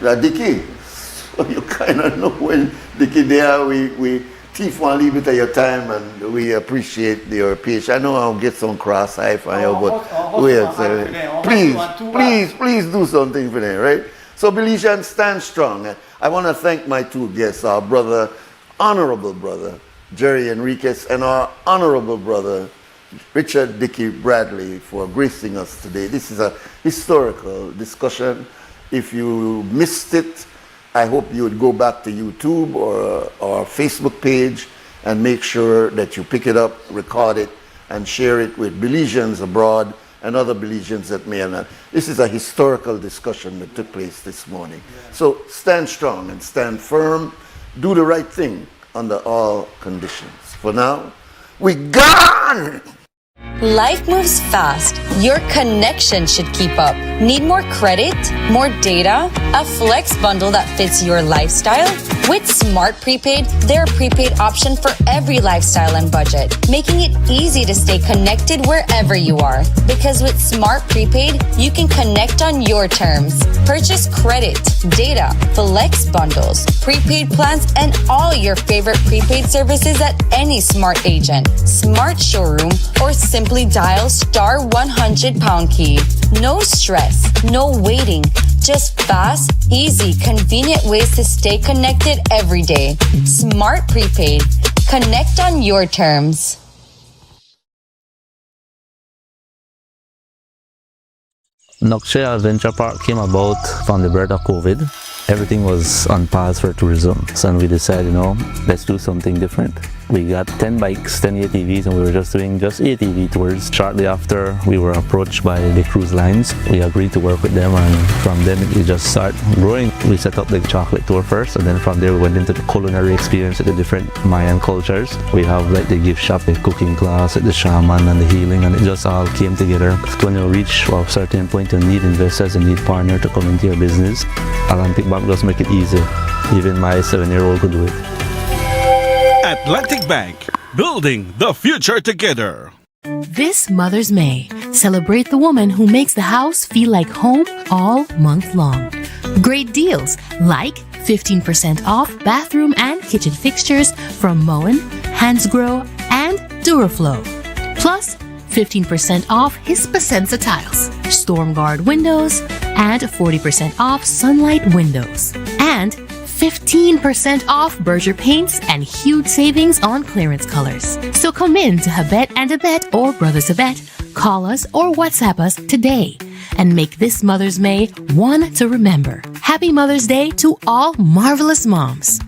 Dickie, so you kind of know when Dickie there, we Thief want to leave it at your time, and we appreciate your patience. I know I'll get some cross-eye for you, but please do something for them, right? So Belizeans, stand strong. I want to thank my two guests, our brother, honorable brother, Jerry Enriquez, and our honorable brother, Richard Dickey Bradley, for gracing us today. This is a historical discussion. If you missed it, I hope you would go back to YouTube or our Facebook page and make sure that you pick it up, record it, and share it with Belizeans abroad and other Belizeans that may have not. This is a historical discussion that took place this morning. So stand strong and stand firm. Do the right thing under all conditions. For now, we gone! Life moves fast. Your connection should keep up. Need more credit? More data? A flex bundle that fits your lifestyle? With Smart Prepaid, they're a prepaid option for every lifestyle and budget, making it easy to stay connected wherever you are. Because with Smart Prepaid, you can connect on your terms. Purchase credit, data, flex bundles, prepaid plans, and all your favorite prepaid services at any Smart agent, Smart showroom, or simply dial *100# key. No stress, no waiting, just fast, easy, convenient ways to stay connected every day. Smart Prepaid. Connect on your terms. Nokshe Adventure Park came about from the birth of COVID. Everything was on pause for tourism, so we decided, let's do something different. We got 10 bikes, 10 ATVs, and we were just doing ATV tours. Shortly after, we were approached by the cruise lines. We agreed to work with them, and from then it just started growing. We set up the chocolate tour first, and then from there we went into the culinary experience at the different Mayan cultures. We have like the gift shop, the cooking class, the shaman, and the healing, and it just all came together. When you reach a certain point, you need investors, you need partners to come into your business. Atlantic Bank just make it easy. Even my 7-year-old could do it. Atlantic Bank, building the future together. This Mother's May, celebrate the woman who makes the house feel like home all month long. Great deals like 15% off bathroom and kitchen fixtures from Moen, Hansgrohe, and Duraflow. Plus 15% off Hispasensa tiles, Stormguard windows, and 40% off Sunlight windows. And 15% off Berger paints and huge savings on clearance colors. So come in to Habet and Abet or Brothers Abet, call us or WhatsApp us today and make this Mother's May one to remember. Happy Mother's Day to all marvelous moms.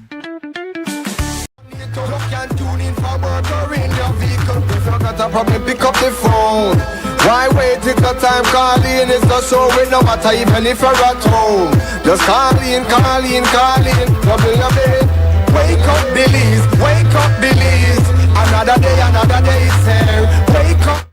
Pick up the phone. Why wait till the time calling? It's not so we no matter even if you're at home. Just call in. Double your bed. Wake up, Belize. Another day is here. Wake up.